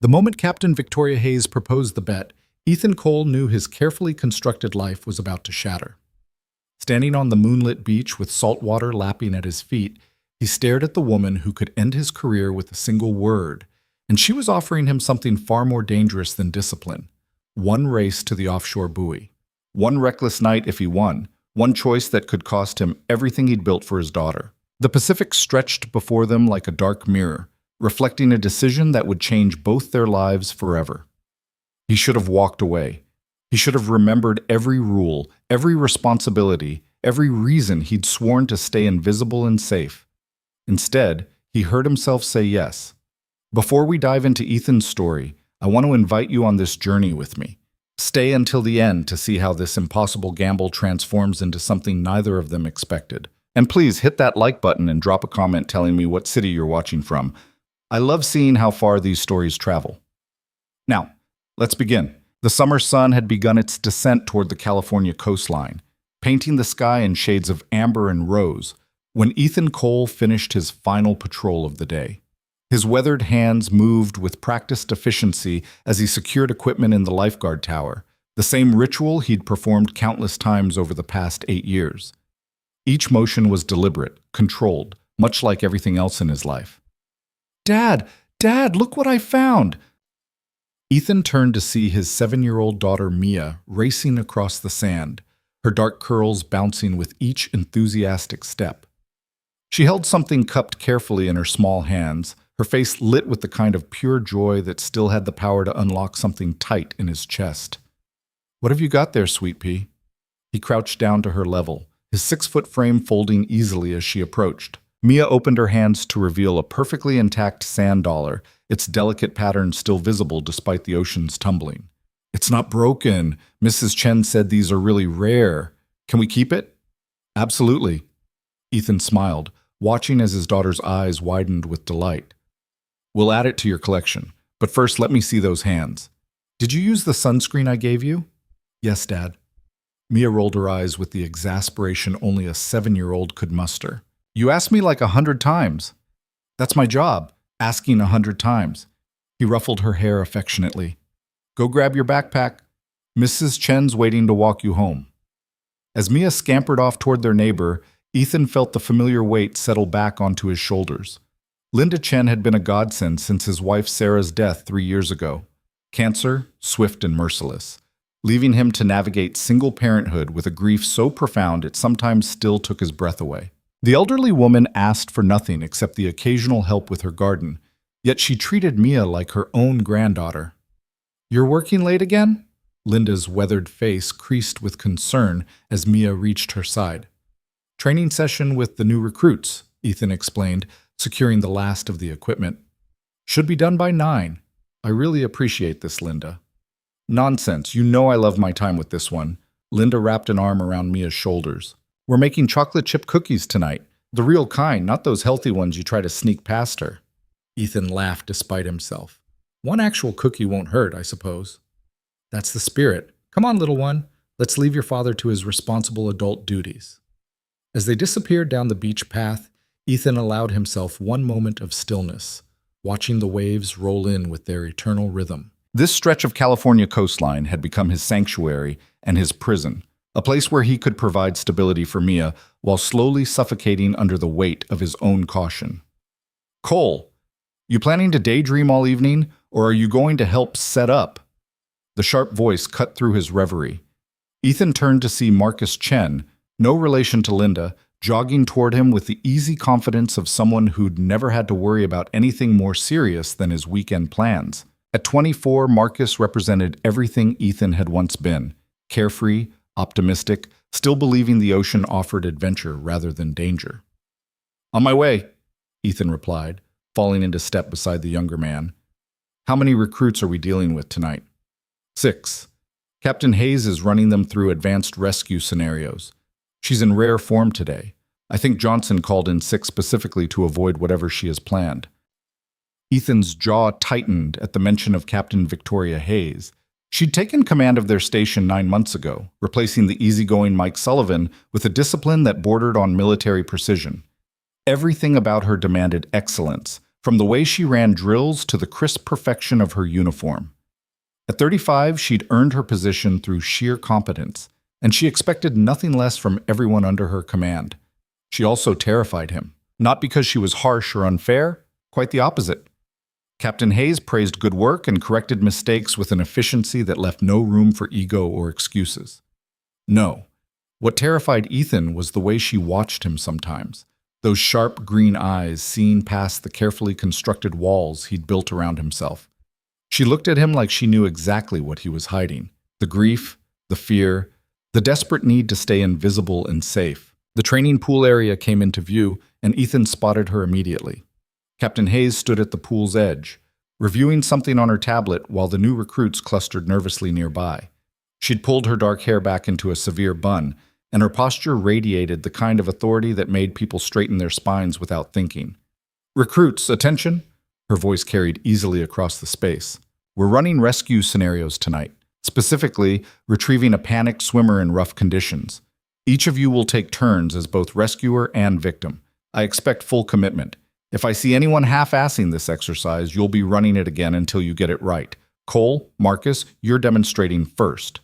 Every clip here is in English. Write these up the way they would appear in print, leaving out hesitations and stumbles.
The moment Captain Victoria Hayes proposed the bet, Ethan Cole knew his carefully constructed life was about to shatter. Standing on the moonlit beach with salt water lapping at his feet, he stared at the woman who could end his career with a single word, and she was offering him something far more dangerous than discipline. One race to the offshore buoy. One reckless night if he won. One choice that could cost him everything he'd built for his daughter. The Pacific stretched before them like a dark mirror, reflecting a decision that would change both their lives forever. He should have walked away. He should have remembered every rule, every responsibility, every reason he'd sworn to stay invisible and safe. Instead, he heard himself say yes. Before we dive into Ethan's story, I want to invite you on this journey with me. Stay until the end to see how this impossible gamble transforms into something neither of them expected. And please hit that like button and drop a comment telling me what city you're watching from. I love seeing how far these stories travel. Now, let's begin. The summer sun had begun its descent toward the California coastline, painting the sky in shades of amber and rose, when Ethan Cole finished his final patrol of the day. His weathered hands moved with practiced efficiency as he secured equipment in the lifeguard tower, the same ritual he'd performed countless times over the past 8 years. Each motion was deliberate, controlled, much like everything else in his life. "Dad! Dad, look what I found!" Ethan turned to see his 7-year-old daughter Mia racing across the sand, her dark curls bouncing with each enthusiastic step. She held something cupped carefully in her small hands, her face lit with the kind of pure joy that still had the power to unlock something tight in his chest. "What have you got there, sweet pea?" He crouched down to her level, his 6-foot frame folding easily as she approached. Mia opened her hands to reveal a perfectly intact sand dollar, its delicate pattern still visible despite the ocean's tumbling. "It's not broken. Mrs. Chen said these are really rare. Can we keep it?" "Absolutely." Ethan smiled, watching as his daughter's eyes widened with delight. "We'll add it to your collection, but first let me see those hands. Did you use the sunscreen I gave you?" "Yes, Dad." Mia rolled her eyes with the exasperation only a 7-year-old could muster. "You asked me like 100 times." "That's my job, asking 100 times." He ruffled her hair affectionately. "Go grab your backpack. Mrs. Chen's waiting to walk you home." As Mia scampered off toward their neighbor, Ethan felt the familiar weight settle back onto his shoulders. Linda Chen had been a godsend since his wife Sarah's death 3 years ago. Cancer, swift and merciless, leaving him to navigate single parenthood with a grief so profound it sometimes still took his breath away. The elderly woman asked for nothing except the occasional help with her garden, yet she treated Mia like her own granddaughter. "You're working late again?" Linda's weathered face creased with concern as Mia reached her side. "Training session with the new recruits," Ethan explained, securing the last of the equipment. "Should be done by 9. I really appreciate this, Linda." "Nonsense. You know I love my time with this one." Linda wrapped an arm around Mia's shoulders. "We're making chocolate chip cookies tonight. The real kind, not those healthy ones you try to sneak past her." Ethan laughed despite himself. "One actual cookie won't hurt, I suppose." "That's the spirit. Come on, little one. Let's leave your father to his responsible adult duties." As they disappeared down the beach path, Ethan allowed himself one moment of stillness, watching the waves roll in with their eternal rhythm. This stretch of California coastline had become his sanctuary and his prison, a place where he could provide stability for Mia while slowly suffocating under the weight of his own caution. "Cole, you planning to daydream all evening, or are you going to help set up?" The sharp voice cut through his reverie. Ethan turned to see Marcus Chen, no relation to Linda, jogging toward him with the easy confidence of someone who'd never had to worry about anything more serious than his weekend plans. At 24, Marcus represented everything Ethan had once been: carefree, optimistic, still believing the ocean offered adventure rather than danger. "On my way," Ethan replied, falling into step beside the younger man. "How many recruits are we dealing with tonight?" 6. Captain Hayes is running them through advanced rescue scenarios. She's in rare form today. I think Johnson called in sick specifically to avoid whatever she has planned. Ethan's jaw tightened at the mention of Captain Victoria Hayes. She'd taken command of their station 9 months ago, replacing the easygoing Mike Sullivan with a discipline that bordered on military precision. Everything about her demanded excellence, from the way she ran drills to the crisp perfection of her uniform. At 35, she'd earned her position through sheer competence, and she expected nothing less from everyone under her command. She also terrified him, not because she was harsh or unfair, quite the opposite. Captain Hayes praised good work and corrected mistakes with an efficiency that left no room for ego or excuses. No, what terrified Ethan was the way she watched him sometimes, those sharp green eyes seeing past the carefully constructed walls he'd built around himself. She looked at him like she knew exactly what he was hiding, the grief, the fear, the desperate need to stay invisible and safe. The training pool area came into view, and Ethan spotted her immediately. Captain Hayes stood at the pool's edge, reviewing something on her tablet while the new recruits clustered nervously nearby. She'd pulled her dark hair back into a severe bun, and her posture radiated the kind of authority that made people straighten their spines without thinking. "Recruits, attention!" Her voice carried easily across the space. "We're running rescue scenarios tonight, specifically retrieving a panicked swimmer in rough conditions. Each of you will take turns as both rescuer and victim. I expect full commitment. If I see anyone half-assing this exercise, you'll be running it again until you get it right. Cole, Marcus, you're demonstrating first."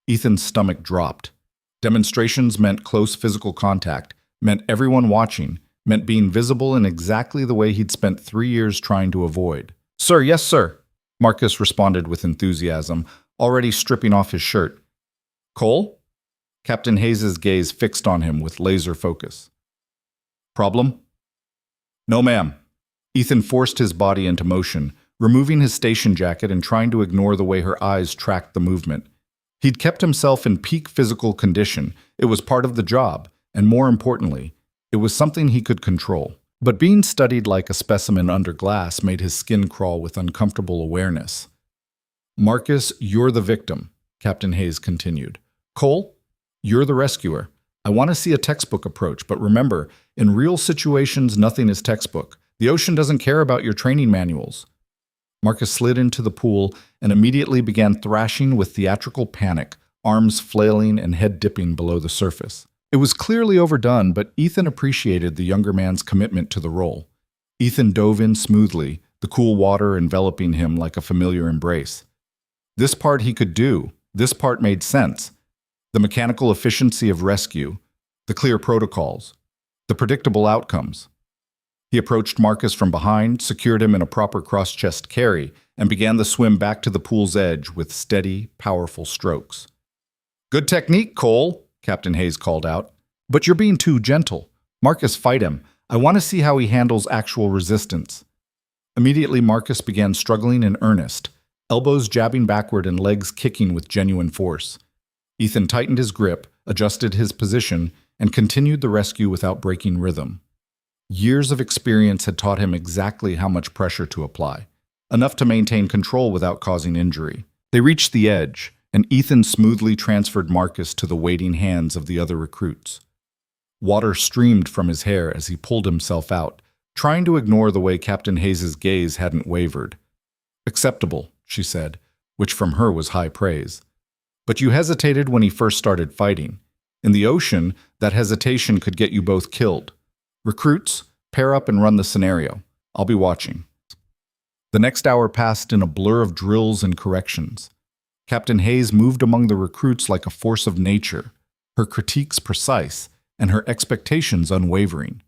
Ethan's stomach dropped. Demonstrations meant close physical contact, meant everyone watching, meant being visible in exactly the way he'd spent 3 years trying to avoid. "Sir, yes, sir," Marcus responded with enthusiasm, already stripping off his shirt. "Cole?" Captain Hayes' gaze fixed on him with laser focus. "Problem?" "No, ma'am." Ethan forced his body into motion, removing his station jacket and trying to ignore the way her eyes tracked the movement. He'd kept himself in peak physical condition. It was part of the job, and more importantly, it was something he could control. But being studied like a specimen under glass made his skin crawl with uncomfortable awareness. "Marcus, you're the victim," Captain Hayes continued. "Cole, you're the rescuer. I want to see a textbook approach, but remember, in real situations, nothing is textbook. The ocean doesn't care about your training manuals." Marcus slid into the pool and immediately began thrashing with theatrical panic, arms flailing and head dipping below the surface. It was clearly overdone, but Ethan appreciated the younger man's commitment to the role. Ethan dove in smoothly, the cool water enveloping him like a familiar embrace. This part he could do. This part made sense. The mechanical efficiency of rescue, the clear protocols, the predictable outcomes. He approached Marcus from behind, secured him in a proper cross-chest carry, and began the swim back to the pool's edge with steady, powerful strokes. "Good technique, Cole," Captain Hayes called out. "But you're being too gentle. Marcus, fight him. I want to see how he handles actual resistance." Immediately, Marcus began struggling in earnest, elbows jabbing backward and legs kicking with genuine force. Ethan tightened his grip, adjusted his position, and continued the rescue without breaking rhythm. Years of experience had taught him exactly how much pressure to apply, enough to maintain control without causing injury. They reached the edge, and Ethan smoothly transferred Marcus to the waiting hands of the other recruits. Water streamed from his hair as he pulled himself out, trying to ignore the way Captain Hayes' gaze hadn't wavered. "Acceptable," she said, which from her was high praise. "But you hesitated when he first started fighting. In the ocean, that hesitation could get you both killed. Recruits, pair up and run the scenario. I'll be watching." The next hour passed in a blur of drills and corrections. Captain Hayes moved among the recruits like a force of nature, her critiques precise, and her expectations unwavering.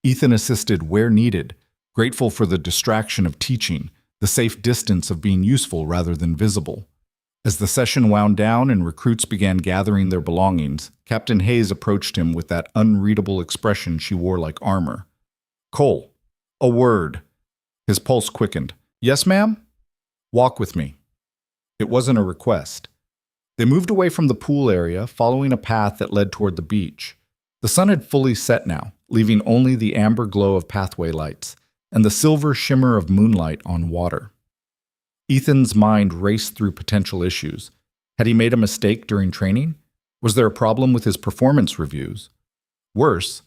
Ethan assisted where needed, grateful for the distraction of teaching, the safe distance of being useful rather than visible. As the session wound down and recruits began gathering their belongings, Captain Hayes approached him with that unreadable expression she wore like armor. "Cole, a word." His pulse quickened. "Yes, ma'am?" "Walk with me." It wasn't a request. They moved away from the pool area, following a path that led toward the beach. The sun had fully set now, leaving only the amber glow of pathway lights and the silver shimmer of moonlight on water. Ethan's mind raced through potential issues. Had he made a mistake during training? Was there a problem with his performance reviews? Worse,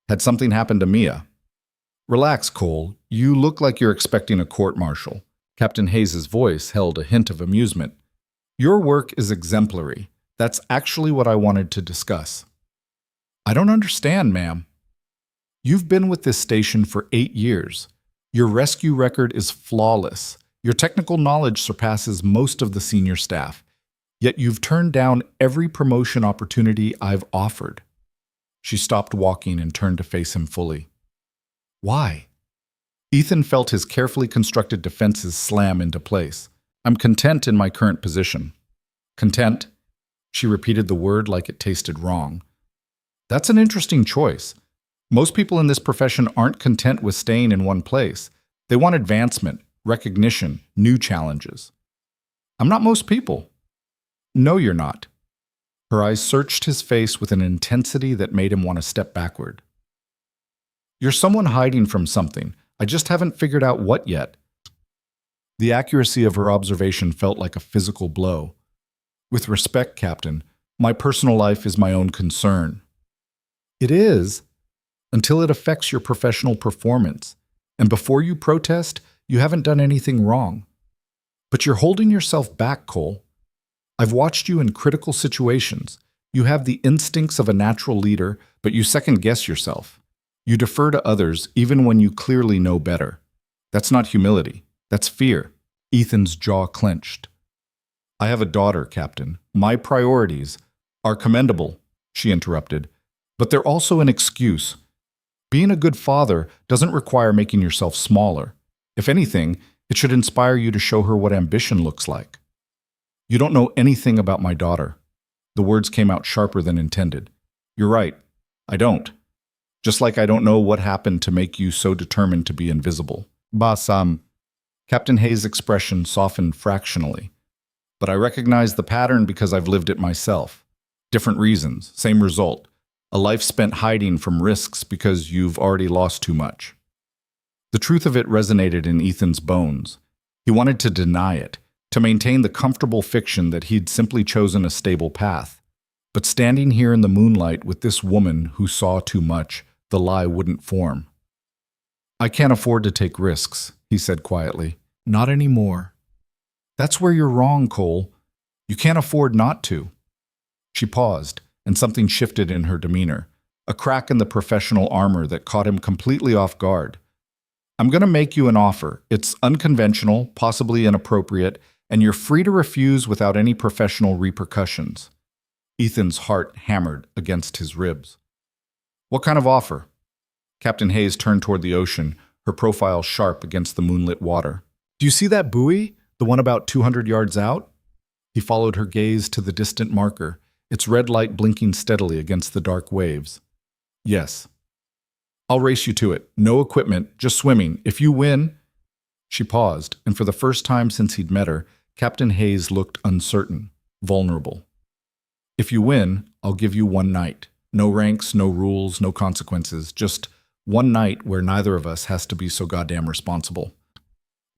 had something happened to Mia? "Relax, Cole. You look like you're expecting a court-martial." Captain Hayes' voice held a hint of amusement. "Your work is exemplary. That's actually what I wanted to discuss." "I don't understand, ma'am." "You've been with this station for 8 years. Your rescue record is flawless. Your technical knowledge surpasses most of the senior staff. Yet you've turned down every promotion opportunity I've offered." She stopped walking and turned to face him fully. "Why?" Ethan felt his carefully constructed defenses slam into place. "I'm content in my current position." "Content?" She repeated the word like it tasted wrong. "That's an interesting choice. Most people in this profession aren't content with staying in one place. They want advancement, recognition, new challenges." "I'm not most people." "No, you're not." Her eyes searched his face with an intensity that made him want to step backward. "You're someone hiding from something. I just haven't figured out what yet." The accuracy of her observation felt like a physical blow. "With respect, Captain, my personal life is my own concern." "It is, until it affects your professional performance. And before you protest, you haven't done anything wrong. But you're holding yourself back, Cole. I've watched you in critical situations. You have the instincts of a natural leader, but you second-guess yourself. You defer to others even when you clearly know better. That's not humility. That's fear." Ethan's jaw clenched. "I have a daughter, Captain. My priorities are commendable," she interrupted, "but they're also an excuse. Being a good father doesn't require making yourself smaller. If anything, it should inspire you to show her what ambition looks like." "You don't know anything about my daughter." The words came out sharper than intended. "You're right. I don't. Just like I don't know what happened to make you so determined to be invisible." "Basam." Captain Hayes' expression softened fractionally. "But I recognize the pattern because I've lived it myself. Different reasons, same result. A life spent hiding from risks because you've already lost too much." The truth of it resonated in Ethan's bones. He wanted to deny it, to maintain the comfortable fiction that he'd simply chosen a stable path. But standing here in the moonlight with this woman who saw too much, the lie wouldn't form. "I can't afford to take risks," he said quietly. "Not anymore." "That's where you're wrong, Cole. You can't afford not to." She paused, and something shifted in her demeanor, a crack in the professional armor that caught him completely off guard. "I'm going to make you an offer. It's unconventional, possibly inappropriate, and you're free to refuse without any professional repercussions." Ethan's heart hammered against his ribs. "What kind of offer?" Captain Hayes turned toward the ocean, her profile sharp against the moonlit water. "Do you see that buoy, the one about 200 yards out?" He followed her gaze to the distant marker, its red light blinking steadily against the dark waves. "Yes." "I'll race you to it. No equipment, just swimming. If you win—" She paused, and for the first time since he'd met her, Captain Hayes looked uncertain, vulnerable. "If you win, I'll give you one night. No ranks, no rules, no consequences. Just one night where neither of us has to be so goddamn responsible."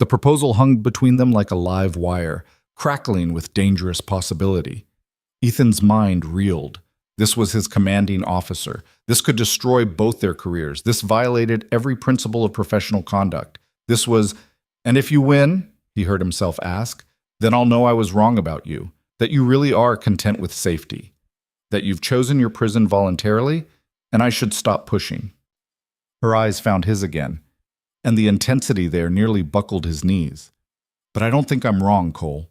The proposal hung between them like a live wire, crackling with dangerous possibility. Ethan's mind reeled. This was his commanding officer. This could destroy both their careers. This violated every principle of professional conduct. This was, "And if you win," he heard himself ask, "then I'll know I was wrong about you, that you really are content with safety, that you've chosen your prison voluntarily, and I should stop pushing." Her eyes found his again, and the intensity there nearly buckled his knees. "But I don't think I'm wrong, Cole.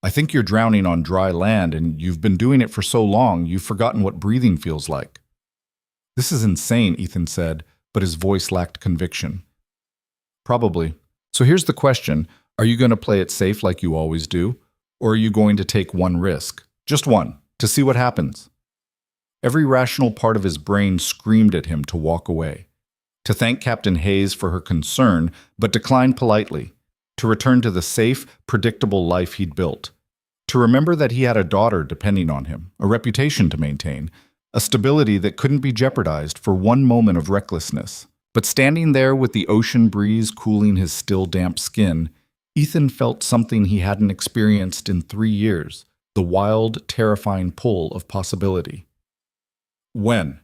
I think you're drowning on dry land, and you've been doing it for so long you've forgotten what breathing feels like." "This is insane," Ethan said, but his voice lacked conviction. "Probably. So here's the question. Are you going to play it safe like you always do? Or are you going to take one risk? Just one, to see what happens?" Every rational part of his brain screamed at him to walk away, to thank Captain Hayes for her concern, but decline politely, to return to the safe, predictable life he'd built, to remember that he had a daughter depending on him, a reputation to maintain, a stability that couldn't be jeopardized for one moment of recklessness. But standing there with the ocean breeze cooling his still damp skin, Ethan felt something he hadn't experienced in 3 years, the wild, terrifying pull of possibility. "When?"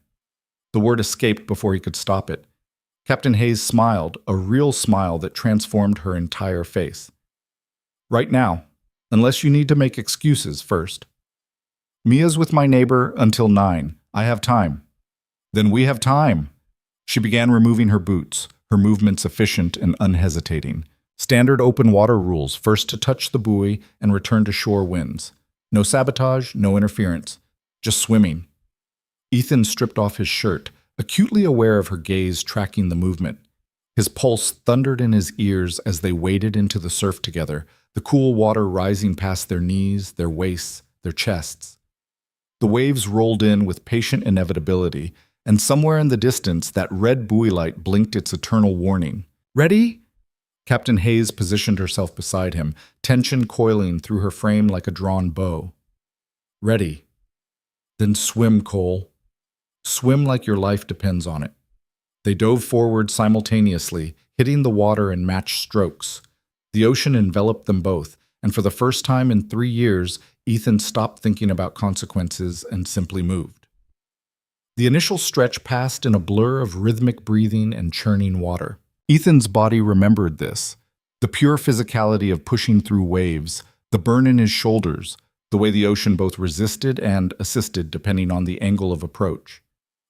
The word escaped before he could stop it. Captain Hayes smiled, a real smile that transformed her entire face. "Right now, unless you need to make excuses first." "Mia's with my neighbor until 9. I have time." "Then we have time." She began removing her boots, her movements efficient and unhesitating. Standard open water rules: first to touch the buoy and return to shore wins. No sabotage, no interference. Just swimming. Ethan stripped off his shirt, acutely aware of her gaze tracking the movement. His pulse thundered in his ears as they waded into the surf together, the cool water rising past their knees, their waists, their chests. The waves rolled in with patient inevitability, and somewhere in the distance that red buoy light blinked its eternal warning. Ready? Captain Hayes positioned herself beside him, tension coiling through her frame like a drawn bow. Ready. Then swim, Cole. Swim like your life depends on it. They dove forward simultaneously, hitting the water in matched strokes. The ocean enveloped them both, and for the first time in 3 years, Ethan stopped thinking about consequences and simply moved. The initial stretch passed in a blur of rhythmic breathing and churning water. Ethan's body remembered this. The pure physicality of pushing through waves, the burn in his shoulders, the way the ocean both resisted and assisted depending on the angle of approach.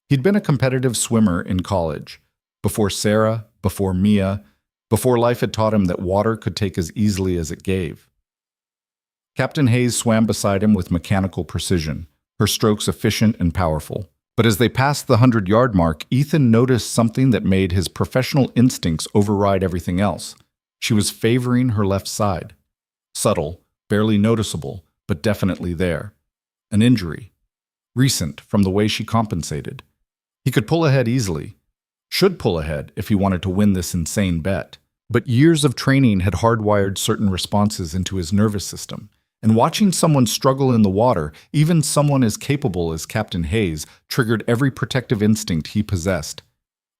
He'd been a competitive swimmer in college, before Sarah, before Mia, before life had taught him that water could take as easily as it gave. Captain Hayes swam beside him with mechanical precision, her strokes efficient and powerful. But as they passed the 100-yard mark, Ethan noticed something that made his professional instincts override everything else. She was favoring her left side. Subtle, barely noticeable, but definitely there. An injury. Recent, from the way she compensated. He could pull ahead easily. Should pull ahead if he wanted to win this insane bet. But years of training had hardwired certain responses into his nervous system. And watching someone struggle in the water, even someone as capable as Captain Hayes, triggered every protective instinct he possessed.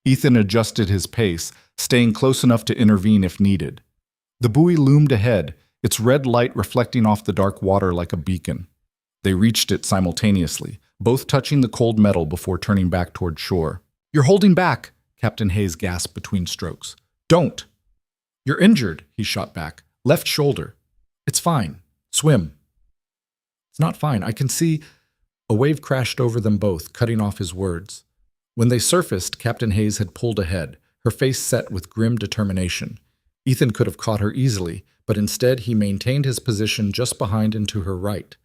Ethan adjusted his pace, staying close enough to intervene if needed. The buoy loomed ahead, its red light reflecting off the dark water like a beacon. They reached it simultaneously, both touching the cold metal before turning back toward shore. "You're holding back," Captain Hayes gasped between strokes. "Don't." "You're injured," he shot back. "Left shoulder." "It's fine. Swim." "It's not fine. I can see—" A wave crashed over them both, cutting off his words. When they surfaced, Captain Hayes had pulled ahead, her face set with grim determination. Ethan could have caught her easily, but instead he maintained his position just behind and to her right,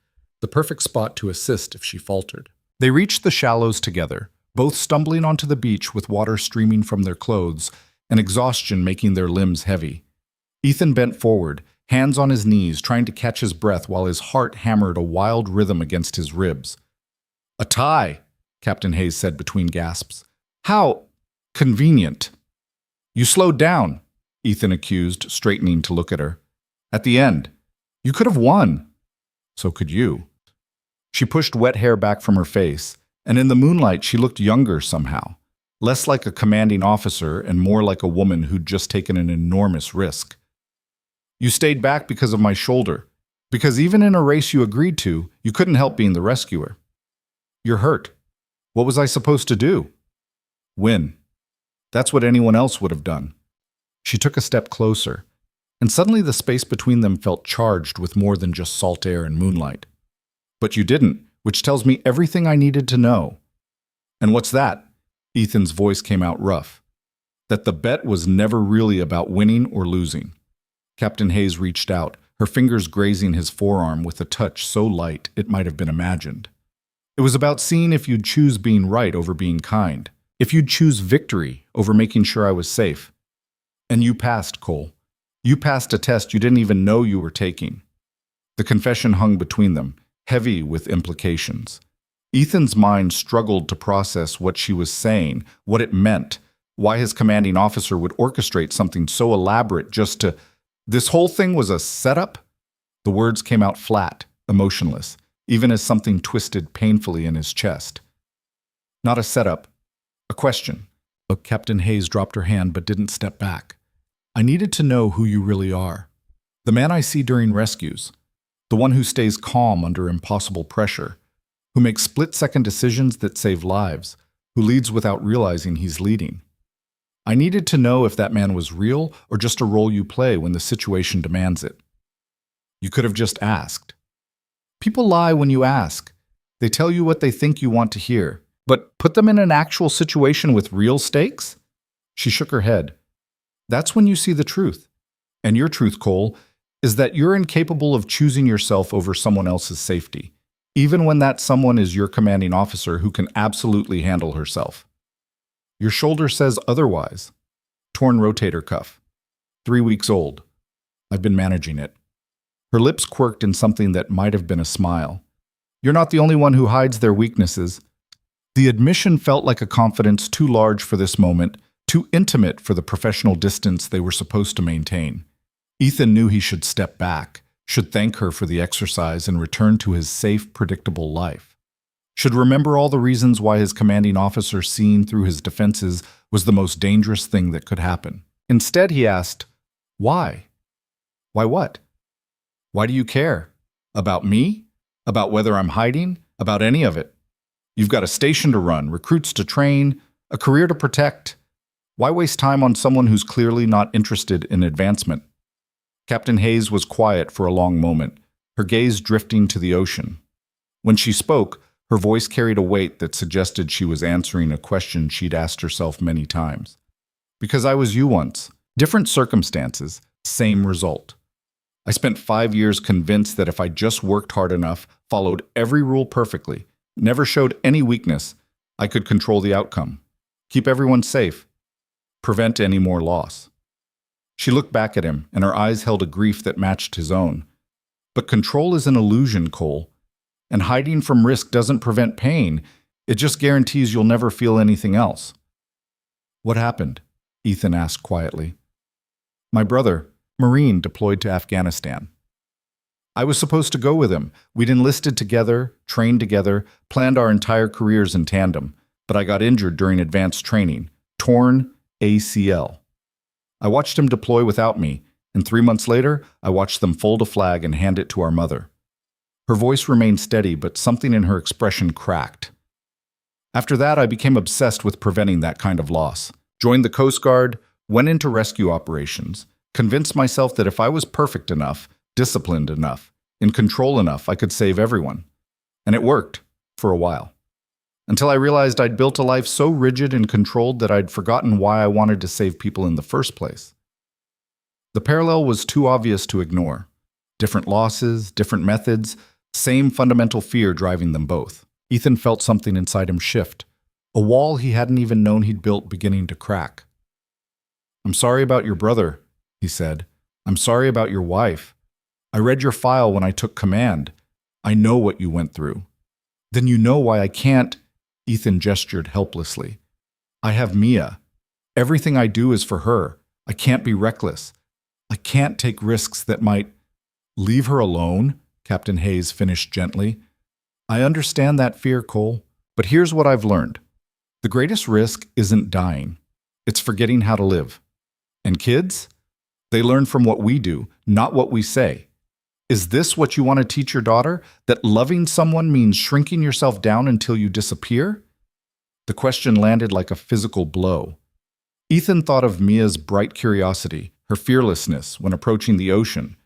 the perfect spot to assist if she faltered. They reached the shallows together, both stumbling onto the beach with water streaming from their clothes and exhaustion making their limbs heavy. Ethan bent forward, hands on his knees, trying to catch his breath while his heart hammered a wild rhythm against his ribs. "A tie," Captain Hayes said between gasps. "How convenient." "You slowed down," Ethan accused, straightening to look at her. "At the end. You could have won." "So could you." She pushed wet hair back from her face, and in the moonlight she looked younger somehow, less like a commanding officer and more like a woman who'd just taken an enormous risk. "You stayed back because of my shoulder, because even in a race you agreed to, you couldn't help being the rescuer. You're hurt. What was I supposed to do?" "Win. That's what anyone else would have done." She took a step closer, and suddenly the space between them felt charged with more than just salt air and moonlight. "But you didn't, which tells me everything I needed to know." "And what's that?" Ethan's voice came out rough. "That the bet was never really about winning or losing." Captain Hayes reached out, her fingers grazing his forearm with a touch so light it might have been imagined. "It was about seeing if you'd choose being right over being kind, if you'd choose victory over making sure I was safe. And you passed, Cole. You passed a test you didn't even know you were taking." The confession hung between them, heavy with implications. Ethan's mind struggled to process what she was saying, what it meant, why his commanding officer would orchestrate something so elaborate just to— This whole thing was a setup? The words came out flat, emotionless, even as something twisted painfully in his chest. "Not a setup. A question." Captain Hayes dropped her hand but didn't step back. "I needed to know who you really are. The man I see during rescues. The one who stays calm under impossible pressure. Who makes split-second decisions that save lives. Who leads without realizing he's leading. I needed to know if that man was real or just a role you play when the situation demands it." "You could have just asked." "People lie when you ask. They tell you what they think you want to hear. But put them in an actual situation with real stakes?" She shook her head. That's when you see the truth. And your truth, Cole, is that you're incapable of choosing yourself over someone else's safety, even when that someone is your commanding officer who can absolutely handle herself. Your shoulder says otherwise. Torn rotator cuff. 3 weeks old. I've been managing it. Her lips quirked in something that might have been a smile. You're not the only one who hides their weaknesses. The admission felt like a confidence too large for this moment, too intimate for the professional distance they were supposed to maintain. Ethan knew he should step back, should thank her for the exercise and return to his safe, predictable life. Should remember all the reasons why his commanding officer seeing through his defenses was the most dangerous thing that could happen. Instead, he asked, why? Why what? Why do you care? About me? About whether I'm hiding? About any of it? You've got a station to run, recruits to train, a career to protect. Why waste time on someone who's clearly not interested in advancement? Captain Hayes was quiet for a long moment, her gaze drifting to the ocean. When she spoke, her voice carried a weight that suggested she was answering a question she'd asked herself many times. Because I was you once. Different circumstances, same result. I spent 5 years convinced that if I just worked hard enough, followed every rule perfectly, never showed any weakness, I could control the outcome, keep everyone safe, prevent any more loss. She looked back at him, and her eyes held a grief that matched his own. But control is an illusion, Cole. And hiding from risk doesn't prevent pain. It just guarantees you'll never feel anything else. What happened? Ethan asked quietly. My brother, Marine, deployed to Afghanistan. I was supposed to go with him. We'd enlisted together, trained together, planned our entire careers in tandem. But I got injured during advanced training. Torn ACL. I watched him deploy without me, and 3 months later, I watched them fold a flag and hand it to our mother. Her voice remained steady, but something in her expression cracked. After that, I became obsessed with preventing that kind of loss. Joined the Coast Guard, went into rescue operations, convinced myself that if I was perfect enough, disciplined enough, in control enough, I could save everyone. And it worked, for a while. Until I realized I'd built a life so rigid and controlled that I'd forgotten why I wanted to save people in the first place. The parallel was too obvious to ignore. Different losses, different methods, same fundamental fear driving them both. Ethan felt something inside him shift, a wall he hadn't even known he'd built beginning to crack. I'm sorry about your brother, he said. I'm sorry about your wife. I read your file when I took command. I know what you went through. Then you know why I can't. Ethan gestured helplessly. I have Mia. Everything I do is for her. I can't be reckless. I can't take risks that might... Leave her alone, Captain Hayes finished gently. I understand that fear, Cole, but here's what I've learned. The greatest risk isn't dying. It's forgetting how to live. And kids? They learn from what we do, not what we say. Is this what you want to teach your daughter? That loving someone means shrinking yourself down until you disappear? The question landed like a physical blow. Ethan thought of Mia's bright curiosity, her fearlessness when approaching the ocean.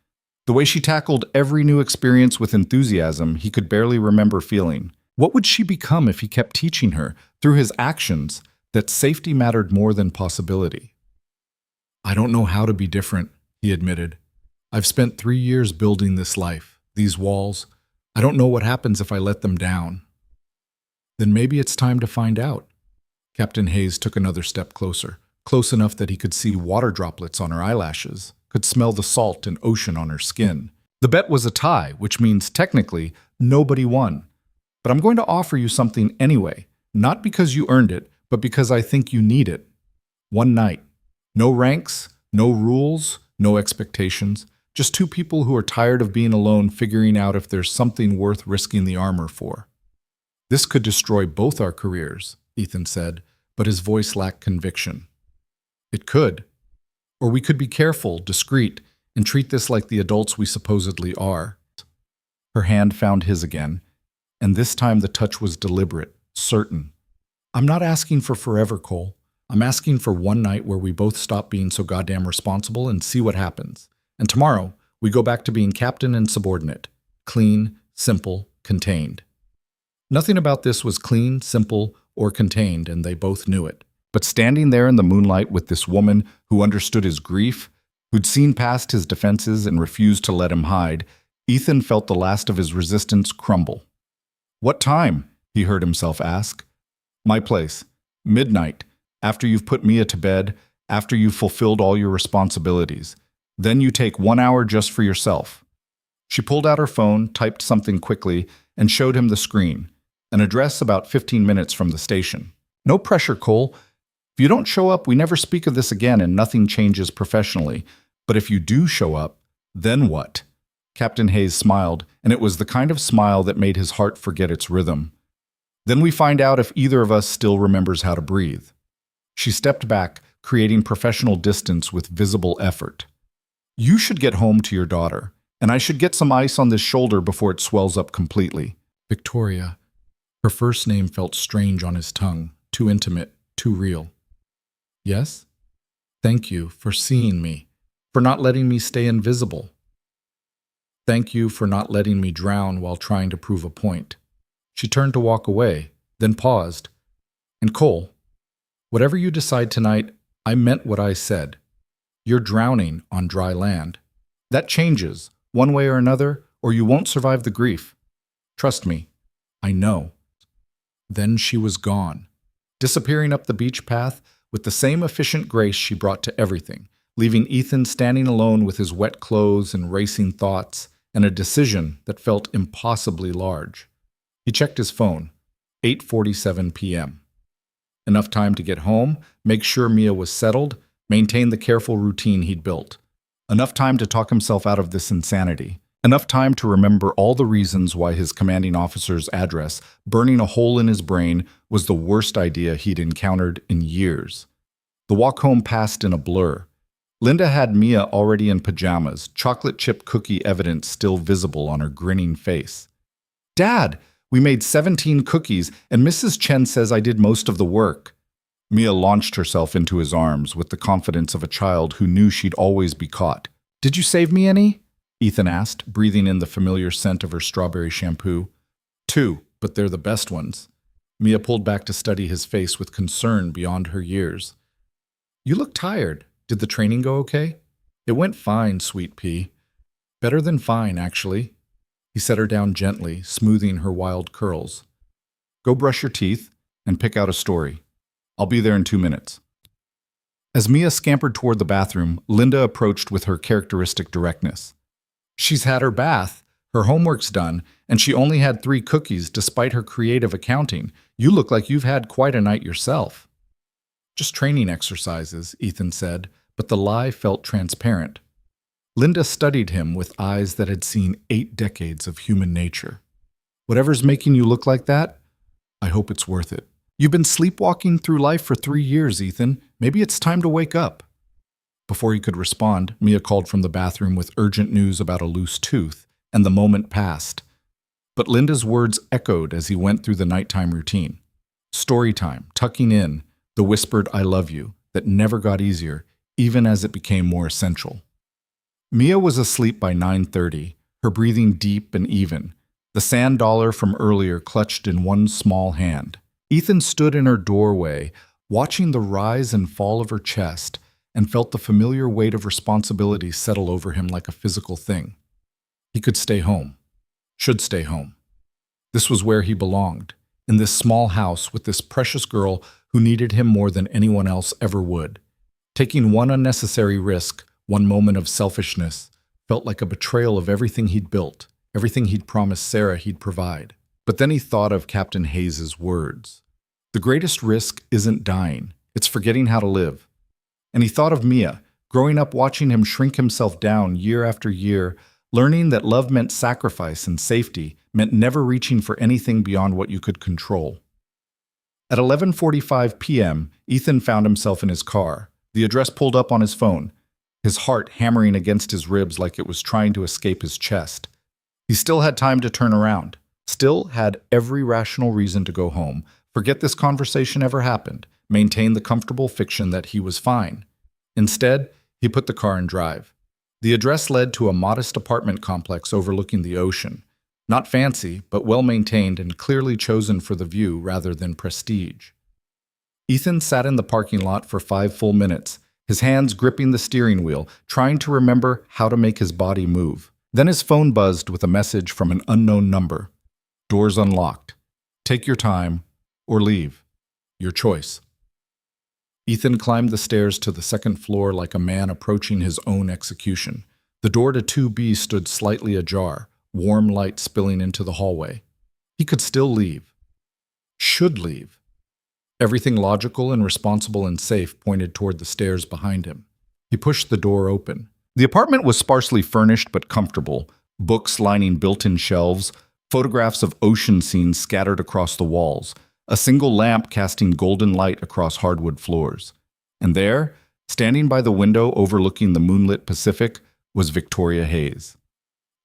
The way she tackled every new experience with enthusiasm he could barely remember feeling. What would she become if he kept teaching her, through his actions, that safety mattered more than possibility? I don't know how to be different, he admitted. I've spent 3 years building this life, these walls. I don't know what happens if I let them down. Then maybe it's time to find out. Captain Hayes took another step closer, close enough that he could see water droplets on her eyelashes, could smell the salt and ocean on her skin. The bet was a tie, which means technically nobody won. But I'm going to offer you something anyway, not because you earned it, but because I think you need it. One night. No ranks, no rules, no expectations. Just two people who are tired of being alone figuring out if there's something worth risking the armor for. This could destroy both our careers, Ethan said, but his voice lacked conviction. It could. Or we could be careful, discreet, and treat this like the adults we supposedly are. Her hand found his again, and this time the touch was deliberate, certain. I'm not asking for forever, Cole. I'm asking for one night where we both stop being so goddamn responsible and see what happens. And tomorrow, we go back to being captain and subordinate. Clean, simple, contained. Nothing about this was clean, simple, or contained, and they both knew it. But standing there in the moonlight with this woman who understood his grief, who'd seen past his defenses and refused to let him hide, Ethan felt the last of his resistance crumble. "What time?" he heard himself ask. "My place. Midnight. After you've put Mia to bed, after you've fulfilled all your responsibilities. Then you take 1 hour just for yourself." She pulled out her phone, typed something quickly, and showed him the screen. An address about 15 minutes from the station. "No pressure, Cole. If you don't show up, we never speak of this again and nothing changes professionally. But if you do show up, then what?" Captain Hayes smiled, and it was the kind of smile that made his heart forget its rhythm. "Then we find out if either of us still remembers how to breathe." She stepped back, creating professional distance with visible effort. "You should get home to your daughter, and I should get some ice on this shoulder before it swells up completely." Victoria. Her first name felt strange on his tongue, too intimate, too real. "Yes? Thank you for seeing me, for not letting me stay invisible. Thank you for not letting me drown while trying to prove a point." She turned to walk away, then paused. "And Cole, whatever you decide tonight, I meant what I said. You're drowning on dry land. That changes, one way or another, or you won't survive the grief. Trust me, I know." Then she was gone, disappearing up the beach path with the same efficient grace she brought to everything, leaving Ethan standing alone with his wet clothes and racing thoughts, and a decision that felt impossibly large. He checked his phone, 8:47 p.m. Enough time to get home, make sure Mia was settled, maintain the careful routine he'd built. Enough time to talk himself out of this insanity. Enough time to remember all the reasons why his commanding officer's address, burning a hole in his brain, was the worst idea he'd encountered in years. The walk home passed in a blur. Linda had Mia already in pajamas, chocolate chip cookie evidence still visible on her grinning face. "Dad, we made 17 cookies, and Mrs. Chen says I did most of the work." Mia launched herself into his arms with the confidence of a child who knew she'd always be caught. "Did you save me any?" Ethan asked, breathing in the familiar scent of her strawberry shampoo. "2, but they're the best ones." Mia pulled back to study his face with concern beyond her years. "You look tired. Did the training go okay?" "It went fine, sweet pea. Better than fine, actually." He set her down gently, smoothing her wild curls. "Go brush your teeth and pick out a story. I'll be there in 2 minutes." As Mia scampered toward the bathroom, Linda approached with her characteristic directness. "She's had her bath, her homework's done, and she only had 3 cookies despite her creative accounting. You look like you've had quite a night yourself." "Just training exercises," Ethan said, but the lie felt transparent. Linda studied him with eyes that had seen 8 decades of human nature. "Whatever's making you look like that, I hope it's worth it. You've been sleepwalking through life for 3 years, Ethan. Maybe it's time to wake up." Before he could respond, Mia called from the bathroom with urgent news about a loose tooth, and the moment passed. But Linda's words echoed as he went through the nighttime routine. Story time, tucking in, the whispered "I love you" that never got easier, even as it became more essential. Mia was asleep by 9:30, her breathing deep and even, the sand dollar from earlier clutched in one small hand. Ethan stood in her doorway, watching the rise and fall of her chest, and felt the familiar weight of responsibility settle over him like a physical thing. He could stay home, should stay home. This was where he belonged, in this small house with this precious girl who needed him more than anyone else ever would. Taking one unnecessary risk, one moment of selfishness, felt like a betrayal of everything he'd built, everything he'd promised Sarah he'd provide. But then he thought of Captain Hayes' words. The greatest risk isn't dying, it's forgetting how to live. And he thought of Mia, growing up watching him shrink himself down year after year, learning that love meant sacrifice and safety, meant never reaching for anything beyond what you could control. At 11:45 p.m., Ethan found himself in his car, the address pulled up on his phone, his heart hammering against his ribs like it was trying to escape his chest. He still had time to turn around, still had every rational reason to go home, forget this conversation ever happened, maintain the comfortable fiction that he was fine. Instead, he put the car in drive. The address led to a modest apartment complex overlooking the ocean. Not fancy, but well-maintained and clearly chosen for the view rather than prestige. Ethan sat in the parking lot for 5 full minutes, his hands gripping the steering wheel, trying to remember how to make his body move. Then his phone buzzed with a message from an unknown number. Doors unlocked. Take your time or leave. Your choice. Ethan climbed the stairs to the second floor like a man approaching his own execution. The door to 2B stood slightly ajar, warm light spilling into the hallway. He could still leave. Should leave. Everything logical and responsible and safe pointed toward the stairs behind him. He pushed the door open. The apartment was sparsely furnished but comfortable, books lining built-in shelves, photographs of ocean scenes scattered across the walls, a single lamp casting golden light across hardwood floors. And there, standing by the window overlooking the moonlit Pacific, was Victoria Hayes.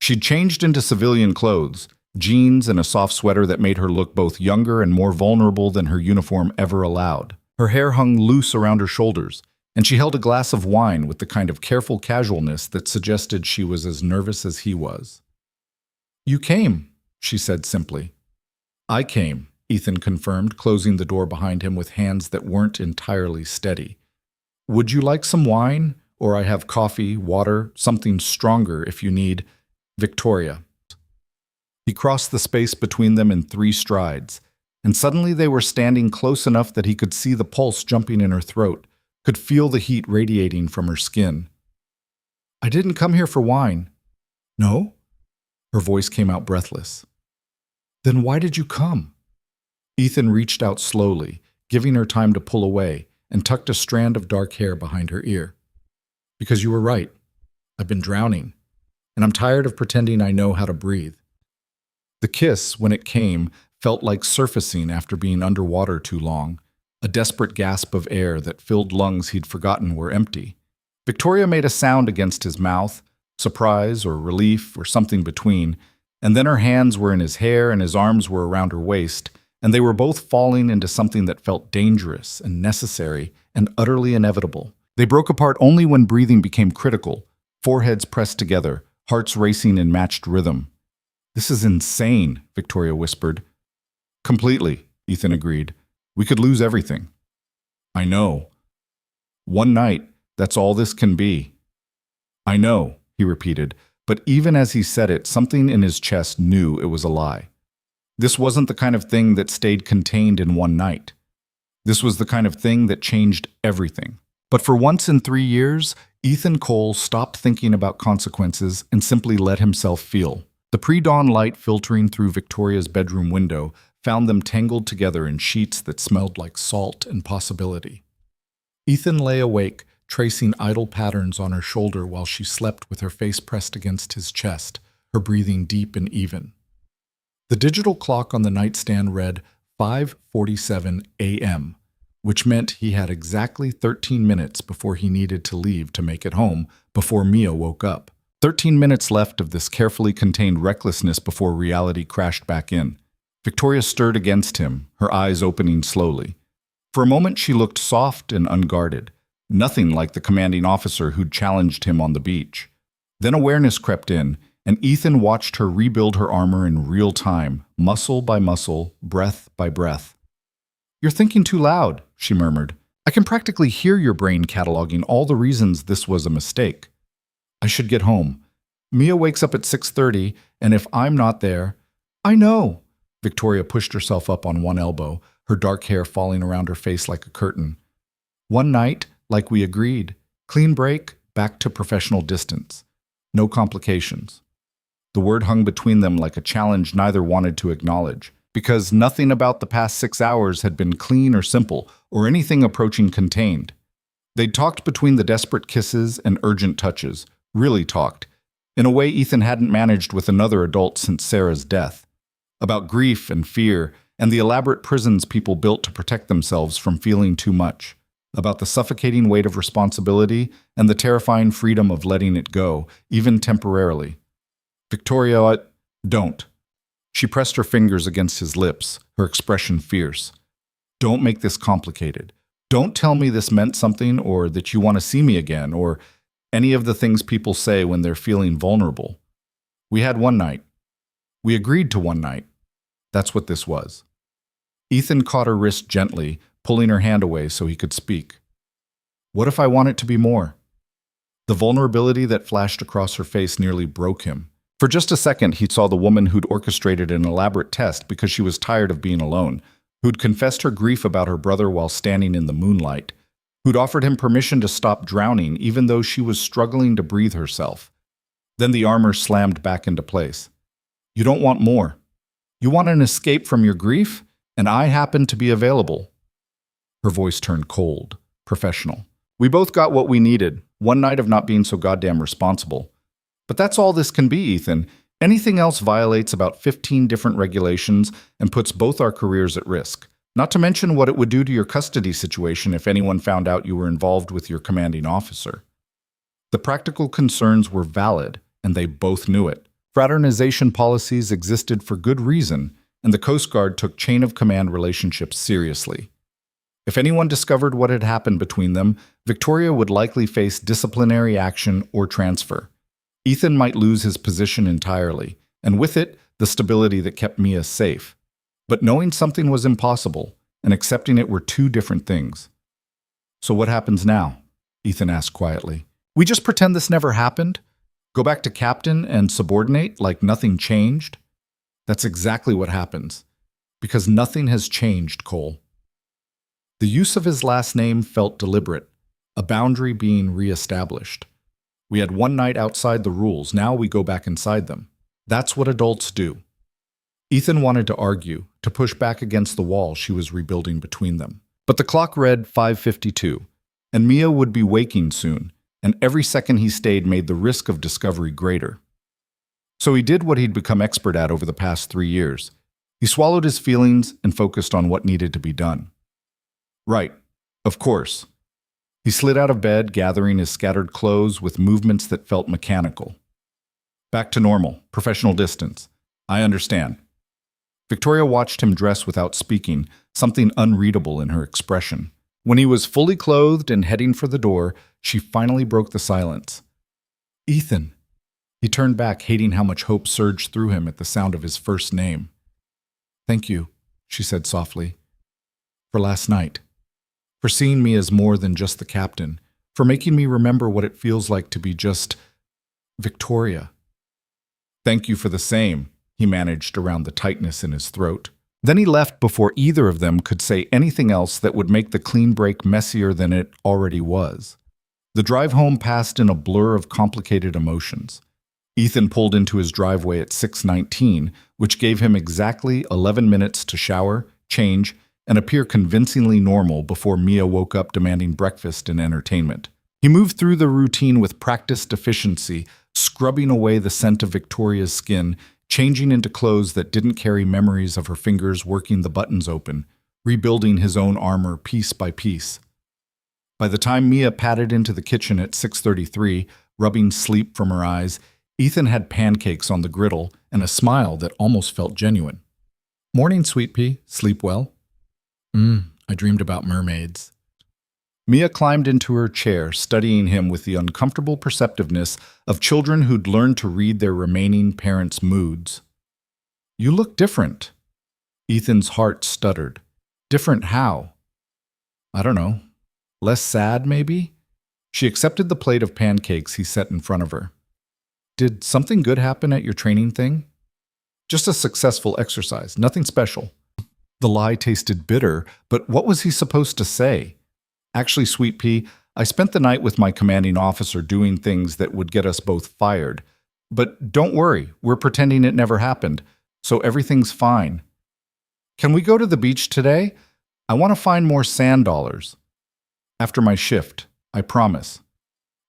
She'd changed into civilian clothes, jeans and a soft sweater that made her look both younger and more vulnerable than her uniform ever allowed. Her hair hung loose around her shoulders, and she held a glass of wine with the kind of careful casualness that suggested she was as nervous as he was. "You came," she said simply. "I came," Ethan confirmed, closing the door behind him with hands that weren't entirely steady. "Would you like some wine? Or I have coffee, water, something stronger if you need." Victoria. He crossed the space between them in 3 strides, and suddenly they were standing close enough that he could see the pulse jumping in her throat, could feel the heat radiating from her skin. "I didn't come here for wine." "No?" Her voice came out breathless. "Then why did you come?" Ethan reached out slowly, giving her time to pull away, and tucked a strand of dark hair behind her ear. "Because you were right. I've been drowning, and I'm tired of pretending I know how to breathe." The kiss, when it came, felt like surfacing after being underwater too long, a desperate gasp of air that filled lungs he'd forgotten were empty. Victoria made a sound against his mouth, surprise or relief or something between, and then her hands were in his hair and his arms were around her waist, and they were both falling into something that felt dangerous and necessary and utterly inevitable. They broke apart only when breathing became critical, foreheads pressed together, hearts racing in matched rhythm. "This is insane," Victoria whispered. "Completely," Ethan agreed. "We could lose everything." "I know." "One night, that's all this can be." "I know," he repeated, but even as he said it, something in his chest knew it was a lie. This wasn't the kind of thing that stayed contained in one night. This was the kind of thing that changed everything. But for once in 3 years, Ethan Cole stopped thinking about consequences and simply let himself feel. The pre-dawn light filtering through Victoria's bedroom window found them tangled together in sheets that smelled like salt and possibility. Ethan lay awake, tracing idle patterns on her shoulder while she slept with her face pressed against his chest, her breathing deep and even. The digital clock on the nightstand read 5:47 a.m., which meant he had exactly 13 minutes before he needed to leave to make it home before Mia woke up. 13 minutes left of this carefully contained recklessness before reality crashed back in. Victoria stirred against him, her eyes opening slowly. For a moment she looked soft and unguarded, nothing like the commanding officer who'd challenged him on the beach. Then awareness crept in, and Ethan watched her rebuild her armor in real time, muscle by muscle, breath by breath. "You're thinking too loud," she murmured. "I can practically hear your brain cataloging all the reasons this was a mistake. I should get home. Mia wakes up at 6:30, and if I'm not there—" "I know." Victoria pushed herself up on one elbow, her dark hair falling around her face like a curtain. "One night, like we agreed. Clean break, back to professional distance. No complications." The word hung between them like a challenge neither wanted to acknowledge, because nothing about the past 6 hours had been clean or simple, or anything approaching contained. They'd talked between the desperate kisses and urgent touches, really talked, in a way Ethan hadn't managed with another adult since Sarah's death, about grief and fear and the elaborate prisons people built to protect themselves from feeling too much, about the suffocating weight of responsibility and the terrifying freedom of letting it go, even temporarily. "Victoria, don't." She pressed her fingers against his lips, her expression fierce. "Don't make this complicated. Don't tell me this meant something or that you want to see me again or any of the things people say when they're feeling vulnerable. We had one night. We agreed to one night. That's what this was." Ethan caught her wrist gently, pulling her hand away so he could speak. What if I want it to be more? The vulnerability that flashed across her face nearly broke him. For just a second, he saw the woman who'd orchestrated an elaborate test because she was tired of being alone, who'd confessed her grief about her brother while standing in the moonlight, who'd offered him permission to stop drowning even though she was struggling to breathe herself. Then the armor slammed back into place. You don't want more. You want an escape from your grief, and I happen to be available. Her voice turned cold, professional. We both got what we needed, one night of not being so goddamn responsible. But that's all this can be, Ethan. Anything else violates about 15 different regulations and puts both our careers at risk. Not to mention what it would do to your custody situation if anyone found out you were involved with your commanding officer. The practical concerns were valid, and they both knew it. Fraternization policies existed for good reason, and the Coast Guard took chain-of-command relationships seriously. If anyone discovered what had happened between them, Victoria would likely face disciplinary action or transfer. Ethan might lose his position entirely, and with it, the stability that kept Mia safe. But knowing something was impossible, and accepting it were two different things. So what happens now? Ethan asked quietly. We just pretend this never happened? Go back to captain and subordinate like nothing changed? That's exactly what happens. Because nothing has changed, Cole. The use of his last name felt deliberate, a boundary being reestablished. We had one night outside the rules, now we go back inside them. That's what adults do. Ethan wanted to argue, to push back against the wall she was rebuilding between them. But the clock read 5:52, and Mia would be waking soon, and every second he stayed made the risk of discovery greater. So he did what he'd become expert at over the past 3 years. He swallowed his feelings and focused on what needed to be done. Right, of course. He slid out of bed, gathering his scattered clothes with movements that felt mechanical. Back to normal, professional distance. I understand. Victoria watched him dress without speaking, something unreadable in her expression. When he was fully clothed and heading for the door, she finally broke the silence. Ethan. He turned back, hating how much hope surged through him at the sound of his first name. Thank you, she said softly. For last night. For seeing me as more than just the captain. For making me remember what it feels like to be just Victoria. Thank you for the same, he managed around the tightness in his throat. Then he left before either of them could say anything else that would make the clean break messier than it already was. The drive home passed in a blur of complicated emotions. Ethan pulled into his driveway at 6:19, which gave him exactly 11 minutes to shower, change, and appear convincingly normal before Mia woke up demanding breakfast and entertainment. He moved through the routine with practiced efficiency, scrubbing away the scent of Victoria's skin, changing into clothes that didn't carry memories of her fingers working the buttons open, rebuilding his own armor piece by piece. By the time Mia padded into the kitchen at 6:33, rubbing sleep from her eyes, Ethan had pancakes on the griddle and a smile that almost felt genuine. Morning, sweet pea. Sleep well? I dreamed about mermaids. Mia climbed into her chair, studying him with the uncomfortable perceptiveness of children who'd learned to read their remaining parents' moods. You look different. Ethan's heart stuttered. Different how? I don't know. Less sad, maybe? She accepted the plate of pancakes he set in front of her. Did something good happen at your training thing? Just a successful exercise, nothing special. The lie tasted bitter, but what was he supposed to say? Actually, Sweet Pea, I spent the night with my commanding officer doing things that would get us both fired. But don't worry, we're pretending it never happened, so everything's fine. Can we go to the beach today? I want to find more sand dollars. After my shift, I promise.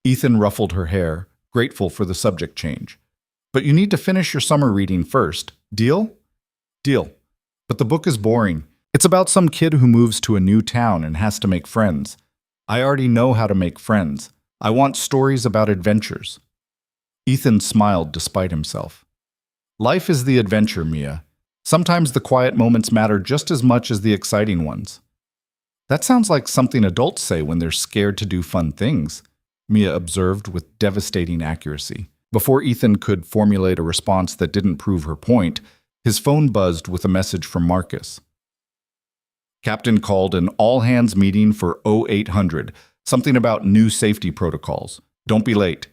Ethan ruffled her hair, grateful for the subject change. But you need to finish your summer reading first. Deal? Deal. But the book is boring. It's about some kid who moves to a new town and has to make friends. I already know how to make friends. I want stories about adventures. Ethan smiled despite himself. Life is the adventure, Mia. Sometimes the quiet moments matter just as much as the exciting ones. That sounds like something adults say when they're scared to do fun things, Mia observed with devastating accuracy. Before Ethan could formulate a response that didn't prove her point, his phone buzzed with a message from Marcus. Captain called an all-hands meeting for 0800, something about new safety protocols. Don't be late.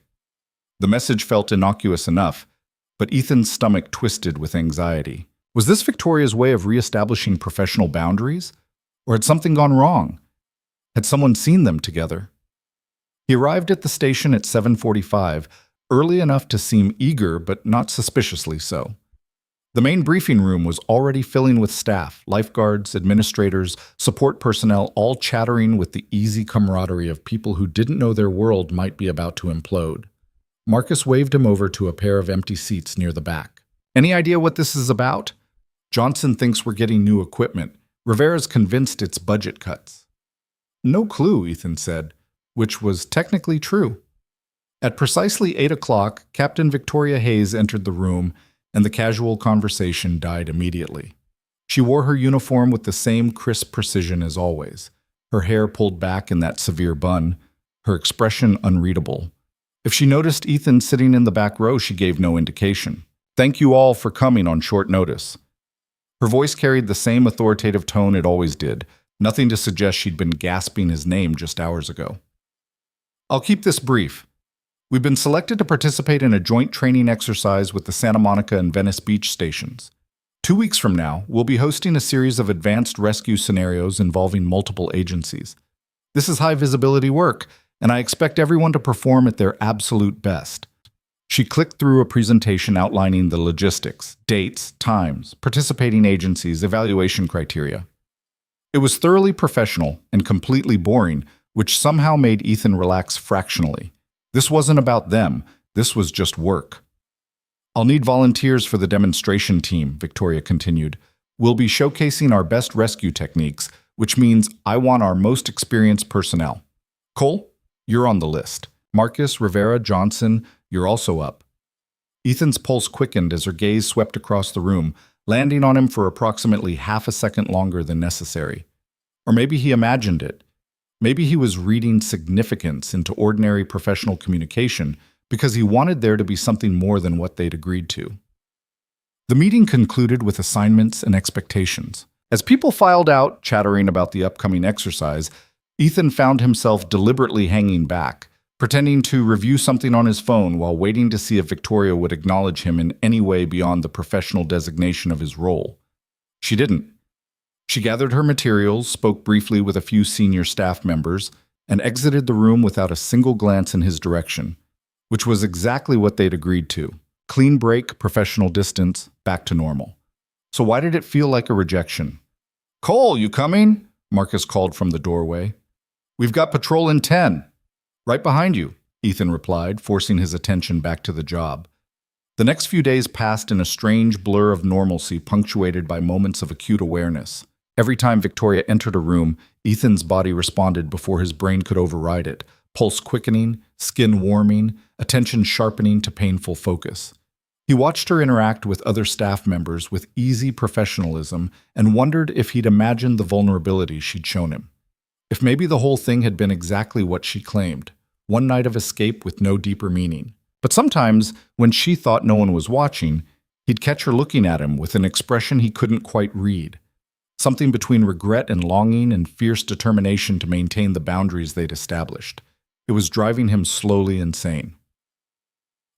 The message felt innocuous enough, but Ethan's stomach twisted with anxiety. Was this Victoria's way of reestablishing professional boundaries? Or had something gone wrong? Had someone seen them together? He arrived at the station at 7:45, early enough to seem eager but not suspiciously so. The main briefing room was already filling with staff, lifeguards, administrators, support personnel, all chattering with the easy camaraderie of people who didn't know their world might be about to implode. Marcus waved him over to a pair of empty seats near the back. Any idea what this is about? Johnson thinks we're getting new equipment. Rivera's convinced it's budget cuts. No clue, Ethan said, which was technically true. At precisely 8 o'clock, Captain Victoria Hayes entered the room, and the casual conversation died immediately. She wore her uniform with the same crisp precision as always, her hair pulled back in that severe bun, her expression unreadable. If she noticed Ethan sitting in the back row, she gave no indication. Thank you all for coming on short notice. Her voice carried the same authoritative tone it always did, nothing to suggest she'd been gasping his name just hours ago. I'll keep this brief. We've been selected to participate in a joint training exercise with the Santa Monica and Venice Beach stations. 2 weeks from now, we'll be hosting a series of advanced rescue scenarios involving multiple agencies. This is high-visibility work, and I expect everyone to perform at their absolute best. She clicked through a presentation outlining the logistics, dates, times, participating agencies, evaluation criteria. It was thoroughly professional and completely boring, which somehow made Ethan relax fractionally. This wasn't about them, this was just work. I'll need volunteers for the demonstration team, Victoria continued. We'll be showcasing our best rescue techniques, which means I want our most experienced personnel. Cole, you're on the list. Marcus, Rivera, Johnson, you're also up. Ethan's pulse quickened as her gaze swept across the room, landing on him for approximately half a second longer than necessary. Or maybe he imagined it. Maybe he was reading significance into ordinary professional communication because he wanted there to be something more than what they'd agreed to. The meeting concluded with assignments and expectations. As people filed out, chattering about the upcoming exercise, Ethan found himself deliberately hanging back, pretending to review something on his phone while waiting to see if Victoria would acknowledge him in any way beyond the professional designation of his role. She didn't. She gathered her materials, spoke briefly with a few senior staff members, and exited the room without a single glance in his direction, which was exactly what they'd agreed to. Clean break, professional distance, back to normal. So why did it feel like a rejection? Cole, you coming? Marcus called from the doorway. We've got patrol in 10. Right behind you, Ethan replied, forcing his attention back to the job. The next few days passed in a strange blur of normalcy punctuated by moments of acute awareness. Every time Victoria entered a room, Ethan's body responded before his brain could override it, pulse quickening, skin warming, attention sharpening to painful focus. He watched her interact with other staff members with easy professionalism and wondered if he'd imagined the vulnerability she'd shown him. If maybe the whole thing had been exactly what she claimed, one night of escape with no deeper meaning. But sometimes, when she thought no one was watching, he'd catch her looking at him with an expression he couldn't quite read. Something between regret and longing and fierce determination to maintain the boundaries they'd established. It was driving him slowly insane.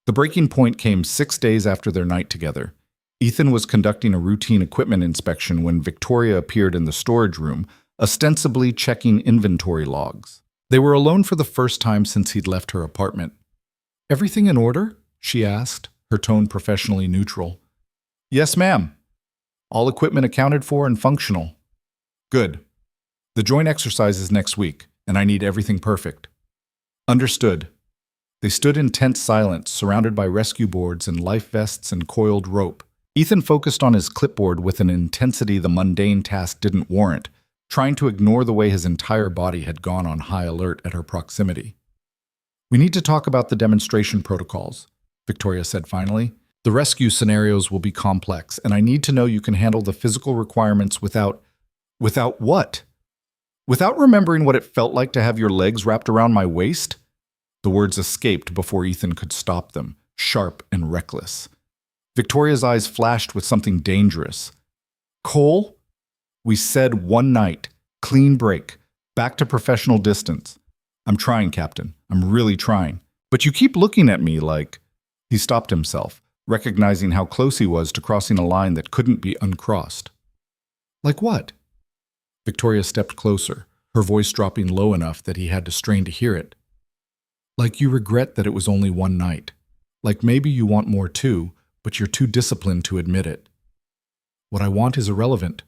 The breaking point came 6 days after their night together. Ethan was conducting a routine equipment inspection when Victoria appeared in the storage room, ostensibly checking inventory logs. They were alone for the first time since he'd left her apartment. Everything in order? She asked, her tone professionally neutral. Yes, ma'am. All equipment accounted for and functional. Good. The joint exercise is next week, and I need everything perfect. Understood. They stood in tense silence, surrounded by rescue boards and life vests and coiled rope. Ethan focused on his clipboard with an intensity the mundane task didn't warrant, trying to ignore the way his entire body had gone on high alert at her proximity. We need to talk about the demonstration protocols, Victoria said finally. The rescue scenarios will be complex, and I need to know you can handle the physical requirements without what? Without remembering what it felt like to have your legs wrapped around my waist? The words escaped before Ethan could stop them, sharp and reckless. Victoria's eyes flashed with something dangerous. Cole? We said one night. Clean break. Back to professional distance. I'm trying, Captain. I'm really trying. But you keep looking at me like... He stopped himself, recognizing how close he was to crossing a line that couldn't be uncrossed. Like what? Victoria stepped closer, her voice dropping low enough that he had to strain to hear it. Like you regret that it was only one night. Like maybe you want more too, but you're too disciplined to admit it. What I want is irrelevant,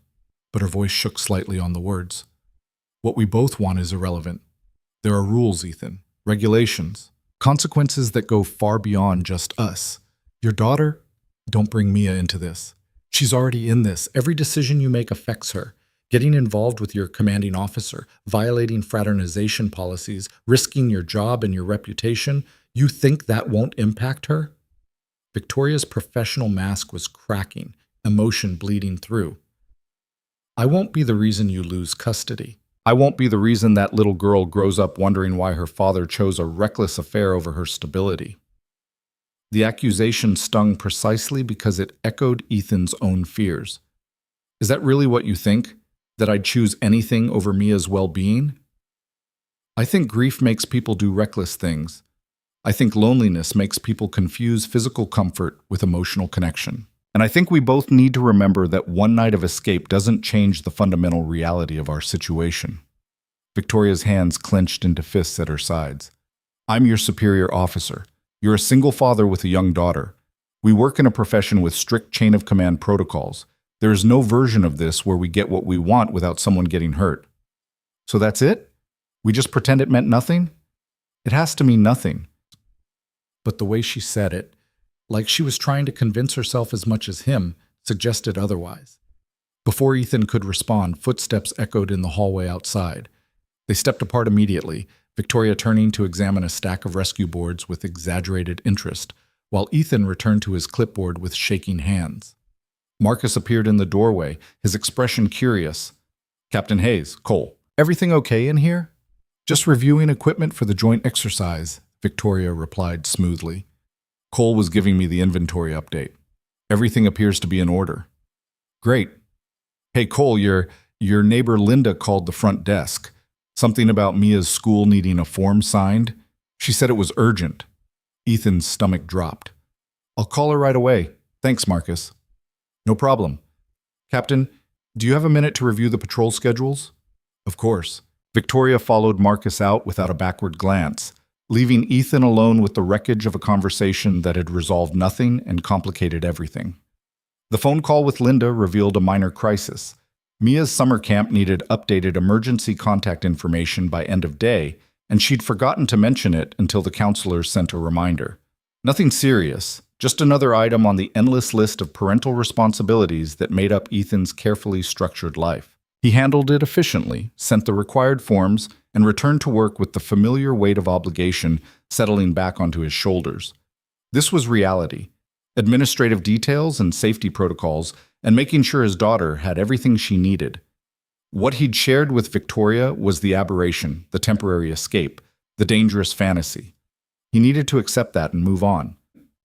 but her voice shook slightly on the words. What we both want is irrelevant. There are rules, Ethan, regulations, consequences that go far beyond just us. Your daughter, don't bring Mia into this. She's already in this. Every decision you make affects her. Getting involved with your commanding officer, violating fraternization policies, risking your job and your reputation, you think that won't impact her? Victoria's professional mask was cracking, emotion bleeding through. I won't be the reason you lose custody. I won't be the reason that little girl grows up wondering why her father chose a reckless affair over her stability. The accusation stung precisely because it echoed Ethan's own fears. Is that really what you think? That I'd choose anything over Mia's well-being? I think grief makes people do reckless things. I think loneliness makes people confuse physical comfort with emotional connection. And I think we both need to remember that one night of escape doesn't change the fundamental reality of our situation. Victoria's hands clenched into fists at her sides. I'm your superior officer. You're a single father with a young daughter. We work in a profession with strict chain of command protocols. There is no version of this where we get what we want without someone getting hurt. So that's it? We just pretend it meant nothing? It has to mean nothing. But the way she said it, like she was trying to convince herself as much as him, suggested otherwise. Before Ethan could respond, footsteps echoed in the hallway outside. They stepped apart immediately, Victoria turning to examine a stack of rescue boards with exaggerated interest, while Ethan returned to his clipboard with shaking hands. Marcus appeared in the doorway, his expression curious. Captain Hayes, Cole, everything okay in here? Just reviewing equipment for the joint exercise, Victoria replied smoothly. Cole was giving me the inventory update. Everything appears to be in order. Great. Hey, Cole, your neighbor Linda called the front desk. Something about Mia's school needing a form signed. She said it was urgent. Ethan's stomach dropped. I'll call her right away. Thanks, Marcus. No problem. Captain, do you have a minute to review the patrol schedules? Of course. Victoria followed Marcus out without a backward glance, leaving Ethan alone with the wreckage of a conversation that had resolved nothing and complicated everything. The phone call with Linda revealed a minor crisis. Mia's summer camp needed updated emergency contact information by end of day, and she'd forgotten to mention it until the counselors sent a reminder. Nothing serious, just another item on the endless list of parental responsibilities that made up Ethan's carefully structured life. He handled it efficiently, sent the required forms, and returned to work with the familiar weight of obligation settling back onto his shoulders. This was reality. Administrative details and safety protocols, and making sure his daughter had everything she needed. What he'd shared with Victoria was the aberration, the temporary escape, the dangerous fantasy. He needed to accept that and move on.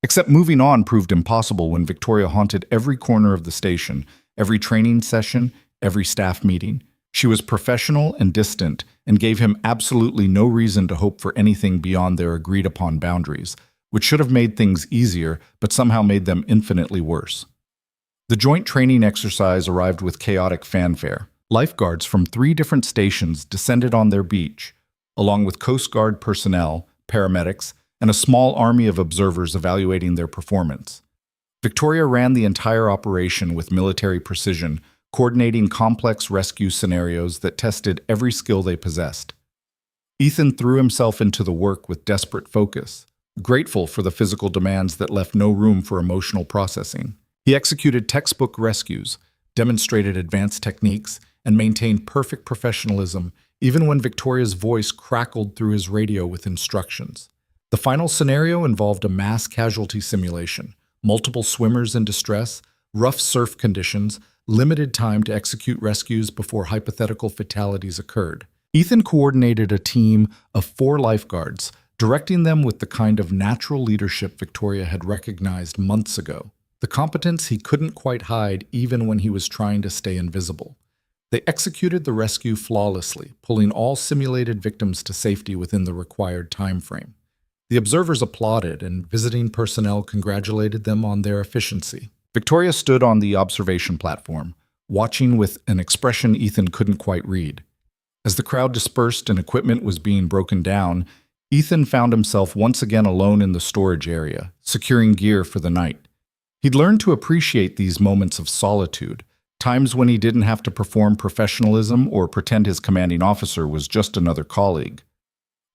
Except moving on proved impossible when Victoria haunted every corner of the station, every training session, every staff meeting. She was professional and distant and gave him absolutely no reason to hope for anything beyond their agreed-upon boundaries, which should have made things easier but somehow made them infinitely worse. The joint training exercise arrived with chaotic fanfare. Lifeguards from 3 different stations descended on their beach, along with Coast Guard personnel, paramedics, and a small army of observers evaluating their performance. Victoria ran the entire operation with military precision, coordinating complex rescue scenarios that tested every skill they possessed. Ethan threw himself into the work with desperate focus, grateful for the physical demands that left no room for emotional processing. He executed textbook rescues, demonstrated advanced techniques, and maintained perfect professionalism, even when Victoria's voice crackled through his radio with instructions. The final scenario involved a mass casualty simulation, multiple swimmers in distress, rough surf conditions, limited time to execute rescues before hypothetical fatalities occurred. Ethan coordinated a team of 4 lifeguards, directing them with the kind of natural leadership Victoria had recognized months ago, the competence he couldn't quite hide even when he was trying to stay invisible. They executed the rescue flawlessly, pulling all simulated victims to safety within the required time frame. The observers applauded, and visiting personnel congratulated them on their efficiency. Victoria stood on the observation platform, watching with an expression Ethan couldn't quite read. As the crowd dispersed and equipment was being broken down, Ethan found himself once again alone in the storage area, securing gear for the night. He'd learned to appreciate these moments of solitude, times when he didn't have to perform professionalism or pretend his commanding officer was just another colleague.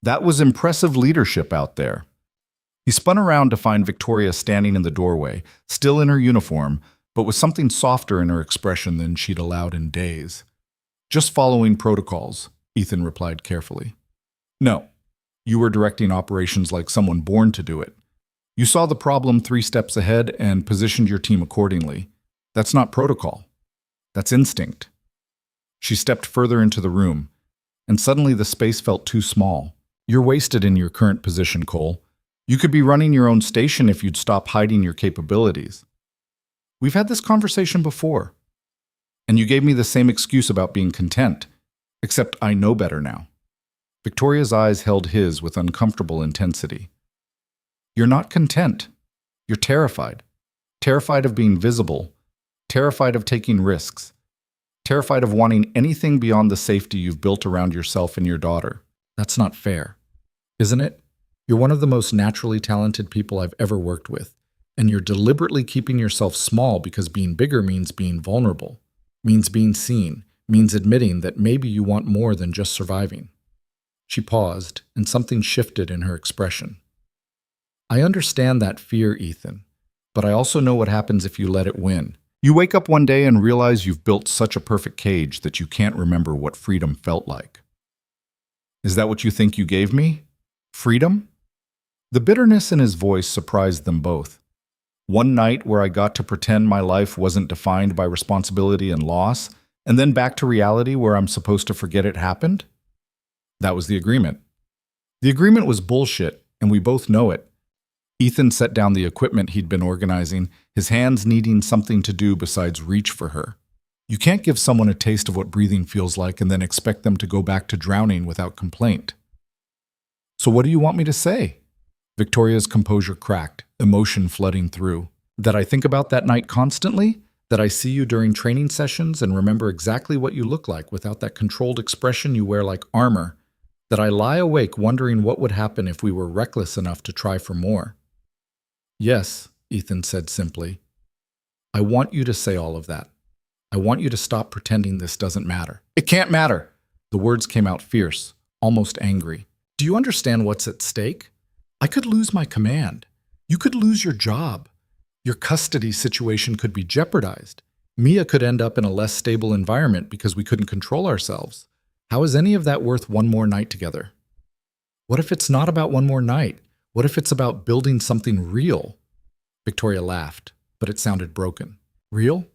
That was impressive leadership out there. He spun around to find Victoria standing in the doorway, still in her uniform, but with something softer in her expression than she'd allowed in days. "Just following protocols," Ethan replied carefully. "No, you were directing operations like someone born to do it. You saw the problem 3 steps ahead and positioned your team accordingly. That's not protocol. That's instinct." She stepped further into the room, and suddenly the space felt too small. "You're wasted in your current position, Cole. You could be running your own station if you'd stop hiding your capabilities. We've had this conversation before, and you gave me the same excuse about being content, except I know better now." Victoria's eyes held his with uncomfortable intensity. "You're not content. You're terrified. Terrified of being visible. Terrified of taking risks. Terrified of wanting anything beyond the safety you've built around yourself and your daughter. That's not fair, isn't it? You're one of the most naturally talented people I've ever worked with, and you're deliberately keeping yourself small because being bigger means being vulnerable, means being seen, means admitting that maybe you want more than just surviving." She paused, and something shifted in her expression. "I understand that fear, Ethan, but I also know what happens if you let it win. You wake up one day and realize you've built such a perfect cage that you can't remember what freedom felt like." "Is that what you think you gave me? Freedom?" The bitterness in his voice surprised them both. "One night where I got to pretend my life wasn't defined by responsibility and loss, and then back to reality where I'm supposed to forget it happened? That was the agreement. The agreement was bullshit, and we both know it." Ethan set down the equipment he'd been organizing, his hands needing something to do besides reach for her. You can't give someone a taste of what breathing feels like and then expect them to go back to drowning without complaint. "So what do you want me to say?" Victoria's composure cracked, emotion flooding through. "That I think about that night constantly? That I see you during training sessions and remember exactly what you look like without that controlled expression you wear like armor? That I lie awake wondering what would happen if we were reckless enough to try for more?" "Yes," Ethan said simply. "I want you to say all of that. I want you to stop pretending this doesn't matter." "It can't matter!" The words came out fierce, almost angry. "Do you understand what's at stake? I could lose my command. You could lose your job. Your custody situation could be jeopardized. Mia could end up in a less stable environment because we couldn't control ourselves. How is any of that worth one more night together? What if it's not about one more night? What if it's about building something real?" Victoria laughed, but it sounded broken. "Real?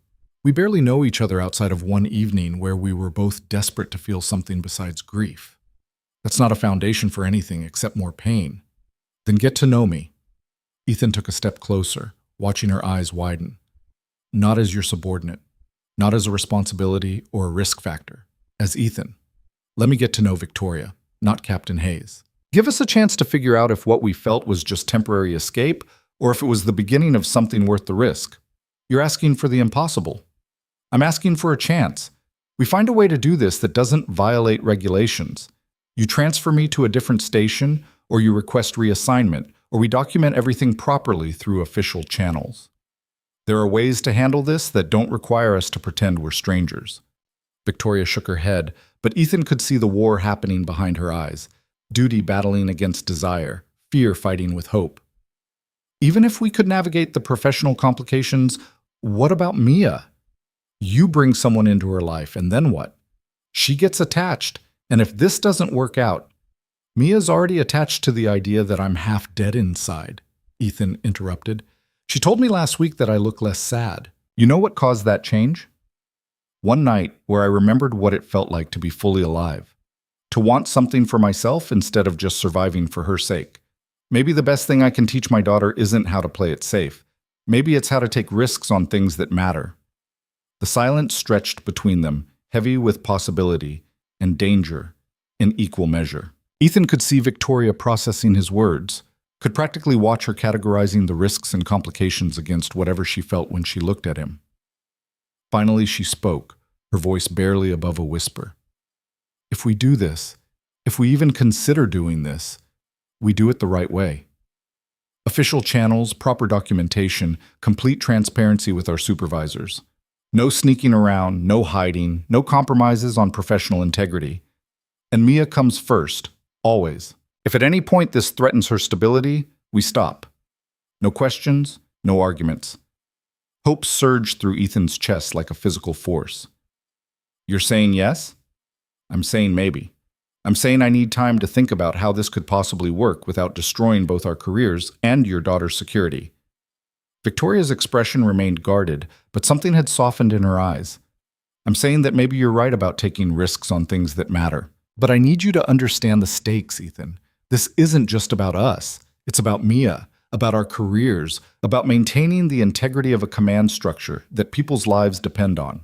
We barely know each other outside of one evening where we were both desperate to feel something besides grief. That's not a foundation for anything except more pain. Then get to know me." Ethan took a step closer, watching her eyes widen. "Not as your subordinate, not as a responsibility or a risk factor, as Ethan. Let me get to know Victoria, not Captain Hayes. Give us a chance to figure out if what we felt was just temporary escape or if it was the beginning of something worth the risk. You're asking for the impossible. I'm asking for a chance. We find a way to do this that doesn't violate regulations. You transfer me to a different station, or you request reassignment, or we document everything properly through official channels. There are ways to handle this that don't require us to pretend we're strangers." Victoria shook her head, but Ethan could see the war happening behind her eyes. Duty battling against desire, fear fighting with hope. "Even if we could navigate the professional complications, what about Mia? You bring someone into her life, and then what? She gets attached, and if this doesn't work out, Mia's already attached to the idea that I'm half dead inside," Ethan interrupted. "She told me last week that I look less sad. You know what caused that change? One night where I remembered what it felt like to be fully alive. To want something for myself instead of just surviving for her sake. Maybe the best thing I can teach my daughter isn't how to play it safe. Maybe it's how to take risks on things that matter." The silence stretched between them, heavy with possibility and danger in equal measure. Ethan could see Victoria processing his words, could practically watch her categorizing the risks and complications against whatever she felt when she looked at him. Finally, she spoke, her voice barely above a whisper. If we do this, if we even consider doing this, we do it the right way. Official channels, proper documentation, complete transparency with our supervisors. No sneaking around, no hiding, no compromises on professional integrity. And Mia comes first, always. If at any point this threatens her stability, we stop. No questions, no arguments. Hope surged through Ethan's chest like a physical force. You're saying yes? I'm saying maybe. I'm saying I need time to think about how this could possibly work without destroying both our careers and your daughter's security. Victoria's expression remained guarded, but something had softened in her eyes. I'm saying that maybe you're right about taking risks on things that matter. But I need you to understand the stakes, Ethan. This isn't just about us. It's about Mia, about our careers, about maintaining the integrity of a command structure that people's lives depend on.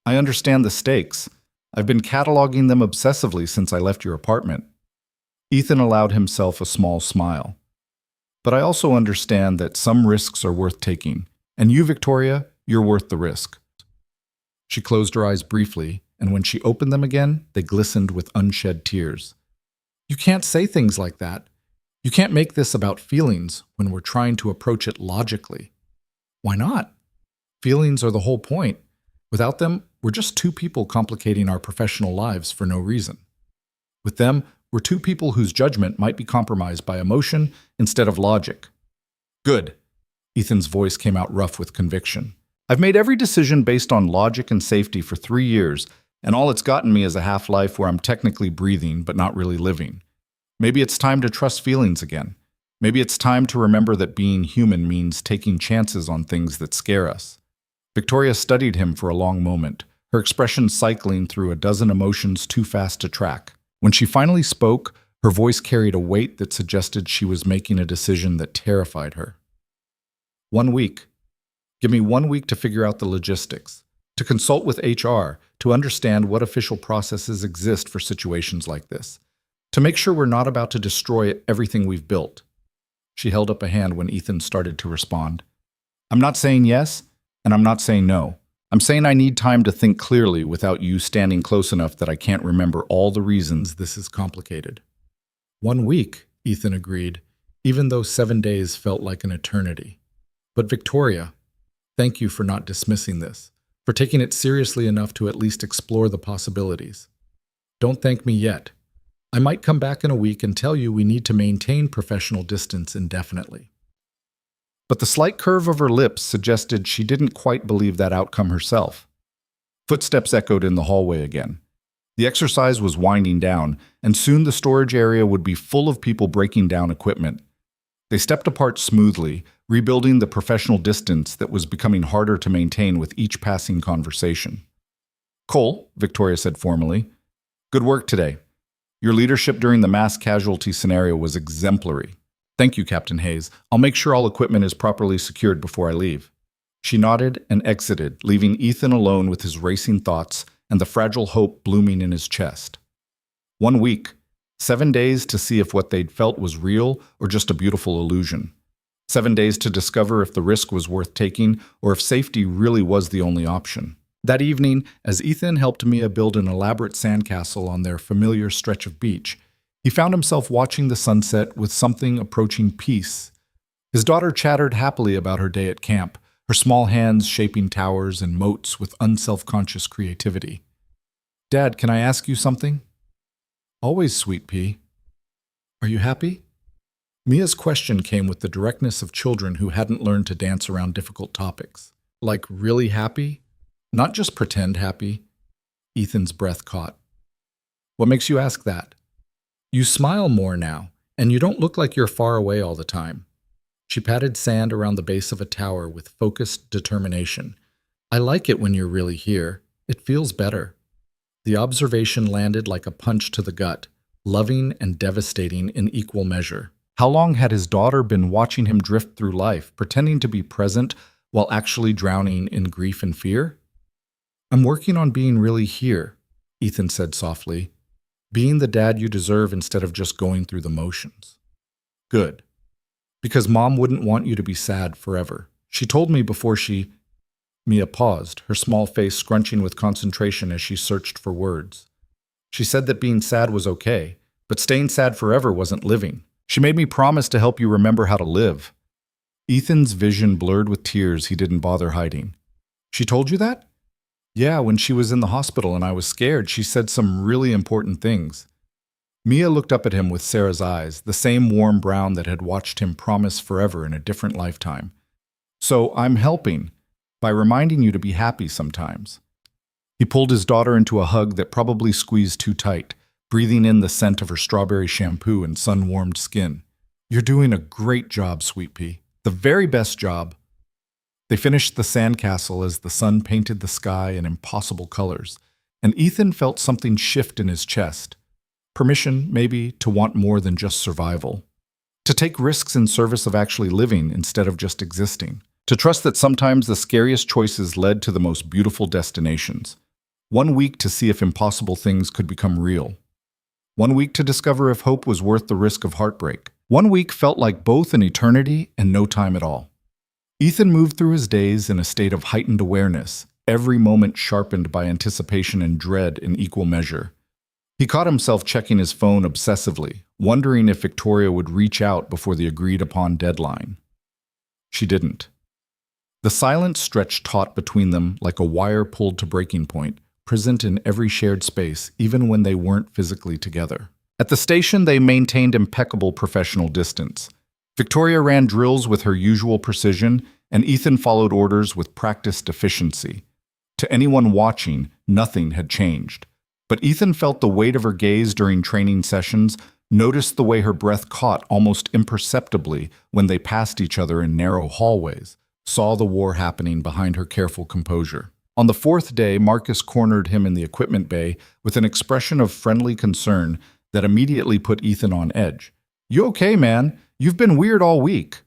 I understand the stakes. I've been cataloging them obsessively since I left your apartment. Ethan allowed himself a small smile. But I also understand that some risks are worth taking, and you, Victoria, you're worth the risk. She closed her eyes briefly, and when she opened them again, they glistened with unshed tears. You can't say things like that. You can't make this about feelings when we're trying to approach it logically. Why not? Feelings are the whole point. Without them, we're just two people complicating our professional lives for no reason. With them, we're two people whose judgment might be compromised by emotion instead of logic. Good. Ethan's voice came out rough with conviction. I've made every decision based on logic and safety for 3 years, and all it's gotten me is a half-life where I'm technically breathing but not really living. Maybe it's time to trust feelings again. Maybe it's time to remember that being human means taking chances on things that scare us. Victoria studied him for a long moment, her expression cycling through a dozen emotions too fast to track. When she finally spoke, her voice carried a weight that suggested she was making a decision that terrified her. 1 week. Give me 1 week to figure out the logistics, to consult with HR, to understand what official processes exist for situations like this, to make sure we're not about to destroy everything we've built. She held up a hand when Ethan started to respond. I'm not saying yes, and I'm not saying no. I'm saying I need time to think clearly without you standing close enough that I can't remember all the reasons this is complicated. 1 week, Ethan agreed, even though 7 days felt like an eternity. But Victoria, thank you for not dismissing this, for taking it seriously enough to at least explore the possibilities. Don't thank me yet. I might come back in a week and tell you we need to maintain professional distance indefinitely. But the slight curve of her lips suggested she didn't quite believe that outcome herself. Footsteps echoed in the hallway again. The exercise was winding down, and soon the storage area would be full of people breaking down equipment. They stepped apart smoothly, rebuilding the professional distance that was becoming harder to maintain with each passing conversation. Cole, Victoria said formally, good work today. Your leadership during the mass casualty scenario was exemplary. Thank you, Captain Hayes. I'll make sure all equipment is properly secured before I leave. She nodded and exited, leaving Ethan alone with his racing thoughts and the fragile hope blooming in his chest. 1 week, 7 days to see if what they'd felt was real or just a beautiful illusion. 7 days to discover if the risk was worth taking or if safety really was the only option. That evening, as Ethan helped Mia build an elaborate sandcastle on their familiar stretch of beach, he found himself watching the sunset with something approaching peace. His daughter chattered happily about her day at camp, her small hands shaping towers and moats with unself-conscious creativity. Dad, can I ask you something? Always, sweet pea. Are you happy? Mia's question came with the directness of children who hadn't learned to dance around difficult topics. Like, really happy? Not just pretend happy. Ethan's breath caught. What makes you ask that? You smile more now, and you don't look like you're far away all the time. She patted sand around the base of a tower with focused determination. I like it when you're really here. It feels better. The observation landed like a punch to the gut, loving and devastating in equal measure. How long had his daughter been watching him drift through life, pretending to be present while actually drowning in grief and fear? I'm working on being really here, Ethan said softly. Being the dad you deserve instead of just going through the motions. Good. Because Mom wouldn't want you to be sad forever. She told me before she... Mia paused, her small face scrunching with concentration as she searched for words. She said that being sad was okay, but staying sad forever wasn't living. She made me promise to help you remember how to live. Ethan's vision blurred with tears he didn't bother hiding. She told you that? Yeah, when she was in the hospital and I was scared, she said some really important things. Mia looked up at him with Sarah's eyes, the same warm brown that had watched him promise forever in a different lifetime. So I'm helping, by reminding you to be happy sometimes. He pulled his daughter into a hug that probably squeezed too tight, breathing in the scent of her strawberry shampoo and sun-warmed skin. You're doing a great job, Sweet Pea. The very best job. They finished the sandcastle as the sun painted the sky in impossible colors, and Ethan felt something shift in his chest. Permission, maybe, to want more than just survival. To take risks in service of actually living instead of just existing. To trust that sometimes the scariest choices led to the most beautiful destinations. 1 week to see if impossible things could become real. 1 week to discover if hope was worth the risk of heartbreak. 1 week felt like both an eternity and no time at all. Ethan moved through his days in a state of heightened awareness, every moment sharpened by anticipation and dread in equal measure. He caught himself checking his phone obsessively, wondering if Victoria would reach out before the agreed-upon deadline. She didn't. The silence stretched taut between them like a wire pulled to breaking point, present in every shared space, even when they weren't physically together. At the station, they maintained impeccable professional distance. Victoria ran drills with her usual precision, and Ethan followed orders with practiced efficiency. To anyone watching, nothing had changed. But Ethan felt the weight of her gaze during training sessions, noticed the way her breath caught almost imperceptibly when they passed each other in narrow hallways, saw the war happening behind her careful composure. On the 4th day, Marcus cornered him in the equipment bay with an expression of friendly concern that immediately put Ethan on edge. You okay, man? You've been weird all week.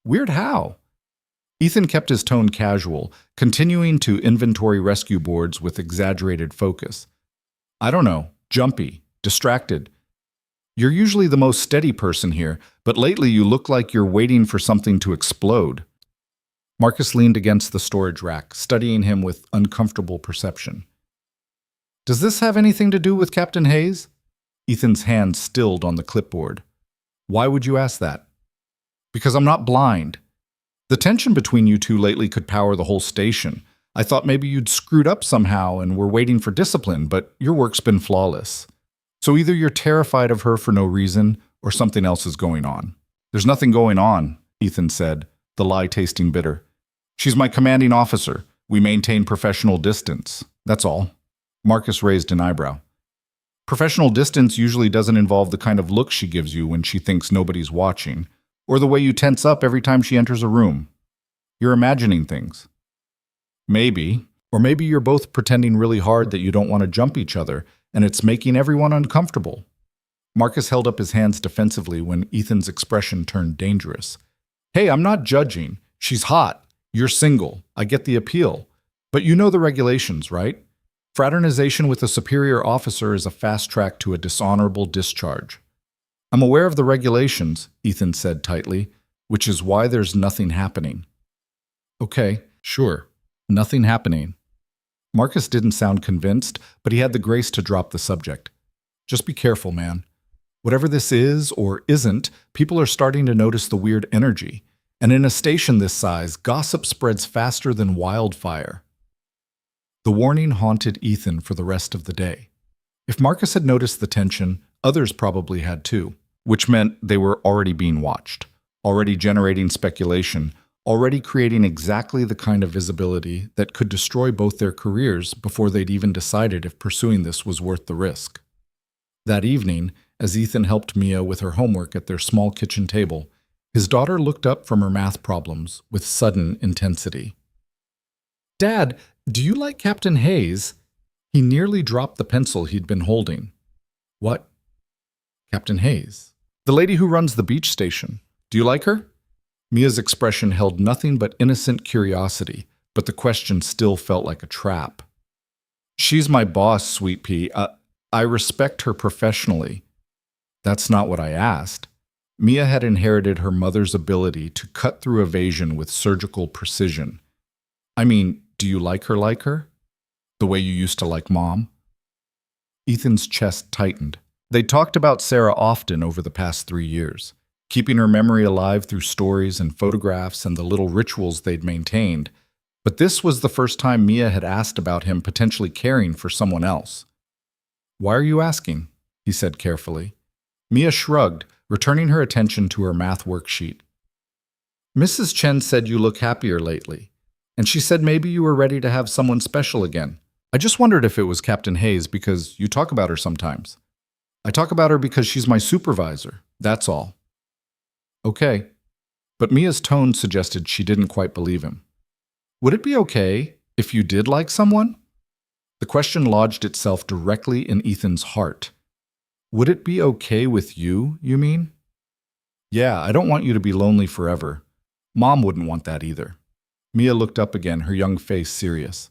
Weird how? Ethan kept his tone casual, continuing to inventory rescue boards with exaggerated focus. I don't know, jumpy, distracted. You're usually the most steady person here, but lately you look like you're waiting for something to explode. Marcus leaned against the storage rack, studying him with uncomfortable perception. Does this have anything to do with Captain Hayes? Ethan's hand stilled on the clipboard. Why would you ask that? Because I'm not blind. The tension between you two lately could power the whole station. I thought maybe you'd screwed up somehow and were waiting for discipline, but your work's been flawless. So either you're terrified of her for no reason, or something else is going on. There's nothing going on, Ethan said, the lie tasting bitter. She's my commanding officer. We maintain professional distance. That's all. Marcus raised an eyebrow. Professional distance usually doesn't involve the kind of look she gives you when she thinks nobody's watching, or the way you tense up every time she enters a room. You're imagining things. Maybe. Or maybe you're both pretending really hard that you don't want to jump each other, and it's making everyone uncomfortable. Marcus held up his hands defensively when Ethan's expression turned dangerous. Hey, I'm not judging. She's hot. You're single. I get the appeal. But you know the regulations, right? Fraternization with a superior officer is a fast track to a dishonorable discharge. I'm aware of the regulations, Ethan said tightly, which is why there's nothing happening. Okay, sure. Nothing happening. Marcus didn't sound convinced, but he had the grace to drop the subject. Just be careful, man. Whatever this is or isn't, people are starting to notice the weird energy. And in a station this size, gossip spreads faster than wildfire. The warning haunted Ethan for the rest of the day. If Marcus had noticed the tension, others probably had too, which meant they were already being watched, already generating speculation, already creating exactly the kind of visibility that could destroy both their careers before they'd even decided if pursuing this was worth the risk. That evening, as Ethan helped Mia with her homework at their small kitchen table, his daughter looked up from her math problems with sudden intensity. Dad, do you like Captain Hayes? He nearly dropped the pencil he'd been holding. What? Captain Hayes. The lady who runs the beach station. Do you like her? Mia's expression held nothing but innocent curiosity, but the question still felt like a trap. She's my boss, Sweet Pea. I respect her professionally. That's not what I asked. Mia had inherited her mother's ability to cut through evasion with surgical precision. I mean, do you like her? The way you used to like Mom? Ethan's chest tightened. They talked about Sarah often over the past 3 years, keeping her memory alive through stories and photographs and the little rituals they'd maintained. But this was the first time Mia had asked about him potentially caring for someone else. Why are you asking? He said carefully. Mia shrugged, returning her attention to her math worksheet. Mrs. Chen said you look happier lately, and she said maybe you were ready to have someone special again. I just wondered if it was Captain Hayes because you talk about her sometimes. I talk about her because she's my supervisor, that's all. Okay. But Mia's tone suggested she didn't quite believe him. Would it be okay if you did like someone? The question lodged itself directly in Ethan's heart. Would it be okay with you mean? Yeah, I don't want you to be lonely forever. Mom wouldn't want that either. Mia looked up again, her young face serious.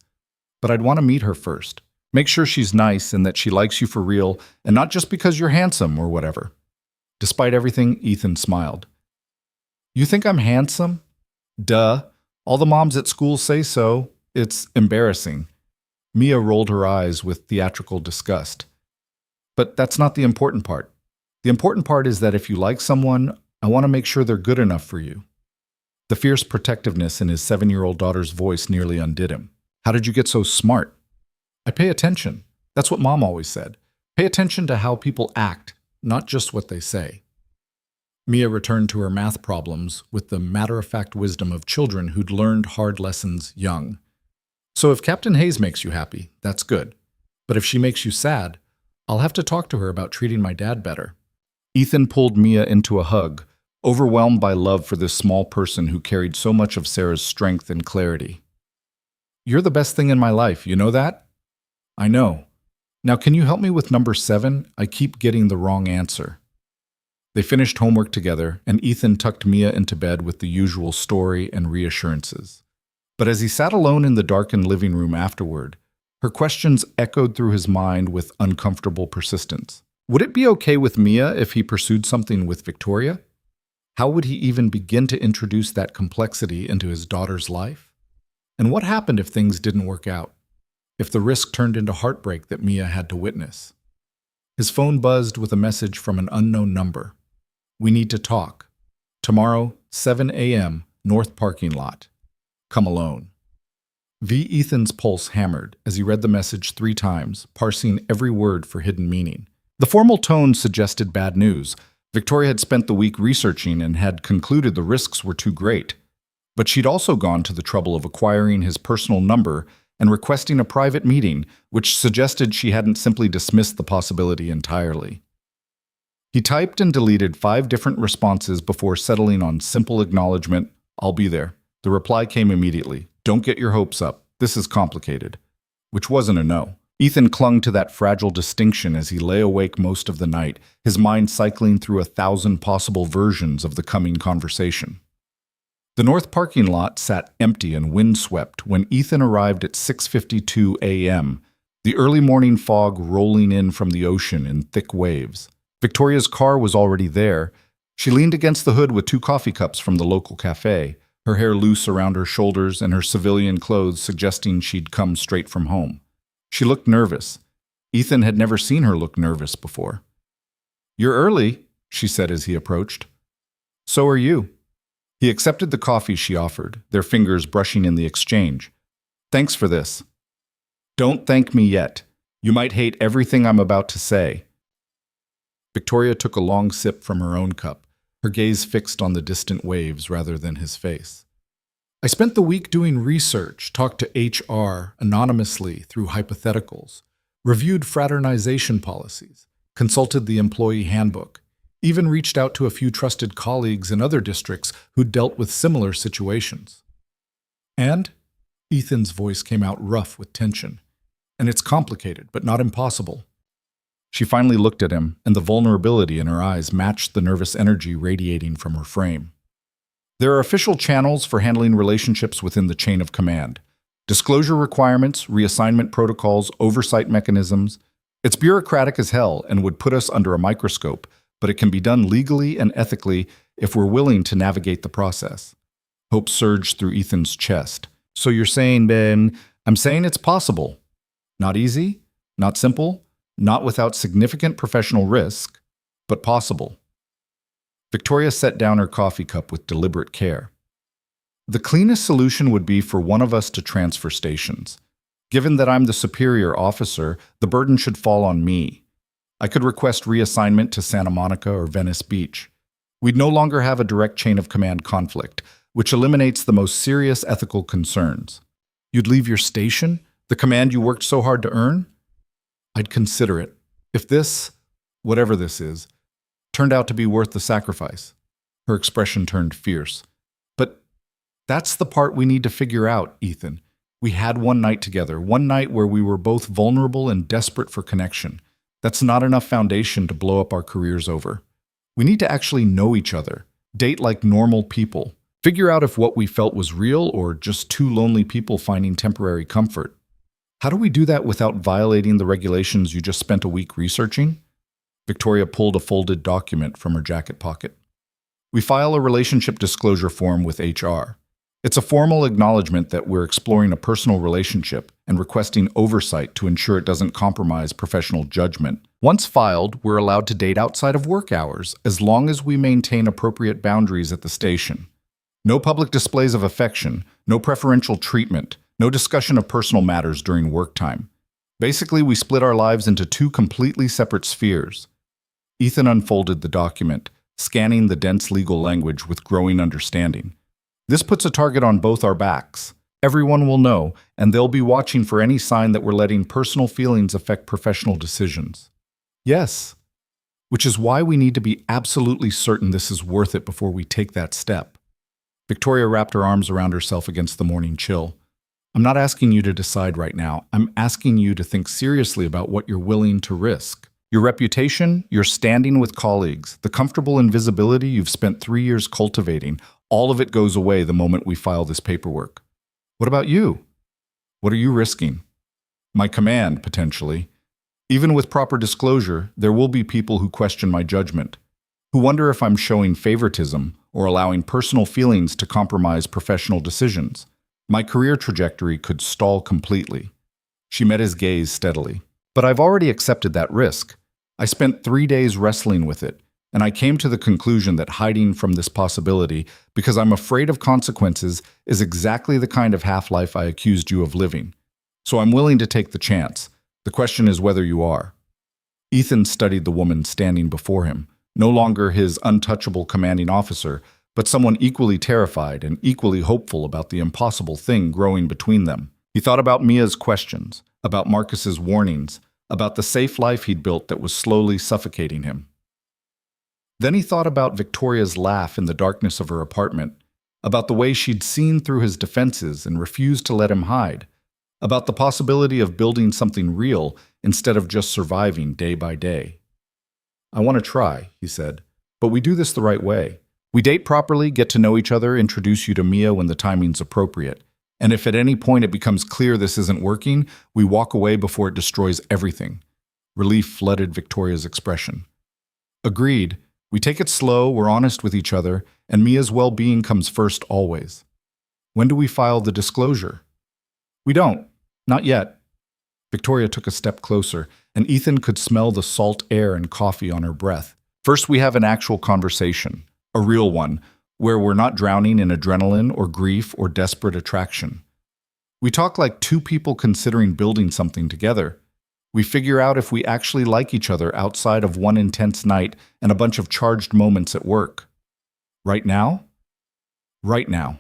But I'd want to meet her first. Make sure she's nice and that she likes you for real, and not just because you're handsome or whatever. Despite everything, Ethan smiled. You think I'm handsome? Duh. All the moms at school say so. It's embarrassing. Mia rolled her eyes with theatrical disgust. But that's not the important part. The important part is that if you like someone, I want to make sure they're good enough for you. The fierce protectiveness in his 7-year-old daughter's voice nearly undid him. How did you get so smart? I pay attention. That's what Mom always said. Pay attention to how people act, not just what they say. Mia returned to her math problems with the matter-of-fact wisdom of children who'd learned hard lessons young. So if Captain Hayes makes you happy, that's good. But if she makes you sad, I'll have to talk to her about treating my dad better. Ethan pulled Mia into a hug, overwhelmed by love for this small person who carried so much of Sarah's strength and clarity. You're the best thing in my life, you know that? I know. Now can you help me with number 7? I keep getting the wrong answer. They finished homework together, and Ethan tucked Mia into bed with the usual story and reassurances. But as he sat alone in the darkened living room afterward, her questions echoed through his mind with uncomfortable persistence. Would it be okay with Mia if he pursued something with Victoria? How would he even begin to introduce that complexity into his daughter's life? And what happened if things didn't work out? If the risk turned into heartbreak that Mia had to witness? His phone buzzed with a message from an unknown number. We need to talk. Tomorrow, 7 a.m., North Parking Lot. Come alone. Ethan's pulse hammered as he read the message 3 times, parsing every word for hidden meaning. The formal tone suggested bad news. Victoria had spent the week researching and had concluded the risks were too great. But she'd also gone to the trouble of acquiring his personal number and requesting a private meeting, which suggested she hadn't simply dismissed the possibility entirely. He typed and deleted 5 different responses before settling on simple acknowledgement, I'll be there. The reply came immediately, don't get your hopes up, this is complicated. Which wasn't a no. Ethan clung to that fragile distinction as he lay awake most of the night, his mind cycling through 1,000 possible versions of the coming conversation. The north parking lot sat empty and windswept when Ethan arrived at 6:52 a.m., the early morning fog rolling in from the ocean in thick waves. Victoria's car was already there. She leaned against the hood with 2 coffee cups from the local cafe, her hair loose around her shoulders and her civilian clothes suggesting she'd come straight from home. She looked nervous. Ethan had never seen her look nervous before. You're early, she said as he approached. So are you. He accepted the coffee she offered, their fingers brushing in the exchange. Thanks for this. Don't thank me yet. You might hate everything I'm about to say. Victoria took a long sip from her own cup, her gaze fixed on the distant waves rather than his face. I spent the week doing research, talked to HR anonymously through hypotheticals, reviewed fraternization policies, consulted the employee handbook, even reached out to a few trusted colleagues in other districts who dealt with similar situations. And Ethan's voice came out rough with tension. And it's complicated, but not impossible. She finally looked at him, and the vulnerability in her eyes matched the nervous energy radiating from her frame. There are official channels for handling relationships within the chain of command. Disclosure requirements, reassignment protocols, oversight mechanisms. It's bureaucratic as hell and would put us under a microscope, but it can be done legally and ethically if we're willing to navigate the process. Hope surged through Ethan's chest. So you're saying, Ben, I'm saying it's possible. Not easy, not simple, not without significant professional risk, but possible. Victoria set down her coffee cup with deliberate care. The cleanest solution would be for one of us to transfer stations. Given that I'm the superior officer, the burden should fall on me. I could request reassignment to Santa Monica or Venice Beach. We'd no longer have a direct chain of command conflict, which eliminates the most serious ethical concerns. You'd leave your station, the command you worked so hard to earn? I'd consider it. If this, whatever this is, turned out to be worth the sacrifice. Her expression turned fierce. But that's the part we need to figure out, Ethan. We had one night together, one night where we were both vulnerable and desperate for connection. That's not enough foundation to blow up our careers over. We need to actually know each other, date like normal people, figure out if what we felt was real or just two lonely people finding temporary comfort. How do we do that without violating the regulations you just spent a week researching? Victoria pulled a folded document from her jacket pocket. We file a relationship disclosure form with HR. It's a formal acknowledgement that we're exploring a personal relationship and requesting oversight to ensure it doesn't compromise professional judgment. Once filed, we're allowed to date outside of work hours as long as we maintain appropriate boundaries at the station. No public displays of affection, no preferential treatment, no discussion of personal matters during work time. Basically, we split our lives into two completely separate spheres. Ethan unfolded the document, scanning the dense legal language with growing understanding. This puts a target on both our backs. Everyone will know, and they'll be watching for any sign that we're letting personal feelings affect professional decisions. Yes, which is why we need to be absolutely certain this is worth it before we take that step. Victoria wrapped her arms around herself against the morning chill. I'm not asking you to decide right now. I'm asking you to think seriously about what you're willing to risk. Your reputation, your standing with colleagues, the comfortable invisibility you've spent 3 years cultivating, all of it goes away the moment we file this paperwork. What about you? What are you risking? My command, potentially. Even with proper disclosure, there will be people who question my judgment, who wonder if I'm showing favoritism or allowing personal feelings to compromise professional decisions. My career trajectory could stall completely. She met his gaze steadily. But I've already accepted that risk. I spent 3 days wrestling with it, and I came to the conclusion that hiding from this possibility because I'm afraid of consequences is exactly the kind of half-life I accused you of living. So I'm willing to take the chance. The question is whether you are. Ethan studied the woman standing before him, no longer his untouchable commanding officer, but someone equally terrified and equally hopeful about the impossible thing growing between them. He thought about Mia's questions, about Marcus's warnings, about the safe life he'd built that was slowly suffocating him. Then he thought about Victoria's laugh in the darkness of her apartment, about the way she'd seen through his defenses and refused to let him hide, about the possibility of building something real instead of just surviving day by day. I want to try, he said, but we do this the right way. We date properly, get to know each other, introduce you to Mia when the timing's appropriate. And if at any point it becomes clear this isn't working, we walk away before it destroys everything. Relief flooded Victoria's expression. Agreed. We take it slow, we're honest with each other, and Mia's well-being comes first always. When do we file the disclosure? We don't. Not yet. Victoria took a step closer, and Ethan could smell the salt air and coffee on her breath. First, we have an actual conversation, a real one, where we're not drowning in adrenaline or grief or desperate attraction. We talk like two people considering building something together. We figure out if we actually like each other outside of one intense night and a bunch of charged moments at work. Right now? Right now.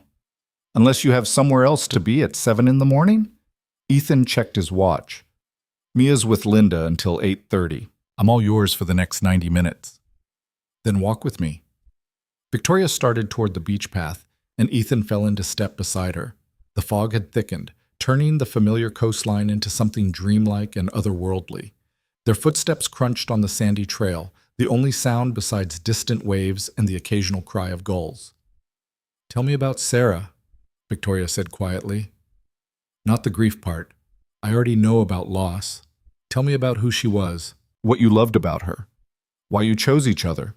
Unless you have somewhere else to be at 7 in the morning? Ethan checked his watch. Mia's with Linda until 8:30. I'm all yours for the next 90 minutes. Then walk with me. Victoria started toward the beach path, and Ethan fell into step beside her. The fog had thickened, turning the familiar coastline into something dreamlike and otherworldly. Their footsteps crunched on the sandy trail, the only sound besides distant waves and the occasional cry of gulls. Tell me about Sarah, Victoria said quietly. Not the grief part. I already know about loss. Tell me about who she was, what you loved about her, why you chose each other.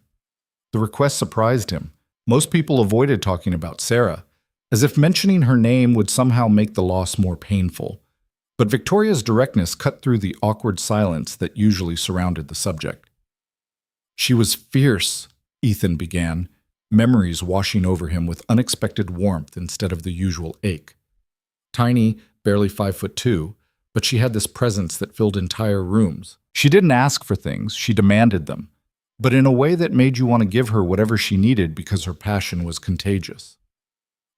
The request surprised him. Most people avoided talking about Sarah, as if mentioning her name would somehow make the loss more painful. But Victoria's directness cut through the awkward silence that usually surrounded the subject. She was fierce, Ethan began, memories washing over him with unexpected warmth instead of the usual ache. Tiny, barely 5'2", but she had this presence that filled entire rooms. She didn't ask for things, she demanded them, but in a way that made you want to give her whatever she needed because her passion was contagious.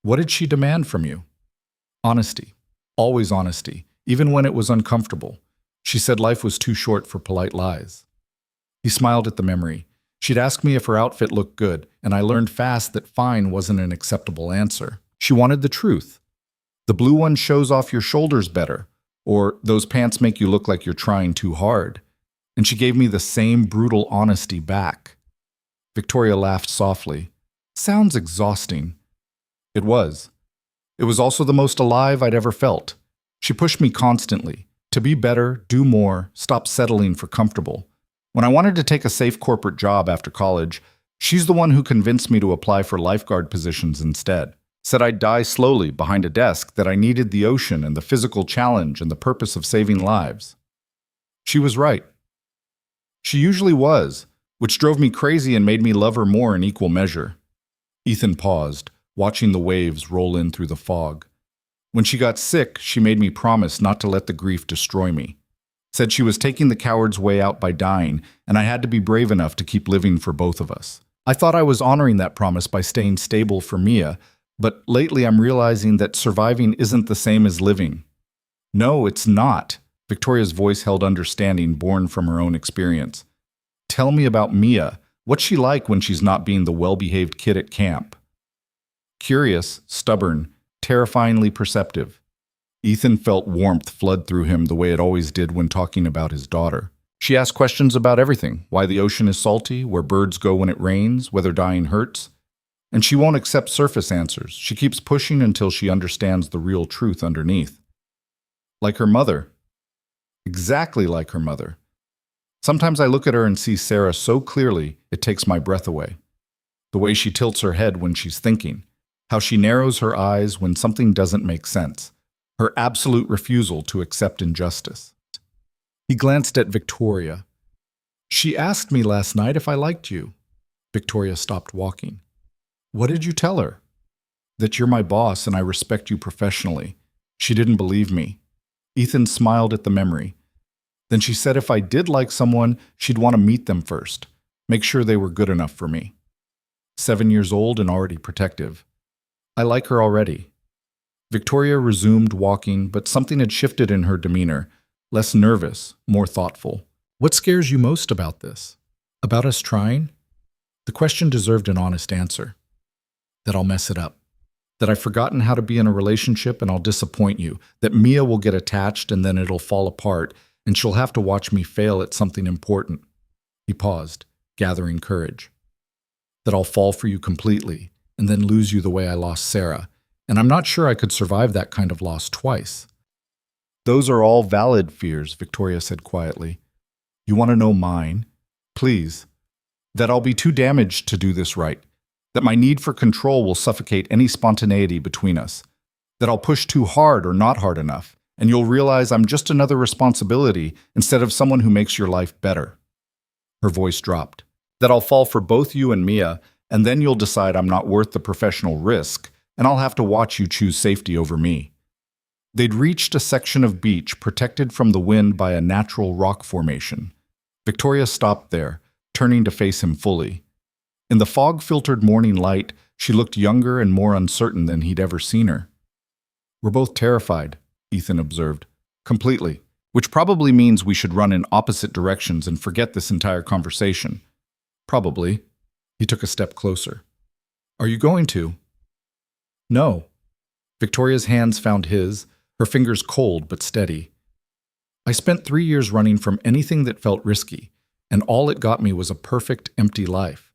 What did she demand from you? Honesty. Always honesty, even when it was uncomfortable. She said life was too short for polite lies. He smiled at the memory. She'd ask me if her outfit looked good, and I learned fast that fine wasn't an acceptable answer. She wanted the truth. The blue one shows off your shoulders better, or those pants make you look like you're trying too hard. And she gave me the same brutal honesty back. Victoria laughed softly. Sounds exhausting. It was. It was also the most alive I'd ever felt. She pushed me constantly to be better, do more, stop settling for comfortable. When I wanted to take a safe corporate job after college, she's the one who convinced me to apply for lifeguard positions instead. Said I'd die slowly behind a desk, that I needed the ocean and the physical challenge and the purpose of saving lives. She was right. She usually was, which drove me crazy and made me love her more in equal measure. Ethan paused, watching the waves roll in through the fog. When she got sick, she made me promise not to let the grief destroy me. Said she was taking the coward's way out by dying, and I had to be brave enough to keep living for both of us. I thought I was honoring that promise by staying stable for Mia, but lately I'm realizing that surviving isn't the same as living. No, it's not. Victoria's voice held understanding born from her own experience. Tell me about Mia. What's she like when she's not being the well-behaved kid at camp? Curious, stubborn, terrifyingly perceptive. Ethan felt warmth flood through him the way it always did when talking about his daughter. She asked questions about everything, why the ocean is salty, where birds go when it rains, whether dying hurts. And she won't accept surface answers. She keeps pushing until she understands the real truth underneath. Like her mother. Exactly like her mother. Sometimes I look at her and see Sarah so clearly, it takes my breath away. The way she tilts her head when she's thinking. How she narrows her eyes when something doesn't make sense. Her absolute refusal to accept injustice. He glanced at Victoria. She asked me last night if I liked you. Victoria stopped walking. What did you tell her? That you're my boss and I respect you professionally. She didn't believe me. Ethan smiled at the memory. Then she said if I did like someone, she'd want to meet them first. Make sure they were good enough for me. 7 years old and already protective. I like her already. Victoria resumed walking, but something had shifted in her demeanor. Less nervous, more thoughtful. What scares you most about this? About us trying? The question deserved an honest answer. That I'll mess it up. That I've forgotten how to be in a relationship and I'll disappoint you. That Mia will get attached and then it'll fall apart and she'll have to watch me fail at something important. He paused, gathering courage. That I'll fall for you completely and then lose you the way I lost Sarah. And I'm not sure I could survive that kind of loss twice. Those are all valid fears, Victoria said quietly. You want to know mine? Please. That I'll be too damaged to do this right. That my need for control will suffocate any spontaneity between us. That I'll push too hard or not hard enough, and you'll realize I'm just another responsibility instead of someone who makes your life better. Her voice dropped. That I'll fall for both you and Mia, and then you'll decide I'm not worth the professional risk, and I'll have to watch you choose safety over me. They'd reached a section of beach protected from the wind by a natural rock formation. Victoria stopped there, turning to face him fully. In the fog-filtered morning light, she looked younger and more uncertain than he'd ever seen her. We're both terrified, Ethan observed. Completely. Which probably means we should run in opposite directions and forget this entire conversation. Probably. He took a step closer. Are you going to? No. Victoria's hands found his, her fingers cold but steady. I spent 3 years running from anything that felt risky, and all it got me was a perfect, empty life.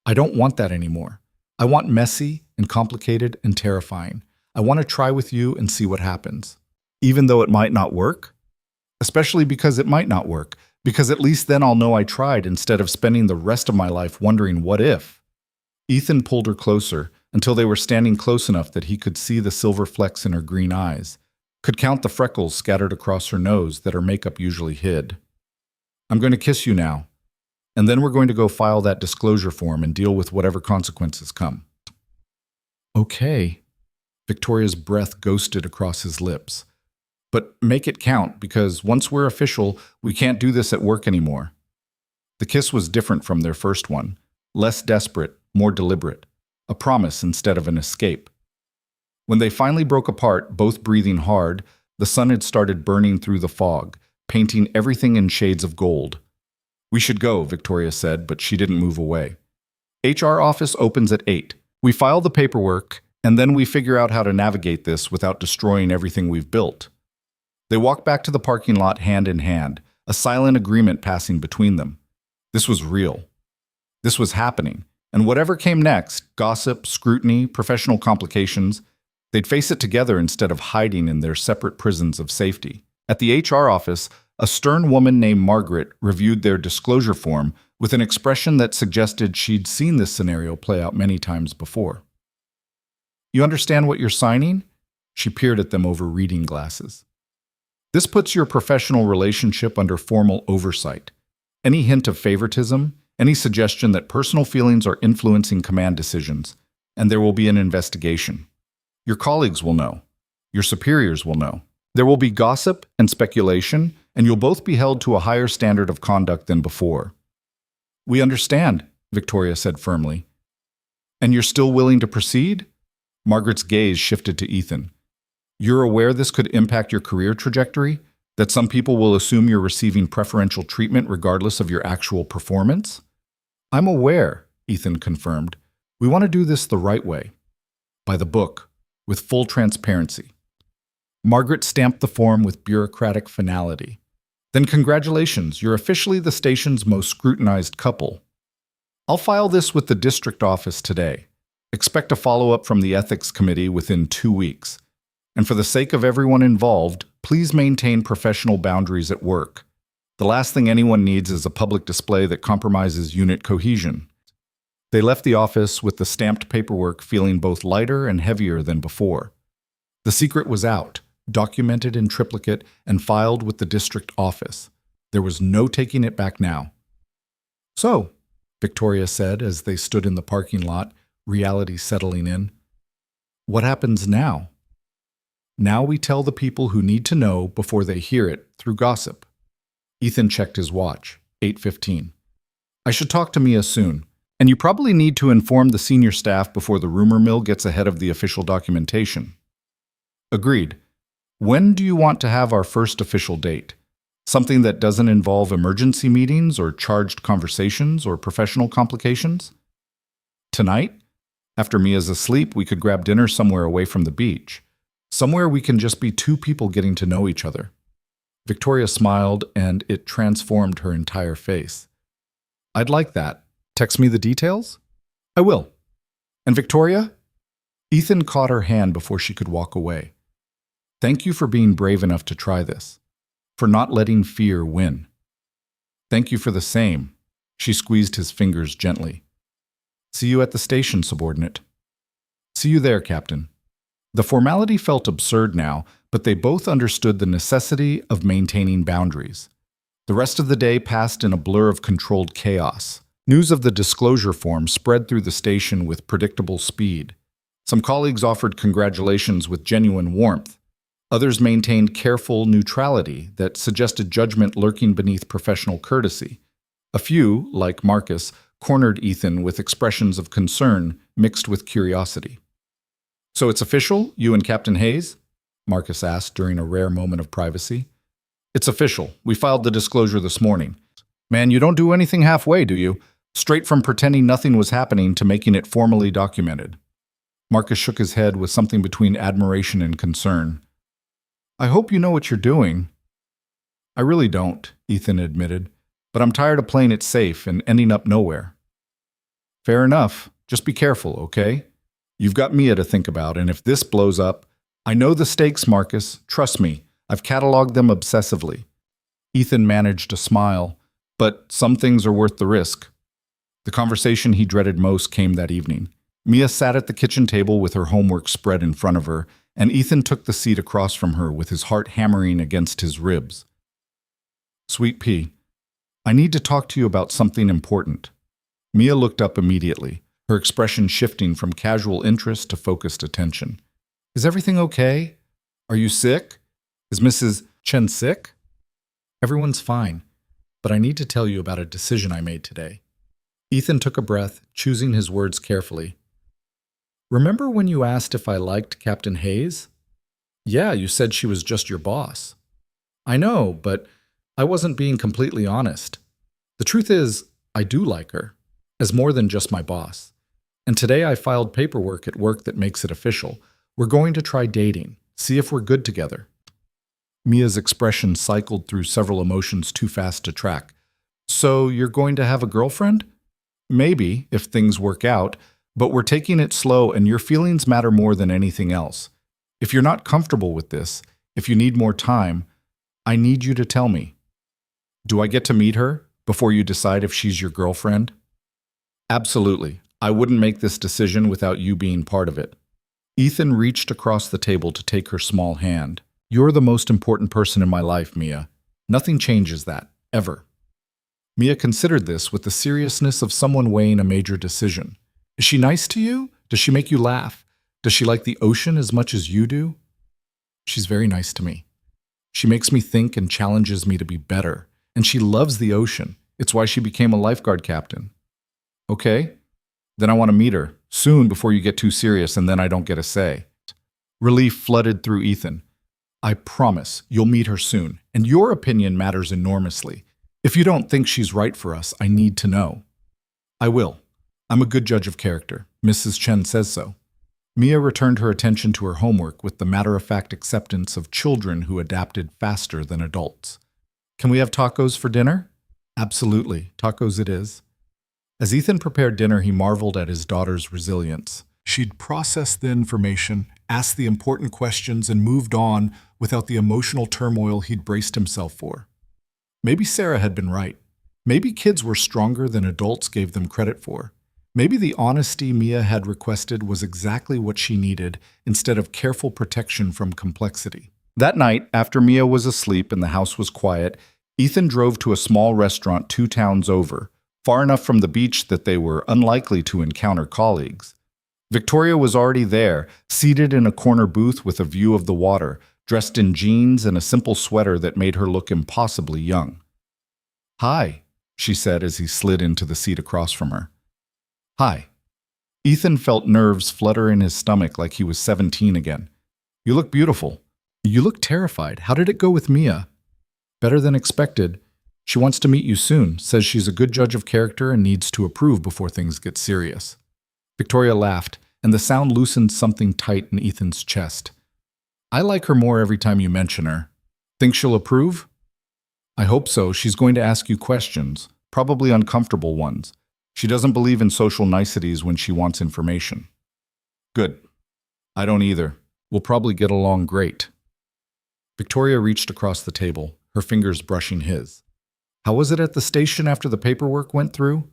I don't want that anymore. I want messy and complicated and terrifying. I want to try with you and see what happens. even though it might not work? Especially because it might not work, because at least then I'll know I tried instead of spending the rest of my life wondering what if. Ethan pulled her closer until they were standing close enough that he could see the silver flecks in her green eyes, could count the freckles scattered across her nose that her makeup usually hid. I'm going to kiss you now, and then we're going to go file that disclosure form and deal with whatever consequences come. Okay. Victoria's breath ghosted across his lips. But make it count, because once we're official, we can't do this at work anymore. The kiss was different from their first one, less desperate, more deliberate, a promise instead of an escape. When they finally broke apart, both breathing hard, the sun had started burning through the fog, painting everything in shades of gold. We should go, Victoria said, but she didn't move away. HR office opens at 8. We file the paperwork, and then we figure out how to navigate this without destroying everything we've built. They walked back to the parking lot hand in hand, a silent agreement passing between them. This was real. This was happening, and whatever came next, gossip, scrutiny, professional complications, they'd face it together instead of hiding in their separate prisons of safety. At the HR office, a stern woman named Margaret reviewed their disclosure form with an expression that suggested she'd seen this scenario play out many times before. You understand what you're signing? She peered at them over reading glasses. This puts your professional relationship under formal oversight. Any hint of favoritism, any suggestion that personal feelings are influencing command decisions, and there will be an investigation. Your colleagues will know. Your superiors will know. There will be gossip and speculation, and you'll both be held to a higher standard of conduct than before. We understand, Victoria said firmly. And you're still willing to proceed? Margaret's gaze shifted to Ethan. You're aware this could impact your career trajectory? That some people will assume you're receiving preferential treatment regardless of your actual performance? I'm aware, Ethan confirmed. We want to do this the right way. By the book, with full transparency. Margaret stamped the form with bureaucratic finality. Then congratulations, you're officially the station's most scrutinized couple. I'll file this with the district office today. Expect a follow-up from the ethics committee within 2 weeks. And for the sake of everyone involved, please maintain professional boundaries at work. The last thing anyone needs is a public display that compromises unit cohesion. They left the office with the stamped paperwork feeling both lighter and heavier than before. The secret was out, documented in triplicate, and filed with the district office. There was no taking it back now. So, Victoria said as they stood in the parking lot, reality settling in, what happens now? Now we tell the people who need to know before they hear it through gossip. Ethan checked his watch, 8:15. I should talk to Mia soon, and you probably need to inform the senior staff before the rumor mill gets ahead of the official documentation. Agreed. When do you want to have our first official date? Something that doesn't involve emergency meetings or charged conversations or professional complications? Tonight? After Mia's asleep, we could grab dinner somewhere away from the beach. Somewhere we can just be two people getting to know each other. Victoria smiled, and it transformed her entire face. I'd like that. Text me the details? I will. And Victoria? Ethan caught her hand before she could walk away. Thank you for being brave enough to try this, for not letting fear win. Thank you for the same. She squeezed his fingers gently. See you at the station, subordinate. See you there, Captain. The formality felt absurd now, but they both understood the necessity of maintaining boundaries. The rest of the day passed in a blur of controlled chaos. News of the disclosure form spread through the station with predictable speed. Some colleagues offered congratulations with genuine warmth. Others maintained careful neutrality that suggested judgment lurking beneath professional courtesy. A few, like Marcus, cornered Ethan with expressions of concern mixed with curiosity. So it's official, you and Captain Hayes? Marcus asked during a rare moment of privacy. It's official. We filed the disclosure this morning. Man, you don't do anything halfway, do you? Straight from pretending nothing was happening to making it formally documented. Marcus shook his head with something between admiration and concern. I hope you know what you're doing. I really don't, Ethan admitted, but I'm tired of playing it safe and ending up nowhere. Fair enough. Just be careful, okay? You've got Mia to think about, and if this blows up, I know the stakes, Marcus. Trust me. I've cataloged them obsessively. Ethan managed a smile, but some things are worth the risk. The conversation he dreaded most came that evening. Mia sat at the kitchen table with her homework spread in front of her, and Ethan took the seat across from her with his heart hammering against his ribs. Sweet pea, I need to talk to you about something important. Mia looked up immediately, her expression shifting from casual interest to focused attention. Is everything okay? Are you sick? Is Mrs. Chen sick? Everyone's fine, but I need to tell you about a decision I made today. Ethan took a breath, choosing his words carefully. Remember when you asked if I liked Captain Hayes? Yeah, you said she was just your boss. I know, but I wasn't being completely honest. The truth is, I do like her, as more than just my boss. And today I filed paperwork at work that makes it official. We're going to try dating, see if we're good together. Mia's expression cycled through several emotions too fast to track. So you're going to have a girlfriend? Maybe, if things work out, but we're taking it slow and your feelings matter more than anything else. If you're not comfortable with this, if you need more time, I need you to tell me. Do I get to meet her before you decide if she's your girlfriend? Absolutely. I wouldn't make this decision without you being part of it. Ethan reached across the table to take her small hand. You're the most important person in my life, Mia. Nothing changes that, ever. Mia considered this with the seriousness of someone weighing a major decision. Is she nice to you? Does she make you laugh? Does she like the ocean as much as you do? She's very nice to me. She makes me think and challenges me to be better. And she loves the ocean. It's why she became a lifeguard captain. Okay, then I want to meet her, soon before you get too serious and then I don't get a say. Relief flooded through Ethan. I promise you'll meet her soon, and your opinion matters enormously. If you don't think she's right for us, I need to know. I will. I'm a good judge of character. Mrs. Chen says so. Mia returned her attention to her homework with the matter-of-fact acceptance of children who adapted faster than adults. Can we have tacos for dinner? Absolutely. Tacos it is. As Ethan prepared dinner, he marveled at his daughter's resilience. She'd processed the information, asked the important questions, and moved on without the emotional turmoil he'd braced himself for. Maybe Sarah had been right. Maybe kids were stronger than adults gave them credit for. Maybe the honesty Mia had requested was exactly what she needed, instead of careful protection from complexity. That night, after Mia was asleep and the house was quiet, Ethan drove to a small restaurant 2 towns over, far enough from the beach that they were unlikely to encounter colleagues. Victoria was already there, seated in a corner booth with a view of the water, dressed in jeans and a simple sweater that made her look impossibly young. Hi, she said as he slid into the seat across from her. Hi. Ethan felt nerves flutter in his stomach like he was 17 again. You look beautiful. You look terrified. How did it go with Mia? Better than expected. She wants to meet you soon, says she's a good judge of character and needs to approve before things get serious. Victoria laughed, and the sound loosened something tight in Ethan's chest. I like her more every time you mention her. Think she'll approve? I hope so. She's going to ask you questions, probably uncomfortable ones. She doesn't believe in social niceties when she wants information. Good. I don't either. We'll probably get along great. Victoria reached across the table, her fingers brushing his. How was it at the station after the paperwork went through?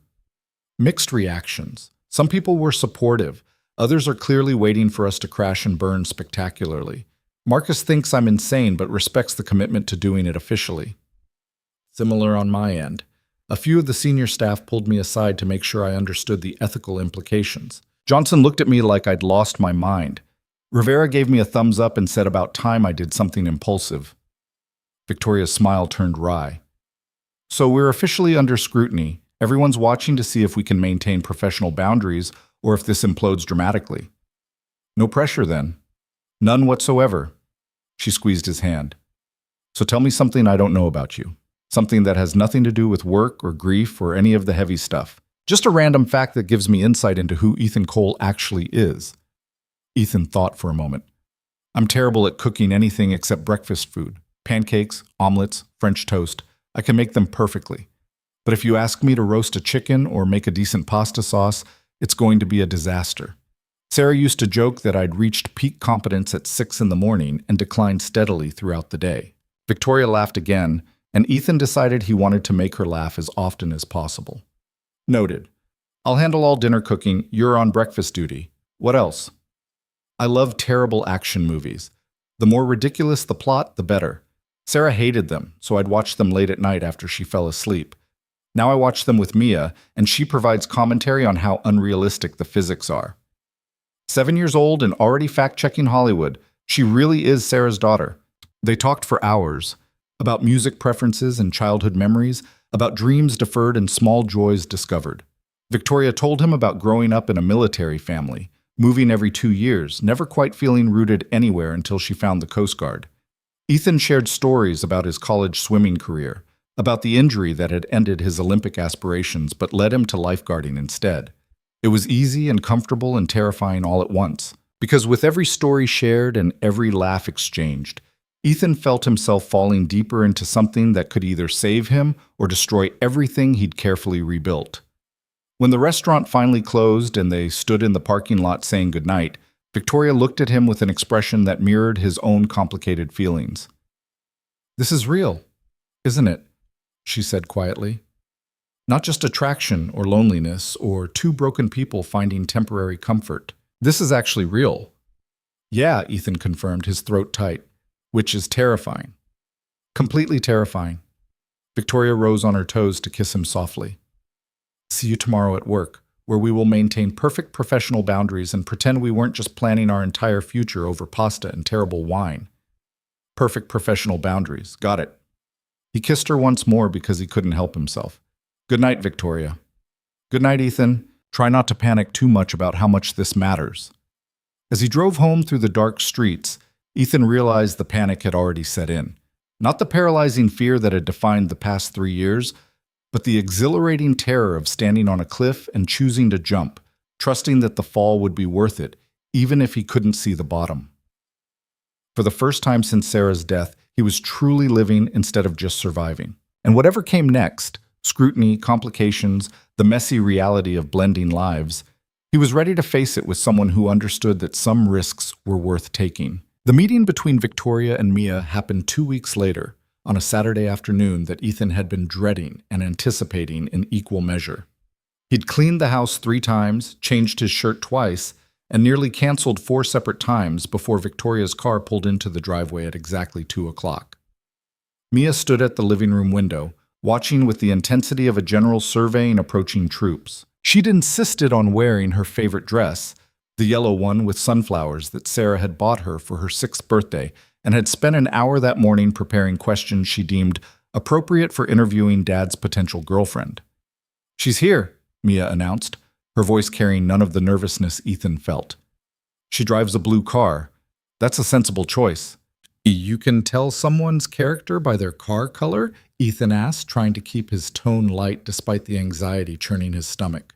Mixed reactions. Some people were supportive. Others are clearly waiting for us to crash and burn spectacularly. Marcus thinks I'm insane but respects the commitment to doing it officially. Similar on my end. A few of the senior staff pulled me aside to make sure I understood the ethical implications. Johnson looked at me like I'd lost my mind. Rivera gave me a thumbs up and said about time I did something impulsive. Victoria's smile turned wry. So we're officially under scrutiny. Everyone's watching to see if we can maintain professional boundaries or if this implodes dramatically. No pressure then. None whatsoever. She squeezed his hand. So tell me something I don't know about you. Something that has nothing to do with work or grief or any of the heavy stuff. Just a random fact that gives me insight into who Ethan Cole actually is. Ethan thought for a moment. I'm terrible at cooking anything except breakfast food. Pancakes, omelets, French toast. I can make them perfectly. But if you ask me to roast a chicken or make a decent pasta sauce, it's going to be a disaster. Sarah used to joke that I'd reached peak competence at 6 in the morning and declined steadily throughout the day. Victoria laughed again, and Ethan decided he wanted to make her laugh as often as possible. Noted. I'll handle all dinner cooking. You're on breakfast duty. What else? I love terrible action movies. The more ridiculous the plot, the better. Sarah hated them, so I'd watch them late at night after she fell asleep. Now I watch them with Mia, and she provides commentary on how unrealistic the physics are. 7 years old and already fact-checking Hollywood, she really is Sarah's daughter. They talked for hours about music preferences and childhood memories, about dreams deferred and small joys discovered. Victoria told him about growing up in a military family, moving every 2 years, never quite feeling rooted anywhere until she found the Coast Guard. Ethan shared stories about his college swimming career, about the injury that had ended his Olympic aspirations but led him to lifeguarding instead. It was easy and comfortable and terrifying all at once, because with every story shared and every laugh exchanged, Ethan felt himself falling deeper into something that could either save him or destroy everything he'd carefully rebuilt. When the restaurant finally closed and they stood in the parking lot saying goodnight, Victoria looked at him with an expression that mirrored his own complicated feelings. "This is real, isn't it?" she said quietly. "Not just attraction or loneliness or two broken people finding temporary comfort. This is actually real." "Yeah," Ethan confirmed, his throat tight, "which is terrifying. Completely terrifying." Victoria rose on her toes to kiss him softly. "See you tomorrow at work, where we will maintain perfect professional boundaries and pretend we weren't just planning our entire future over pasta and terrible wine." Perfect professional boundaries. Got it. He kissed her once more because he couldn't help himself. "Good night, Victoria." "Good night, Ethan. Try not to panic too much about how much this matters." As he drove home through the dark streets, Ethan realized the panic had already set in. Not the paralyzing fear that had defined the past 3 years, but the exhilarating terror of standing on a cliff and choosing to jump, trusting that the fall would be worth it, even if he couldn't see the bottom. For the first time since Sarah's death, he was truly living instead of just surviving. And whatever came next, scrutiny, complications, the messy reality of blending lives, he was ready to face it with someone who understood that some risks were worth taking. The meeting between Victoria and Mia happened 2 weeks later, on a Saturday afternoon that Ethan had been dreading and anticipating in equal measure. He'd cleaned the house 3 times, changed his shirt twice, and nearly canceled 4 separate times before Victoria's car pulled into the driveway at exactly 2 o'clock. Mia stood at the living room window, watching with the intensity of a general surveying approaching troops. She'd insisted on wearing her favorite dress, the yellow one with sunflowers that Sarah had bought her for her 6th birthday, and had spent an hour that morning preparing questions she deemed appropriate for interviewing Dad's potential girlfriend. "She's here," Mia announced, her voice carrying none of the nervousness Ethan felt. "She drives a blue car. That's a sensible choice." "You can tell someone's character by their car color?" Ethan asked, trying to keep his tone light despite the anxiety churning his stomach.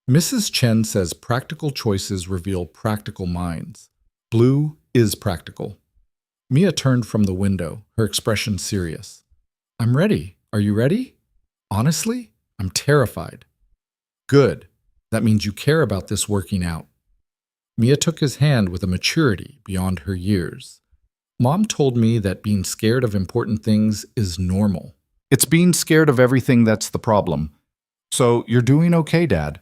"Mrs. Chen says practical choices reveal practical minds. Blue is practical." Mia turned from the window, her expression serious. "I'm ready. Are you ready?" "Honestly, I'm terrified." "Good. That means you care about this working out." Mia took his hand with a maturity beyond her years. "Mom told me that being scared of important things is normal." "It's being scared of everything that's the problem. So you're doing okay, Dad."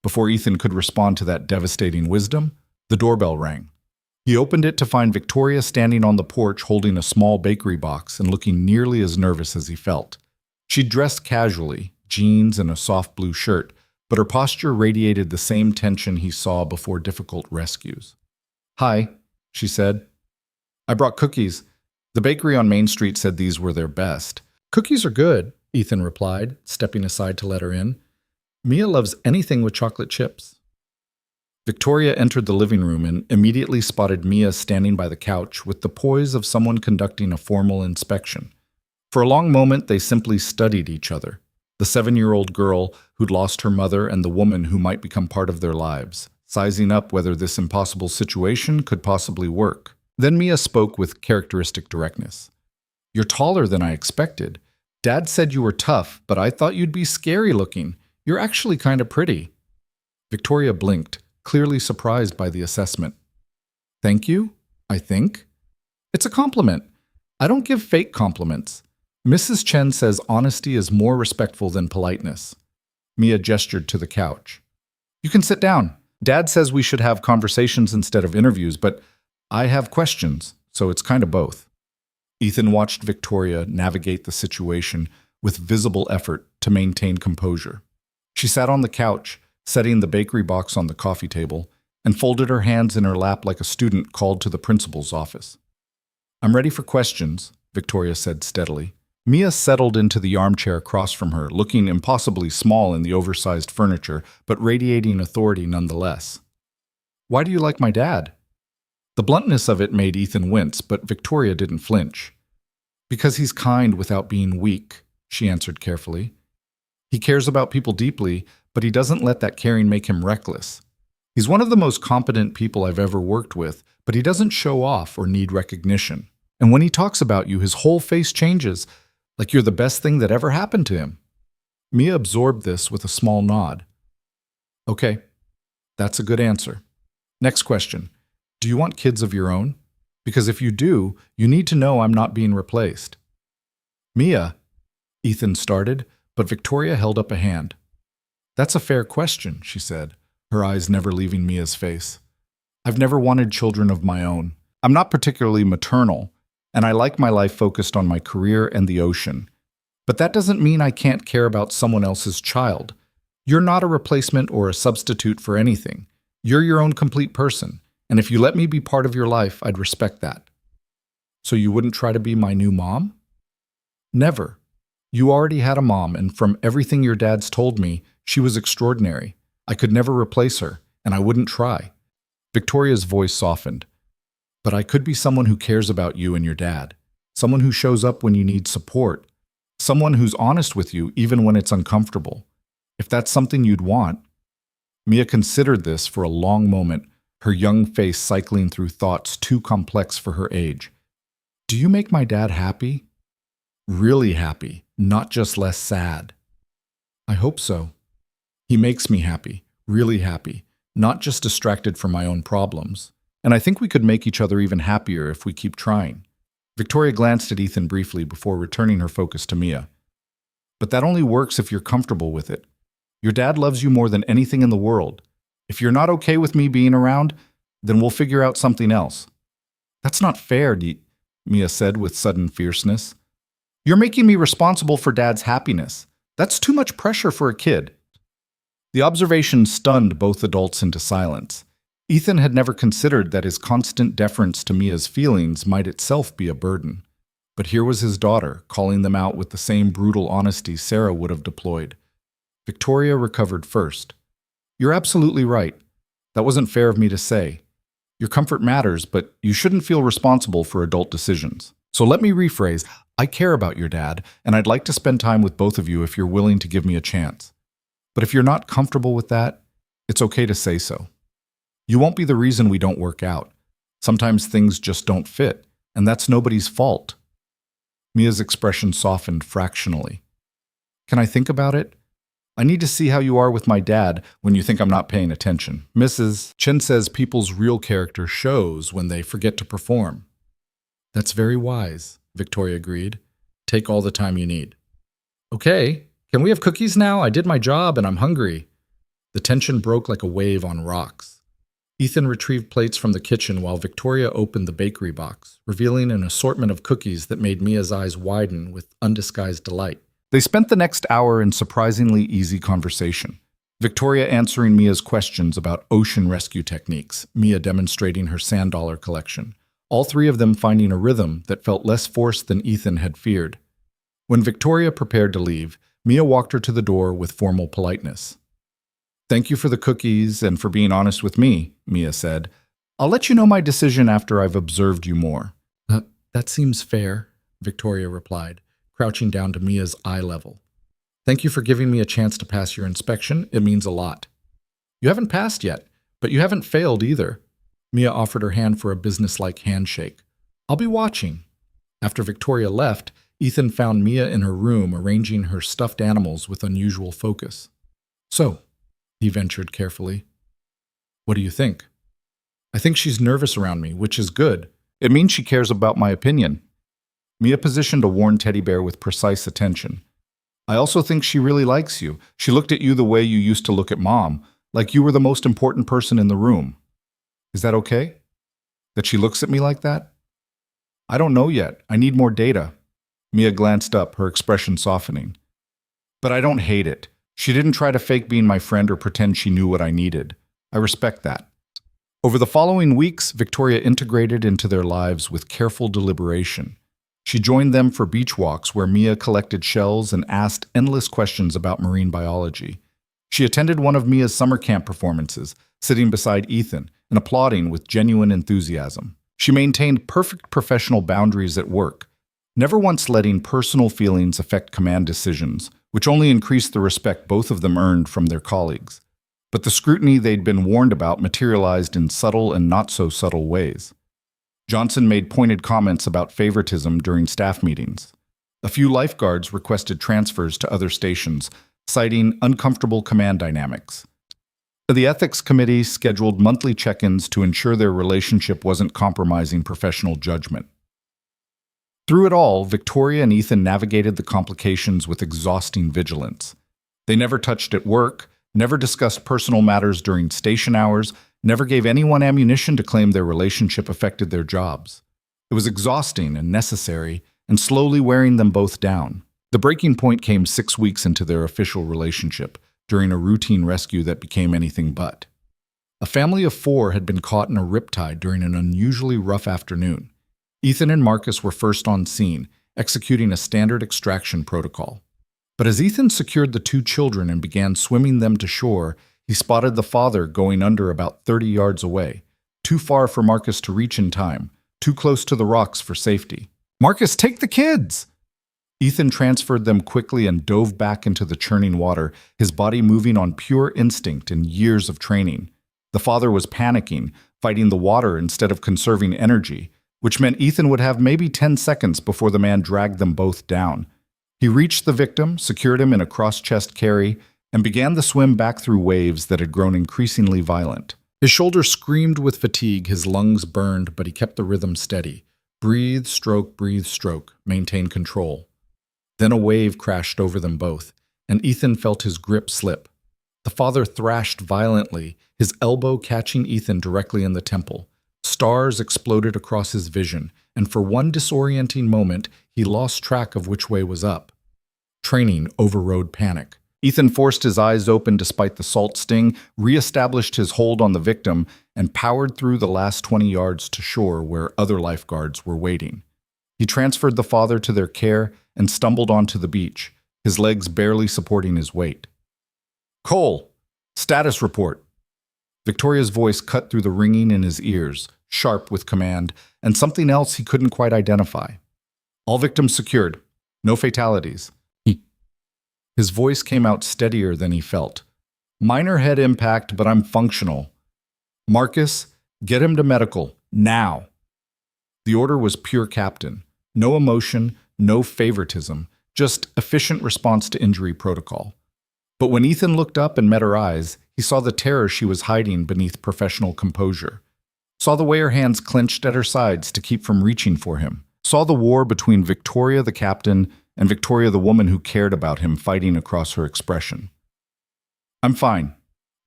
Before Ethan could respond to that devastating wisdom, the doorbell rang. He opened it to find Victoria standing on the porch holding a small bakery box and looking nearly as nervous as he felt. She'd dressed casually, jeans and a soft blue shirt, but her posture radiated the same tension he saw before difficult rescues. "Hi," she said. "I brought cookies. The bakery on Main Street said these were their best." "Cookies are good," Ethan replied, stepping aside to let her in. "Mia loves anything with chocolate chips." Victoria entered the living room and immediately spotted Mia standing by the couch with the poise of someone conducting a formal inspection. For a long moment, they simply studied each other, the 7-year-old girl who'd lost her mother and the woman who might become part of their lives, sizing up whether this impossible situation could possibly work. Then Mia spoke with characteristic directness. "You're taller than I expected. Dad said you were tough, but I thought you'd be scary looking. You're actually kind of pretty." Victoria blinked, clearly surprised by the assessment. Thank you, I think. It's a compliment. I don't give fake compliments. Mrs. Chen says honesty is more respectful than politeness. Mia gestured to the couch. You can sit down. Dad says we should have conversations instead of interviews, but I have questions, so it's kind of both. Ethan watched Victoria navigate the situation with visible effort to maintain composure. She sat on the couch, setting the bakery box on the coffee table, and folded her hands in her lap like a student called to the principal's office. I'm ready for questions, Victoria said steadily. Mia settled into the armchair across from her, looking impossibly small in the oversized furniture, but radiating authority nonetheless. Why do you like my dad? The bluntness of it made Ethan wince, but Victoria didn't flinch. Because he's kind without being weak, she answered carefully. He cares about people deeply, but he doesn't let that caring make him reckless. He's one of the most competent people I've ever worked with, but he doesn't show off or need recognition. And when he talks about you, his whole face changes, like you're the best thing that ever happened to him. Mia absorbed this with a small nod. Okay, that's a good answer. Next question. Do you want kids of your own? Because if you do, you need to know I'm not being replaced. Mia, Ethan started, but Victoria held up a hand. That's a fair question, she said, her eyes never leaving Mia's face. I've never wanted children of my own. I'm not particularly maternal, and I like my life focused on my career and the ocean. But that doesn't mean I can't care about someone else's child. You're not a replacement or a substitute for anything. You're your own complete person, and if you let me be part of your life, I'd respect that. So you wouldn't try to be my new mom? Never. You already had a mom, and from everything your dad's told me, she was extraordinary. I could never replace her, and I wouldn't try. Victoria's voice softened. But I could be someone who cares about you and your dad, someone who shows up when you need support, someone who's honest with you even when it's uncomfortable. If that's something you'd want. Mia considered this for a long moment, her young face cycling through thoughts too complex for her age. Do you make my dad happy? Really happy, not just less sad. I hope so. He makes me happy, really happy, not just distracted from my own problems. And I think we could make each other even happier if we keep trying. Victoria glanced at Ethan briefly before returning her focus to Mia. But that only works if you're comfortable with it. Your dad loves you more than anything in the world. If you're not okay with me being around, then we'll figure out something else. That's not fair, Mia said with sudden fierceness. You're making me responsible for Dad's happiness. That's too much pressure for a kid. The observation stunned both adults into silence. Ethan had never considered that his constant deference to Mia's feelings might itself be a burden. But here was his daughter, calling them out with the same brutal honesty Sarah would have deployed. Victoria recovered first. You're absolutely right. That wasn't fair of me to say. Your comfort matters, but you shouldn't feel responsible for adult decisions. So let me rephrase. I care about your dad, and I'd like to spend time with both of you if you're willing to give me a chance. But if you're not comfortable with that, it's okay to say so. You won't be the reason we don't work out. Sometimes things just don't fit, and that's nobody's fault. Mia's expression softened fractionally. Can I think about it? I need to see how you are with my dad when you think I'm not paying attention. Mrs. Chen says people's real character shows when they forget to perform. That's very wise, Victoria agreed. Take all the time you need. Okay, can we have cookies now? I did my job and I'm hungry. The tension broke like a wave on rocks. Ethan retrieved plates from the kitchen while Victoria opened the bakery box, revealing an assortment of cookies that made Mia's eyes widen with undisguised delight. They spent the next hour in surprisingly easy conversation. Victoria answering Mia's questions about ocean rescue techniques, Mia demonstrating her sand dollar collection. All three of them finding a rhythm that felt less forced than Ethan had feared. When Victoria prepared to leave, Mia walked her to the door with formal politeness. Thank you for the cookies and for being honest with me, Mia said. I'll let you know my decision after I've observed you more. That seems fair, Victoria replied, crouching down to Mia's eye level. Thank you for giving me a chance to pass your inspection. It means a lot. You haven't passed yet, but you haven't failed either. Mia offered her hand for a businesslike handshake. I'll be watching. After Victoria left, Ethan found Mia in her room arranging her stuffed animals with unusual focus. So, he ventured carefully, What do you think? I think she's nervous around me, which is good. It means she cares about my opinion. Mia positioned a worn teddy bear with precise attention. I also think she really likes you. She looked at you the way you used to look at Mom, like you were the most important person in the room. Is that okay? That she looks at me like that? I don't know yet. I need more data. Mia glanced up, her expression softening. But I don't hate it. She didn't try to fake being my friend or pretend she knew what I needed. I respect that. Over the following weeks, Victoria integrated into their lives with careful deliberation. She joined them for beach walks where Mia collected shells and asked endless questions about marine biology. She attended one of Mia's summer camp performances, sitting beside Ethan and applauding with genuine enthusiasm. She maintained perfect professional boundaries at work, never once letting personal feelings affect command decisions, which only increased the respect both of them earned from their colleagues. But the scrutiny they'd been warned about materialized in subtle and not-so-subtle ways. Johnson made pointed comments about favoritism during staff meetings. A few lifeguards requested transfers to other stations, citing uncomfortable command dynamics. The ethics committee scheduled monthly check-ins to ensure their relationship wasn't compromising professional judgment. Through it all, Victoria and Ethan navigated the complications with exhausting vigilance. They never touched at work, never discussed personal matters during station hours, never gave anyone ammunition to claim their relationship affected their jobs. It was exhausting and necessary, and slowly wearing them both down. The breaking point came 6 weeks into their official relationship, during a routine rescue that became anything but. A family of 4 had been caught in a riptide during an unusually rough afternoon. Ethan and Marcus were first on scene, executing a standard extraction protocol. But as Ethan secured the 2 children and began swimming them to shore, he spotted the father going under about 30 yards away, too far for Marcus to reach in time, too close to the rocks for safety. "Marcus, take the kids!" Ethan transferred them quickly and dove back into the churning water, his body moving on pure instinct and years of training. The father was panicking, fighting the water instead of conserving energy, which meant Ethan would have maybe 10 seconds before the man dragged them both down. He reached the victim, secured him in a cross-chest carry, and began the swim back through waves that had grown increasingly violent. His shoulders screamed with fatigue, his lungs burned, but he kept the rhythm steady. Breathe, stroke, maintain control. Then a wave crashed over them both, and Ethan felt his grip slip. The father thrashed violently, his elbow catching Ethan directly in the temple. Stars exploded across his vision, and for one disorienting moment, he lost track of which way was up. Training overrode panic. Ethan forced his eyes open despite the salt sting, re-established his hold on the victim, and powered through the last 20 yards to shore where other lifeguards were waiting. He transferred the father to their care and stumbled onto the beach, his legs barely supporting his weight. "Cole, status report." Victoria's voice cut through the ringing in his ears, sharp with command, and something else he couldn't quite identify. "All victims secured. No fatalities." His voice came out steadier than he felt. "Minor head impact, but I'm functional. Marcus, get him to medical, now." The order was pure captain. No emotion, no favoritism, just efficient response to injury protocol. But when Ethan looked up and met her eyes, he saw the terror she was hiding beneath professional composure. Saw the way her hands clenched at her sides to keep from reaching for him. Saw the war between Victoria the captain and Victoria the woman who cared about him fighting across her expression. "I'm fine,"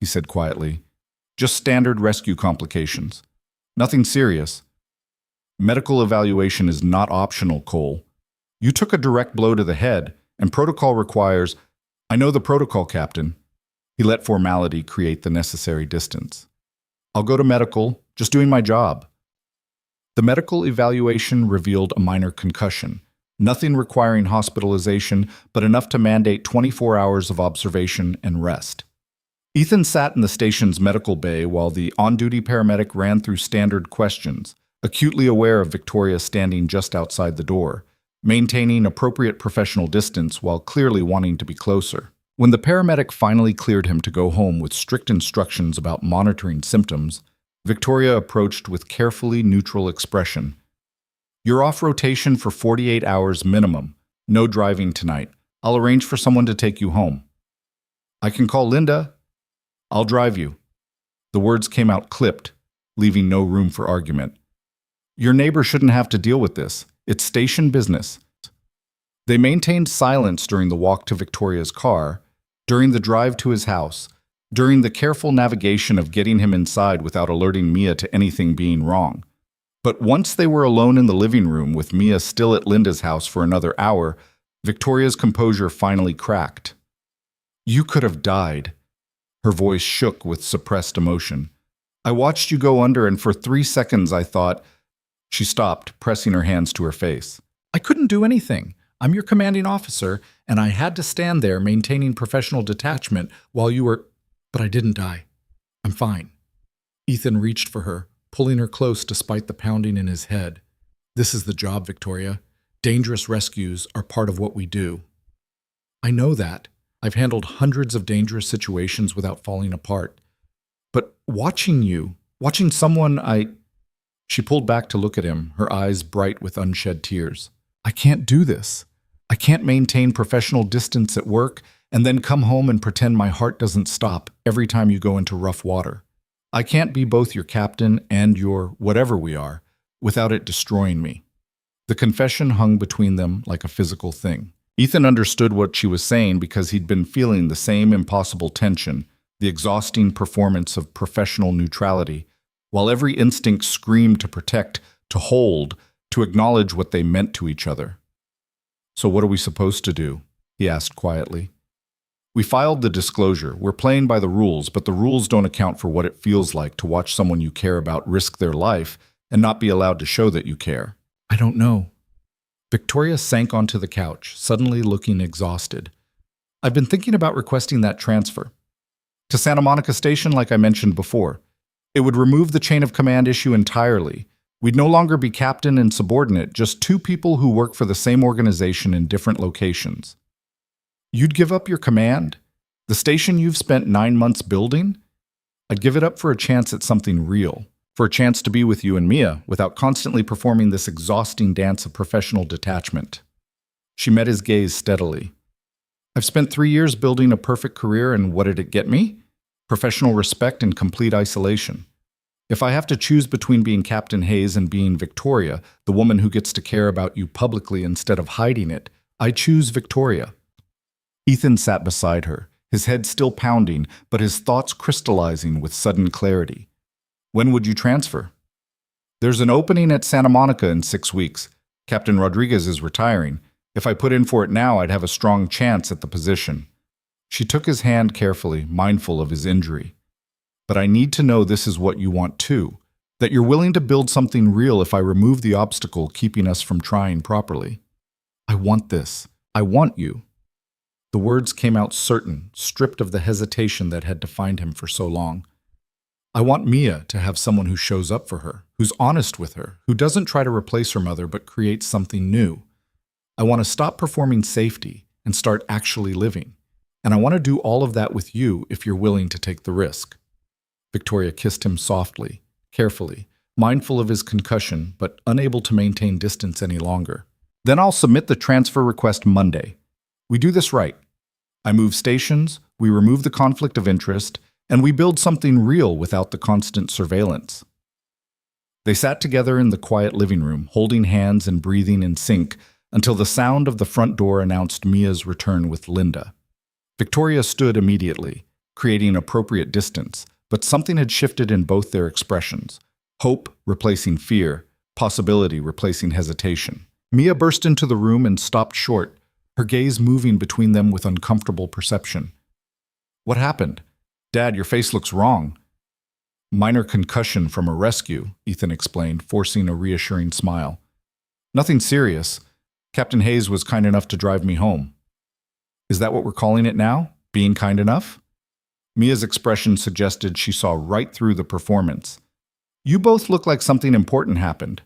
he said quietly. "Just standard rescue complications. Nothing serious. Medical evaluation is not optional, Cole. You took a direct blow to the head, and protocol requires—" "I know the protocol, Captain." He let formality create the necessary distance. "I'll go to medical, just doing my job." The medical evaluation revealed a minor concussion, nothing requiring hospitalization, but enough to mandate 24 hours of observation and rest. Ethan sat in the station's medical bay while the on-duty paramedic ran through standard questions, acutely aware of Victoria standing just outside the door, maintaining appropriate professional distance while clearly wanting to be closer. When the paramedic finally cleared him to go home with strict instructions about monitoring symptoms, Victoria approached with carefully neutral expression. "You're off rotation for 48 hours minimum. No driving tonight. I'll arrange for someone to take you home." "I can call Linda." "I'll drive you." The words came out clipped, leaving no room for argument. Your neighbor shouldn't have to deal with this. It's station business. They maintained silence during the walk to Victoria's car, during the drive to his house, during the careful navigation of getting him inside without alerting Mia to anything being wrong. But once they were alone in the living room with Mia still at Linda's house for another hour, Victoria's composure finally cracked. You could have died. Her voice shook with suppressed emotion. I watched you go under, and for 3 seconds I thought... She stopped, pressing her hands to her face. I couldn't do anything. I'm your commanding officer, and I had to stand there maintaining professional detachment while you were... But I didn't die. I'm fine. Ethan reached for her, pulling her close despite the pounding in his head. This is the job, Victoria. Dangerous rescues are part of what we do. I know that. I've handled hundreds of dangerous situations without falling apart. But watching someone She pulled back to look at him, her eyes bright with unshed tears. I can't do this. I can't maintain professional distance at work and then come home and pretend my heart doesn't stop every time you go into rough water. I can't be both your captain and your whatever we are without it destroying me. The confession hung between them like a physical thing. Ethan understood what she was saying because he'd been feeling the same impossible tension, the exhausting performance of professional neutrality, while every instinct screamed to protect, to hold, to acknowledge what they meant to each other. So what are we supposed to do? He asked quietly. We filed the disclosure. We're playing by the rules, but the rules don't account for what it feels like to watch someone you care about risk their life and not be allowed to show that you care. I don't know. Victoria sank onto the couch, suddenly looking exhausted. I've been thinking about requesting that transfer. To Santa Monica Station, like I mentioned before. It would remove the chain of command issue entirely. We'd no longer be captain and subordinate, just two people who work for the same organization in different locations. You'd give up your command? The station you've spent 9 months building? I'd give it up for a chance at something real, for a chance to be with you and Mia without constantly performing this exhausting dance of professional detachment. She met his gaze steadily. I've spent 3 years building a perfect career, and what did it get me? Professional respect and complete isolation. If I have to choose between being Captain Hayes and being Victoria, the woman who gets to care about you publicly instead of hiding it, I choose Victoria. Ethan sat beside her, his head still pounding, but his thoughts crystallizing with sudden clarity. When would you transfer? There's an opening at Santa Monica in 6 weeks. Captain Rodriguez is retiring. If I put in for it now, I'd have a strong chance at the position. She took his hand carefully, mindful of his injury. But I need to know this is what you want too, that you're willing to build something real if I remove the obstacle keeping us from trying properly. I want this. I want you. The words came out certain, stripped of the hesitation that had defined him for so long. I want Mia to have someone who shows up for her, who's honest with her, who doesn't try to replace her mother but creates something new. I want to stop performing safety and start actually living. And I want to do all of that with you if you're willing to take the risk. Victoria kissed him softly, carefully, mindful of his concussion, but unable to maintain distance any longer. Then I'll submit the transfer request Monday. We do this right. I move stations, we remove the conflict of interest, and we build something real without the constant surveillance. They sat together in the quiet living room, holding hands and breathing in sync, until the sound of the front door announced Mia's return with Linda. Victoria stood immediately, creating appropriate distance, but something had shifted in both their expressions. Hope replacing fear, possibility replacing hesitation. Mia burst into the room and stopped short, her gaze moving between them with uncomfortable perception. What happened? Dad, your face looks wrong. Minor concussion from a rescue, Ethan explained, forcing a reassuring smile. Nothing serious. Captain Hayes was kind enough to drive me home. Is that what we're calling it now? Being kind enough? Mia's expression suggested she saw right through the performance. You both look like something important happened.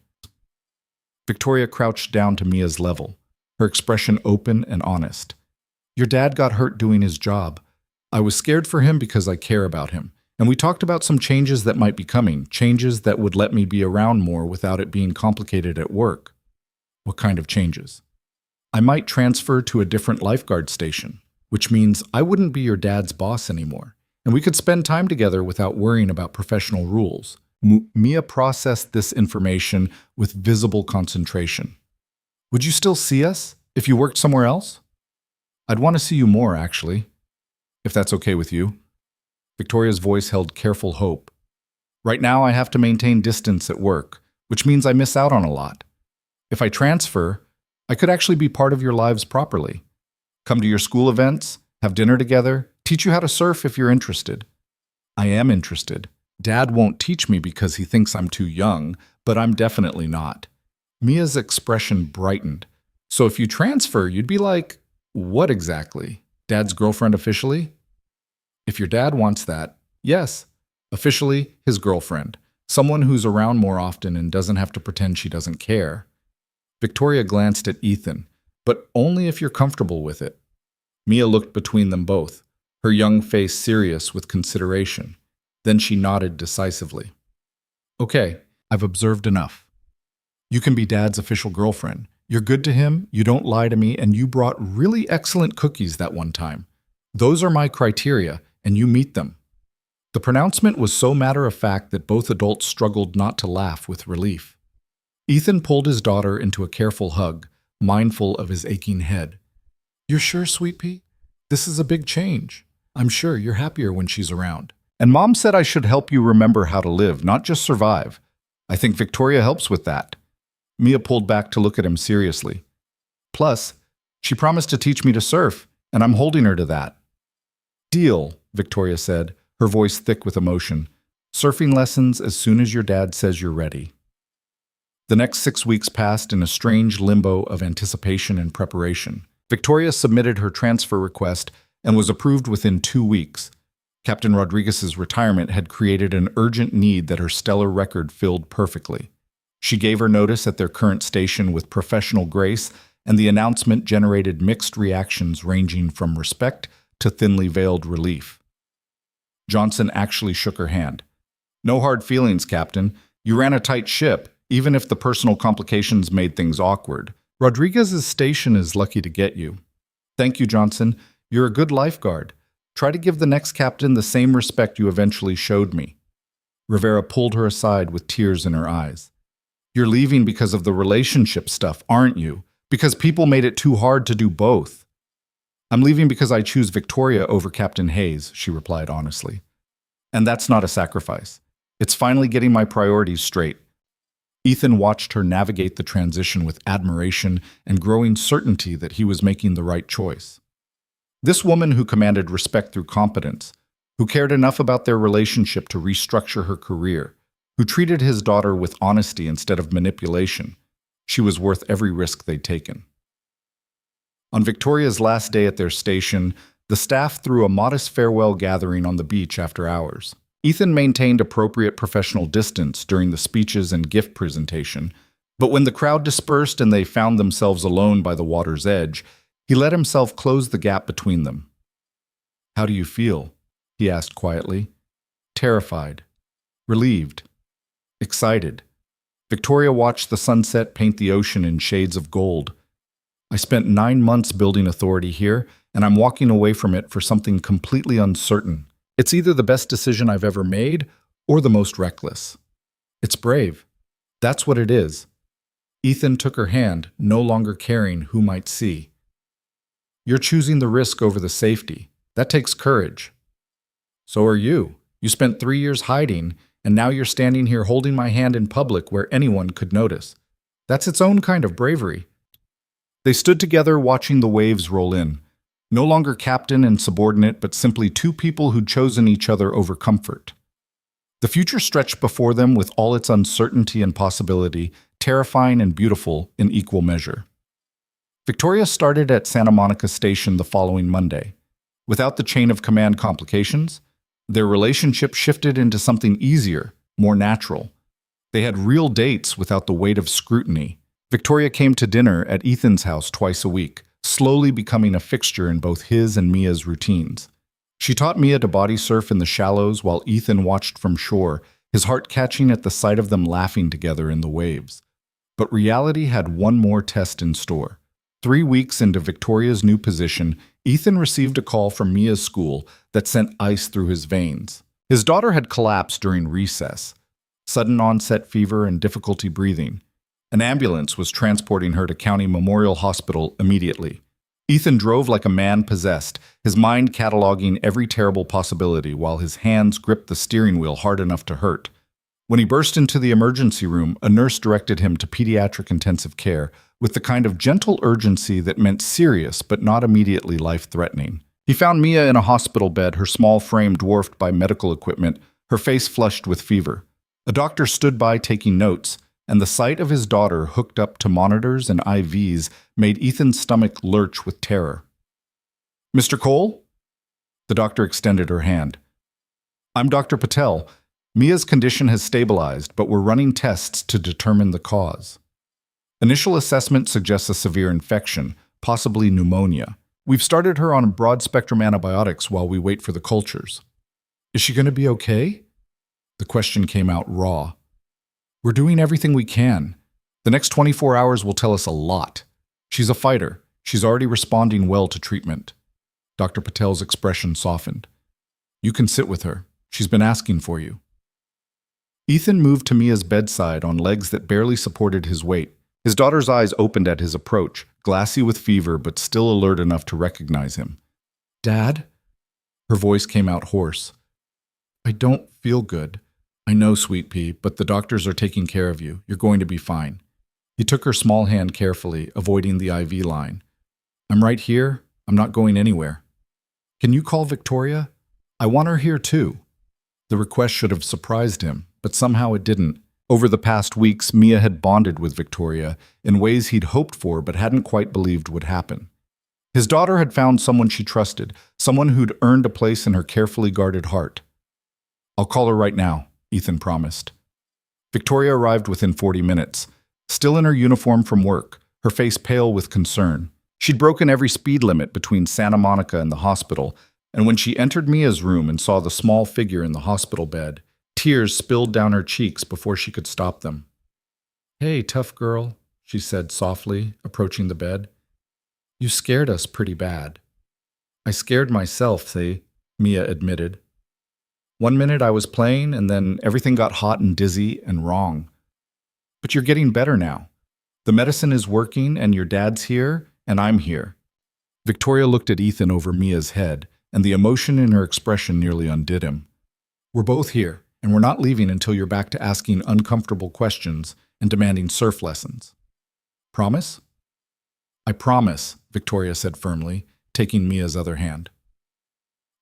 Victoria crouched down to Mia's level, her expression open and honest. Your dad got hurt doing his job. I was scared for him because I care about him, and we talked about some changes that might be coming, changes that would let me be around more without it being complicated at work. What kind of changes? I might transfer to a different lifeguard station, which means I wouldn't be your dad's boss anymore, and we could spend time together without worrying about professional rules. Mia processed this information with visible concentration. Would you still see us if you worked somewhere else? I'd want to see you more, actually, if that's okay with you. Victoria's voice held careful hope. Right now, I have to maintain distance at work, which means I miss out on a lot. If I transfer, I could actually be part of your lives properly. Come to your school events, have dinner together, teach you how to surf if you're interested. I am interested. Dad won't teach me because he thinks I'm too young, but I'm definitely not. Mia's expression brightened. So if you transfer, you'd be like, what exactly? Dad's girlfriend officially? If your dad wants that, yes, officially his girlfriend. Someone who's around more often and doesn't have to pretend she doesn't care. Victoria glanced at Ethan, but only if you're comfortable with it. Mia looked between them both, her young face serious with consideration. Then she nodded decisively. Okay, I've observed enough. You can be Dad's official girlfriend. You're good to him, you don't lie to me, and you brought really excellent cookies that one time. Those are my criteria, and you meet them. The pronouncement was so matter-of-fact that both adults struggled not to laugh with relief. Ethan pulled his daughter into a careful hug, mindful of his aching head. You're sure, Sweet Pea? This is a big change. I'm sure you're happier when she's around. And Mom said I should help you remember how to live, not just survive. I think Victoria helps with that. Mia pulled back to look at him seriously. Plus, she promised to teach me to surf, and I'm holding her to that. Deal, Victoria said, her voice thick with emotion. Surfing lessons as soon as your dad says you're ready. The next 6 weeks passed in a strange limbo of anticipation and preparation. Victoria submitted her transfer request and was approved within 2 weeks. Captain Rodriguez's retirement had created an urgent need that her stellar record filled perfectly. She gave her notice at their current station with professional grace, and the announcement generated mixed reactions ranging from respect to thinly veiled relief. Johnson actually shook her hand. No hard feelings, Captain. You ran a tight ship, even if the personal complications made things awkward. Rodriguez's station is lucky to get you. Thank you, Johnson. You're a good lifeguard. Try to give the next captain the same respect you eventually showed me. Rivera pulled her aside with tears in her eyes. You're leaving because of the relationship stuff, aren't you? Because people made it too hard to do both. I'm leaving because I choose Victoria over Captain Hayes, she replied honestly. And that's not a sacrifice. It's finally getting my priorities straight. Ethan watched her navigate the transition with admiration and growing certainty that he was making the right choice. This woman who commanded respect through competence, who cared enough about their relationship to restructure her career, who treated his daughter with honesty instead of manipulation, she was worth every risk they'd taken. On Victoria's last day at their station, the staff threw a modest farewell gathering on the beach after hours. Ethan maintained appropriate professional distance during the speeches and gift presentation, but when the crowd dispersed and they found themselves alone by the water's edge, he let himself close the gap between them. How do you feel? He asked quietly. Terrified. Relieved. Excited. Victoria watched the sunset paint the ocean in shades of gold. I spent 9 months building authority here, and I'm walking away from it for something completely uncertain. It's either the best decision I've ever made or the most reckless. It's brave. That's what it is. Ethan took her hand, no longer caring who might see. You're choosing the risk over the safety. That takes courage. So are you. You spent 3 years hiding, and now you're standing here holding my hand in public where anyone could notice. That's its own kind of bravery. They stood together watching the waves roll in. No longer captain and subordinate, but simply two people who'd chosen each other over comfort. The future stretched before them with all its uncertainty and possibility, terrifying and beautiful in equal measure. Victoria started at Santa Monica Station the following Monday. Without the chain of command complications, their relationship shifted into something easier, more natural. They had real dates without the weight of scrutiny. Victoria came to dinner at Ethan's house twice a week, slowly becoming a fixture in both his and Mia's routines. She taught Mia to body surf in the shallows while Ethan watched from shore, his heart catching at the sight of them laughing together in the waves. But reality had one more test in store. 3 weeks into Victoria's new position, Ethan received a call from Mia's school that sent ice through his veins. His daughter had collapsed during recess, sudden onset fever and difficulty breathing. An ambulance was transporting her to County Memorial Hospital immediately. Ethan drove like a man possessed, his mind cataloging every terrible possibility while his hands gripped the steering wheel hard enough to hurt. When he burst into the emergency room, a nurse directed him to pediatric intensive care with the kind of gentle urgency that meant serious but not immediately life-threatening. He found Mia in a hospital bed, her small frame dwarfed by medical equipment, her face flushed with fever. A doctor stood by taking notes, and the sight of his daughter hooked up to monitors and IVs made Ethan's stomach lurch with terror. "Mr. Cole?" The doctor extended her hand. "I'm Dr. Patel. Mia's condition has stabilized, but we're running tests to determine the cause. Initial assessment suggests a severe infection, possibly pneumonia. We've started her on broad-spectrum antibiotics while we wait for the cultures." "Is she going to be okay?" The question came out raw. "We're doing everything we can. The next 24 hours will tell us a lot. She's a fighter. She's already responding well to treatment." Dr. Patel's expression softened. "You can sit with her. She's been asking for you." Ethan moved to Mia's bedside on legs that barely supported his weight. His daughter's eyes opened at his approach, glassy with fever but still alert enough to recognize him. "Dad?" Her voice came out hoarse. "I don't feel good. I know, sweet pea, but the doctors are taking care of you. You're going to be fine." He took her small hand carefully, avoiding the IV line. "I'm right here. I'm not going anywhere. Can you call Victoria? I want her here too." The request should have surprised him, but somehow it didn't. Over the past weeks, Mia had bonded with Victoria in ways he'd hoped for but hadn't quite believed would happen. His daughter had found someone she trusted, someone who'd earned a place in her carefully guarded heart. "I'll call her right now," Ethan promised. Victoria arrived within 40 minutes, still in her uniform from work, her face pale with concern. She'd broken every speed limit between Santa Monica and the hospital, and when she entered Mia's room and saw the small figure in the hospital bed, tears spilled down her cheeks before she could stop them. "Hey, tough girl," she said softly, approaching the bed. "You scared us pretty bad." "I scared myself, see," Mia admitted. "One minute I was playing, and then everything got hot and dizzy and wrong. But you're getting better now. The medicine is working, and your dad's here, and I'm here." Victoria looked at Ethan over Mia's head, and the emotion in her expression nearly undid him. "We're both here, and we're not leaving until you're back to asking uncomfortable questions and demanding surf lessons. Promise?" "I promise," Victoria said firmly, taking Mia's other hand.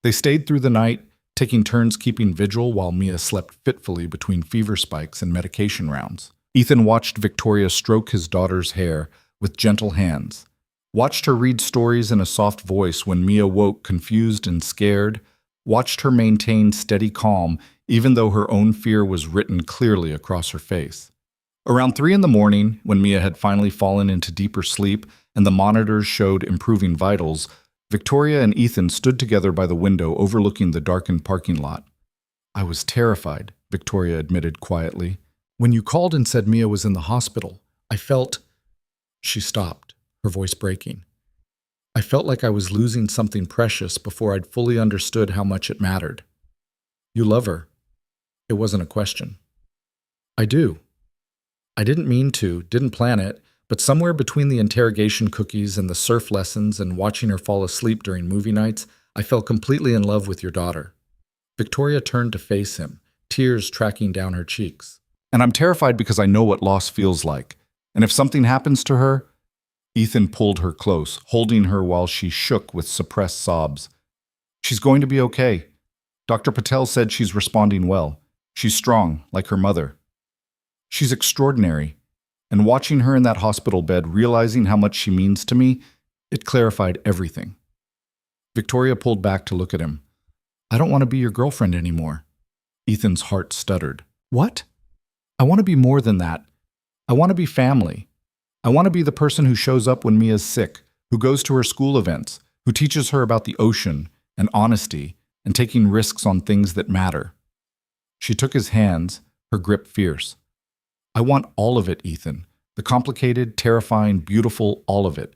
They stayed through the night, taking turns keeping vigil while Mia slept fitfully between fever spikes and medication rounds. Ethan watched Victoria stroke his daughter's hair with gentle hands, watched her read stories in a soft voice when Mia woke confused and scared, watched her maintain steady calm even though her own fear was written clearly across her face. Around 3 a.m, when Mia had finally fallen into deeper sleep and the monitors showed improving vitals, Victoria and Ethan stood together by the window overlooking the darkened parking lot. "I was terrified," Victoria admitted quietly. "When you called and said Mia was in the hospital, I felt—" She stopped, her voice breaking. "I felt like I was losing something precious before I'd fully understood how much it mattered." "You love her." It wasn't a question. "I do. I didn't mean to, didn't plan it, but somewhere between the interrogation cookies and the surf lessons and watching her fall asleep during movie nights, I fell completely in love with your daughter." Victoria turned to face him, tears tracking down her cheeks. "And I'm terrified because I know what loss feels like. And if something happens to her—" Ethan pulled her close, holding her while she shook with suppressed sobs. "She's going to be okay. Dr. Patel said she's responding well. She's strong, like her mother. She's extraordinary. And watching her in that hospital bed, realizing how much she means to me, it clarified everything." Victoria pulled back to look at him. "I don't want to be your girlfriend anymore." Ethan's heart stuttered. "What?" "I want to be more than that. I want to be family. I want to be the person who shows up when Mia's sick, who goes to her school events, who teaches her about the ocean and honesty and taking risks on things that matter." She took his hands, her grip fierce. "I want all of it, Ethan. The complicated, terrifying, beautiful, all of it.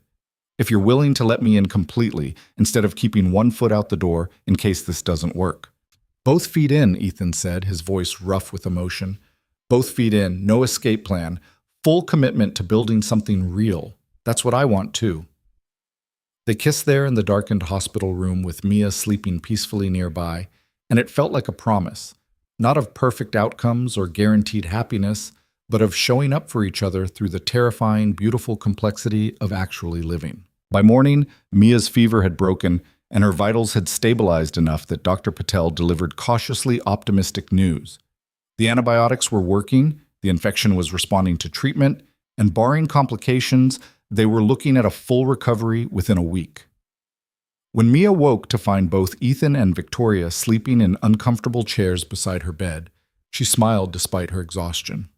if you're willing to let me in completely instead of keeping one foot out the door in case this doesn't work." "Both feet in," Ethan said, his voice rough with emotion. "Both feet in, no escape plan, full commitment to building something real. That's what I want too." They kissed there in the darkened hospital room with Mia sleeping peacefully nearby, and it felt like a promise, not of perfect outcomes or guaranteed happiness, but of showing up for each other through the terrifying, beautiful complexity of actually living. By morning, Mia's fever had broken, and her vitals had stabilized enough that Dr. Patel delivered cautiously optimistic news. The antibiotics were working, the infection was responding to treatment, and barring complications, they were looking at a full recovery within a week. When Mia woke to find both Ethan and Victoria sleeping in uncomfortable chairs beside her bed, she smiled despite her exhaustion.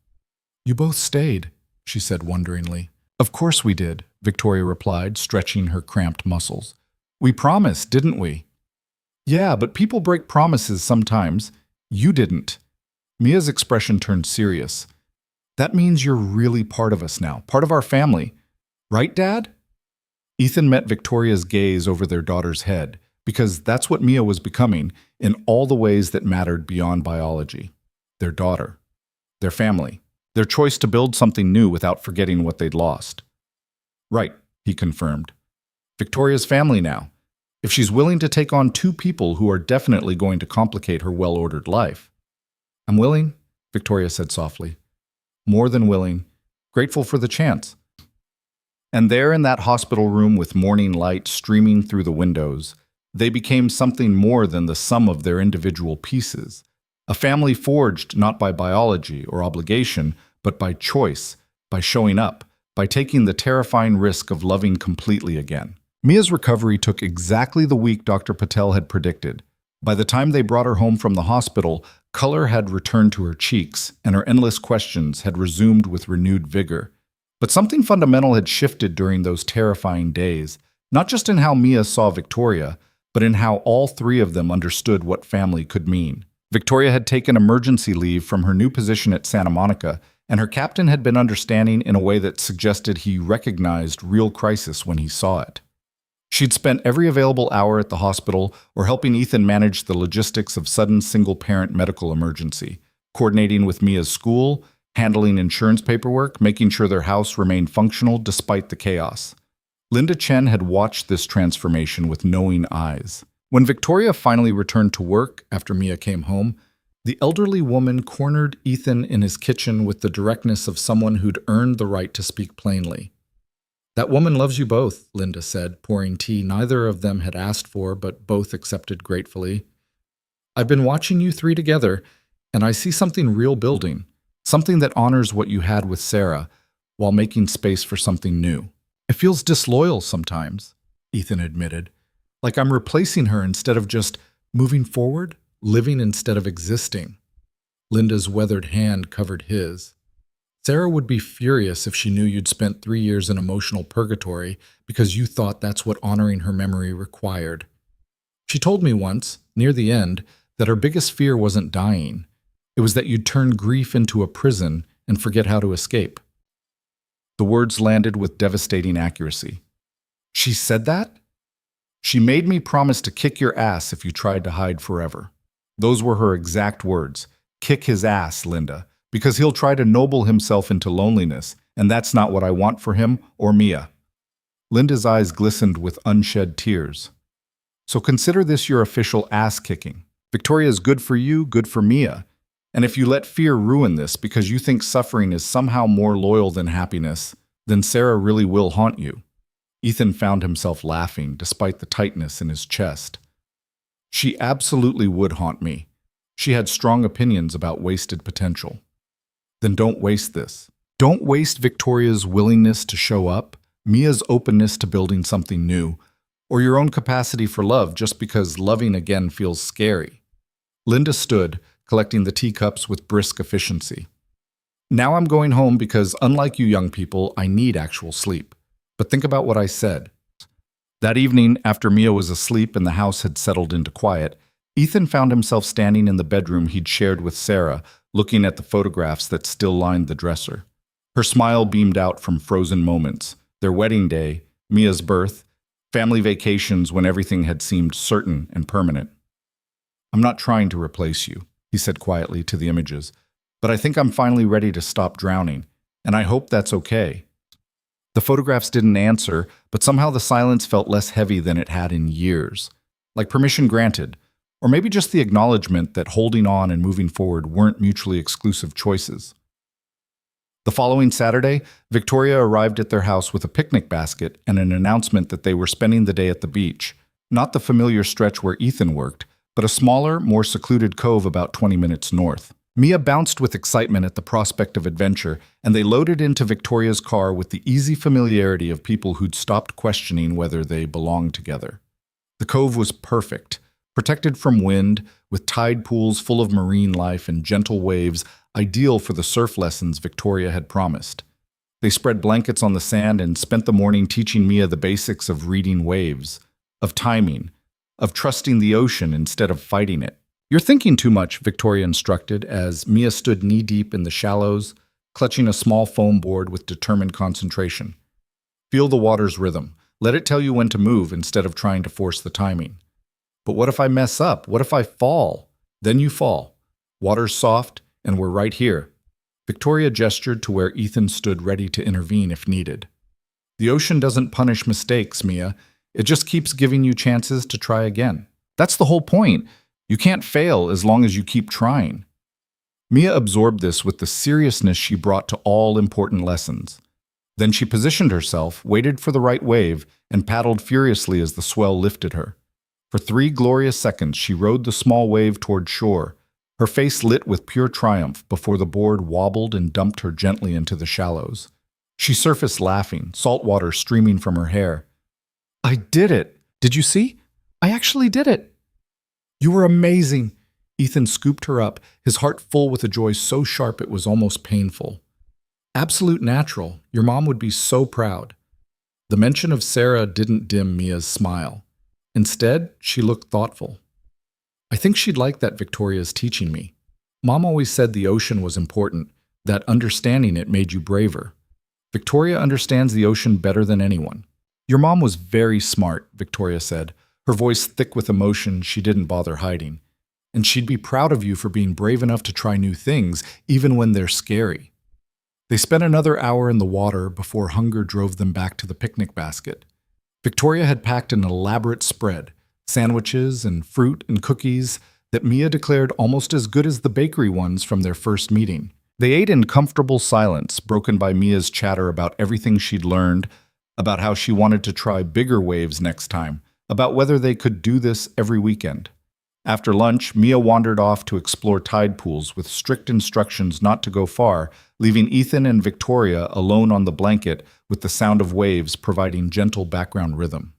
"You both stayed," she said wonderingly. "Of course we did," Victoria replied, stretching her cramped muscles. "We promised, didn't we?" "Yeah, but people break promises sometimes. You didn't." Mia's expression turned serious. "That means you're really part of us now, part of our family. Right, Dad?" Ethan met Victoria's gaze over their daughter's head, because that's what Mia was becoming in all the ways that mattered beyond biology. Their daughter, their family, their choice to build something new without forgetting what they'd lost. "Right," he confirmed. "Victoria's family now. If she's willing to take on two people who are definitely going to complicate her well-ordered life." "I'm willing," Victoria said softly. "More than willing. Grateful for the chance." And there in that hospital room with morning light streaming through the windows, they became something more than the sum of their individual pieces. A family forged not by biology or obligation, but by choice, by showing up, by taking the terrifying risk of loving completely again. Mia's recovery took exactly the week Dr. Patel had predicted. By the time they brought her home from the hospital, color had returned to her cheeks, and her endless questions had resumed with renewed vigor. But something fundamental had shifted during those terrifying days, not just in how Mia saw Victoria, but in how all three of them understood what family could mean. Victoria had taken emergency leave from her new position at Santa Monica, and her captain had been understanding in a way that suggested he recognized real crisis when he saw it. She'd spent every available hour at the hospital or helping Ethan manage the logistics of sudden single-parent medical emergency, coordinating with Mia's school, handling insurance paperwork, making sure their house remained functional despite the chaos. Linda Chen had watched this transformation with knowing eyes. When Victoria finally returned to work after Mia came home, the elderly woman cornered Ethan in his kitchen with the directness of someone who'd earned the right to speak plainly. "That woman loves you both," Linda said, pouring tea neither of them had asked for, but both accepted gratefully. "I've been watching you three together, and I see something real building. Something that honors what you had with Sarah, while making space for something new. It feels disloyal sometimes," Ethan admitted. "Like I'm replacing her instead of just moving forward, living instead of existing." Linda's weathered hand covered his. "Sarah would be furious if she knew you'd spent 3 years in emotional purgatory because you thought that's what honoring her memory required. She told me once, near the end, that her biggest fear wasn't dying. It was that you'd turn grief into a prison and forget how to escape." The words landed with devastating accuracy. "She said that?" "She made me promise to kick your ass if you tried to hide forever." Those were her exact words. "Kick his ass, Linda, because he'll try to noble himself into loneliness, and that's not what I want for him or Mia." Linda's eyes glistened with unshed tears. "So consider this your official ass-kicking. Victoria's good for you, good for Mia. And if you let fear ruin this because you think suffering is somehow more loyal than happiness, then Sarah really will haunt you." Ethan found himself laughing despite the tightness in his chest. "She absolutely would haunt me. She had strong opinions about wasted potential." "Then don't waste this. Don't waste Victoria's willingness to show up, Mia's openness to building something new, or your own capacity for love just because loving again feels scary." Linda stood, collecting the teacups with brisk efficiency. "Now I'm going home because, unlike you young people, I need actual sleep. But think about what I said." That evening, after Mia was asleep and the house had settled into quiet, Ethan found himself standing in the bedroom he'd shared with Sarah, looking at the photographs that still lined the dresser. Her smile beamed out from frozen moments, their wedding day, Mia's birth, family vacations when everything had seemed certain and permanent. I'm not trying to replace you, he said quietly to the images, but I think I'm finally ready to stop drowning, and I hope that's okay. The photographs didn't answer, but somehow the silence felt less heavy than it had in years, like permission granted, or maybe just the acknowledgement that holding on and moving forward weren't mutually exclusive choices. The following Saturday, Victoria arrived at their house with a picnic basket and an announcement that they were spending the day at the beach, not the familiar stretch where Ethan worked, but a smaller, more secluded cove about 20 minutes north. Mia bounced with excitement at the prospect of adventure, and they loaded into Victoria's car with the easy familiarity of people who'd stopped questioning whether they belonged together. The cove was perfect, protected from wind, with tide pools full of marine life and gentle waves, ideal for the surf lessons Victoria had promised. They spread blankets on the sand and spent the morning teaching Mia the basics of reading waves, of timing, of trusting the ocean instead of fighting it. You're thinking too much, Victoria instructed as Mia stood knee-deep in the shallows, clutching a small foam board with determined concentration. Feel the water's rhythm. Let it tell you when to move instead of trying to force the timing. But what if I mess up? What if I fall? Then you fall. Water's soft, and we're right here. Victoria gestured to where Ethan stood ready to intervene if needed. The ocean doesn't punish mistakes, Mia. It just keeps giving you chances to try again. That's the whole point. You can't fail as long as you keep trying. Mia absorbed this with the seriousness she brought to all important lessons. Then she positioned herself, waited for the right wave, and paddled furiously as the swell lifted her. For 3 glorious seconds, she rode the small wave toward shore, her face lit with pure triumph before the board wobbled and dumped her gently into the shallows. She surfaced laughing, salt water streaming from her hair. I did it! Did you see? I actually did it! You were amazing! Ethan scooped her up, his heart full with a joy so sharp it was almost painful. Absolute natural. Your mom would be so proud. The mention of Sarah didn't dim Mia's smile. Instead, she looked thoughtful. I think she'd like that Victoria's teaching me. Mom always said the ocean was important, that understanding it made you braver. Victoria understands the ocean better than anyone. Your mom was very smart, Victoria said, her voice thick with emotion she didn't bother hiding. And she'd be proud of you for being brave enough to try new things, even when they're scary. They spent another hour in the water before hunger drove them back to the picnic basket. Victoria had packed an elaborate spread, sandwiches and fruit and cookies that Mia declared almost as good as the bakery ones from their first meeting. They ate in comfortable silence, broken by Mia's chatter about everything she'd learned, about how she wanted to try bigger waves next time, about whether they could do this every weekend. After lunch, Mia wandered off to explore tide pools with strict instructions not to go far, leaving Ethan and Victoria alone on the blanket with the sound of waves providing gentle background rhythm.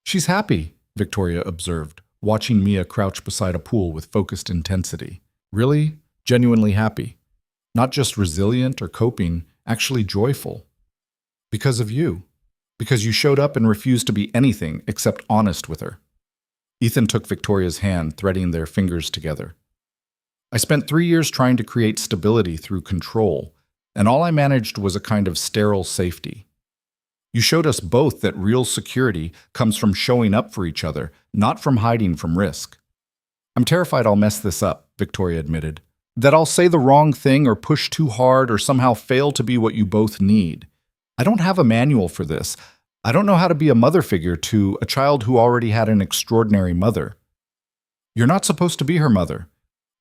She's happy, Victoria observed, watching Mia crouch beside a pool with focused intensity. Really, genuinely happy. Not just resilient or coping, actually joyful. Because of you. Because you showed up and refused to be anything except honest with her. Ethan took Victoria's hand, threading their fingers together. I spent 3 years trying to create stability through control, and all I managed was a kind of sterile safety. You showed us both that real security comes from showing up for each other, not from hiding from risk. I'm terrified I'll mess this up, Victoria admitted. That I'll say the wrong thing or push too hard or somehow fail to be what you both need. I don't have a manual for this. I don't know how to be a mother figure to a child who already had an extraordinary mother. You're not supposed to be her mother.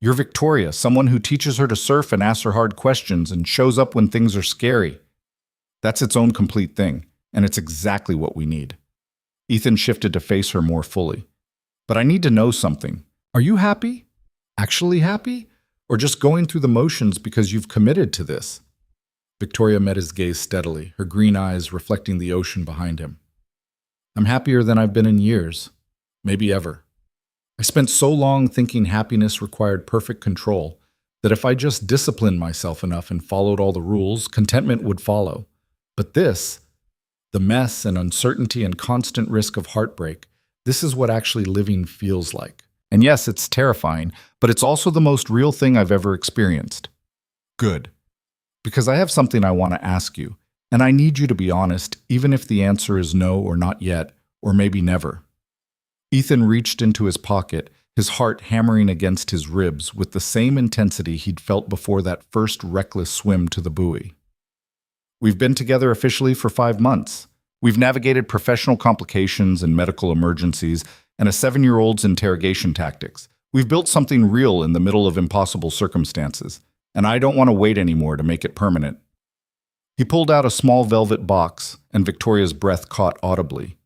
You're Victoria, someone who teaches her to surf and asks her hard questions and shows up when things are scary. That's its own complete thing, and it's exactly what we need. Ethan shifted to face her more fully. But I need to know something. Are you happy? Actually happy? Or just going through the motions because you've committed to this? Victoria met his gaze steadily, her green eyes reflecting the ocean behind him. I'm happier than I've been in years, maybe ever. I spent so long thinking happiness required perfect control that if I just disciplined myself enough and followed all the rules, contentment would follow. But this, the mess and uncertainty and constant risk of heartbreak, this is what actually living feels like. And yes, it's terrifying, but it's also the most real thing I've ever experienced. Good. Because I have something I want to ask you. And I need you to be honest, even if the answer is no or not yet, or maybe never." Ethan reached into his pocket, his heart hammering against his ribs with the same intensity he'd felt before that first reckless swim to the buoy. "We've been together officially for 5 months. We've navigated professional complications and medical emergencies and a 7-year-old's interrogation tactics. We've built something real in the middle of impossible circumstances, and I don't want to wait anymore to make it permanent." He pulled out a small velvet box, and Victoria's breath caught audibly.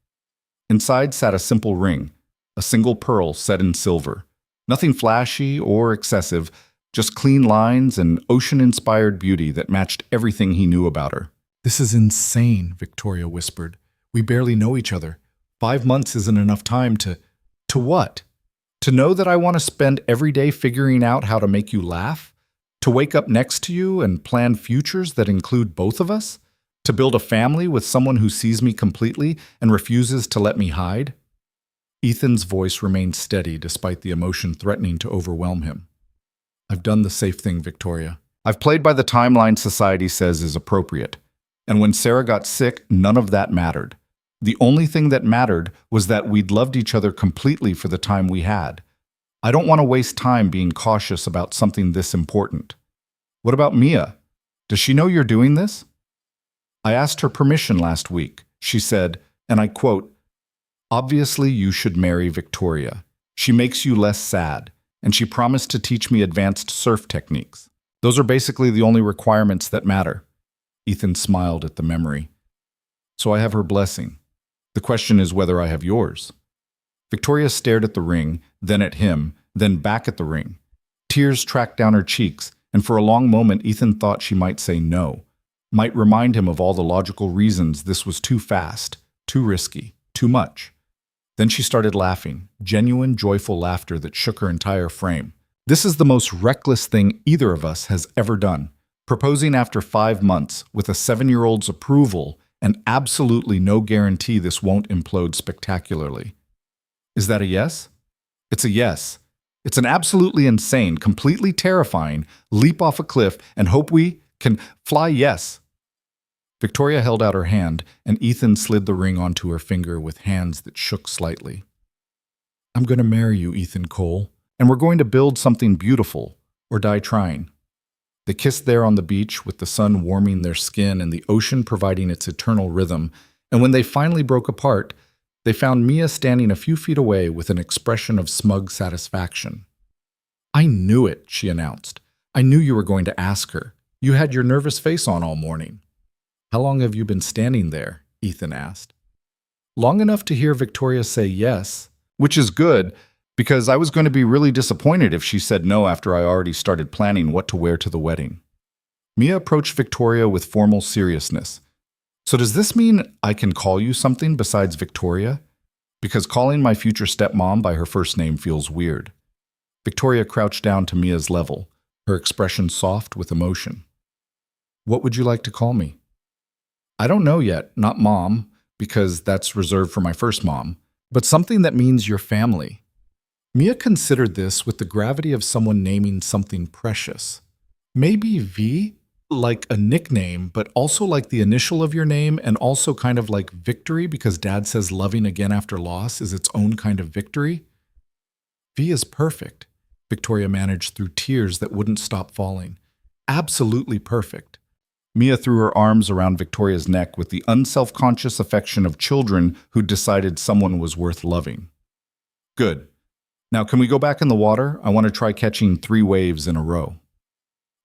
Inside sat a simple ring, a single pearl set in silver. Nothing flashy or excessive, just clean lines and ocean-inspired beauty that matched everything he knew about her. "This is insane," Victoria whispered. "We barely know each other. 5 months isn't enough time to... To what? To know that I want to spend every day figuring out how to make you laugh? To wake up next to you and plan futures that include both of us? To build a family with someone who sees me completely and refuses to let me hide?" Ethan's voice remained steady despite the emotion threatening to overwhelm him. "I've done the safe thing, Victoria. I've played by the timeline society says is appropriate. And when Sarah got sick, none of that mattered. The only thing that mattered was that we'd loved each other completely for the time we had. I don't want to waste time being cautious about something this important. What about Mia? Does she know you're doing this?" "I asked her permission last week. She said, and I quote, 'Obviously you should marry Victoria. She makes you less sad, and she promised to teach me advanced surf techniques. Those are basically the only requirements that matter.'" Ethan smiled at the memory. "So I have her blessing. The question is whether I have yours." Victoria stared at the ring, then at him, then back at the ring. Tears tracked down her cheeks, and for a long moment Ethan thought she might say no, might remind him of all the logical reasons this was too fast, too risky, too much. Then she started laughing, genuine, joyful laughter that shook her entire frame. "This is the most reckless thing either of us has ever done. Proposing after 5 months, with a 7-year-old's approval, and absolutely no guarantee this won't implode spectacularly. Is that a yes?" "It's a yes. It's an absolutely insane, completely terrifying, leap off a cliff and hope we can fly yes." Victoria held out her hand, and Ethan slid the ring onto her finger with hands that shook slightly. "I'm going to marry you, Ethan Cole, and we're going to build something beautiful, or die trying." They kissed there on the beach with the sun warming their skin and the ocean providing its eternal rhythm, and when they finally broke apart, they found Mia standing a few feet away with an expression of smug satisfaction. "I knew it," she announced. "I knew you were going to ask her. You had your nervous face on all morning." "How long have you been standing there?" Ethan asked. "Long enough to hear Victoria say yes, which is good, because I was going to be really disappointed if she said no after I already started planning what to wear to the wedding." Mia approached Victoria with formal seriousness. "So does this mean I can call you something besides Victoria? Because calling my future stepmom by her first name feels weird." Victoria crouched down to Mia's level, her expression soft with emotion. "What would you like to call me?" "I don't know yet, not Mom, because that's reserved for my first mom, but something that means your family." Mia considered this with the gravity of someone naming something precious. "Maybe V, like a nickname, but also like the initial of your name, and also kind of like victory, because Dad says loving again after loss is its own kind of victory." "V is perfect," Victoria managed through tears that wouldn't stop falling. "Absolutely perfect." Mia threw her arms around Victoria's neck with the unselfconscious affection of children who decided someone was worth loving. "Good. Now can we go back in the water? I want to try catching 3 waves in a row."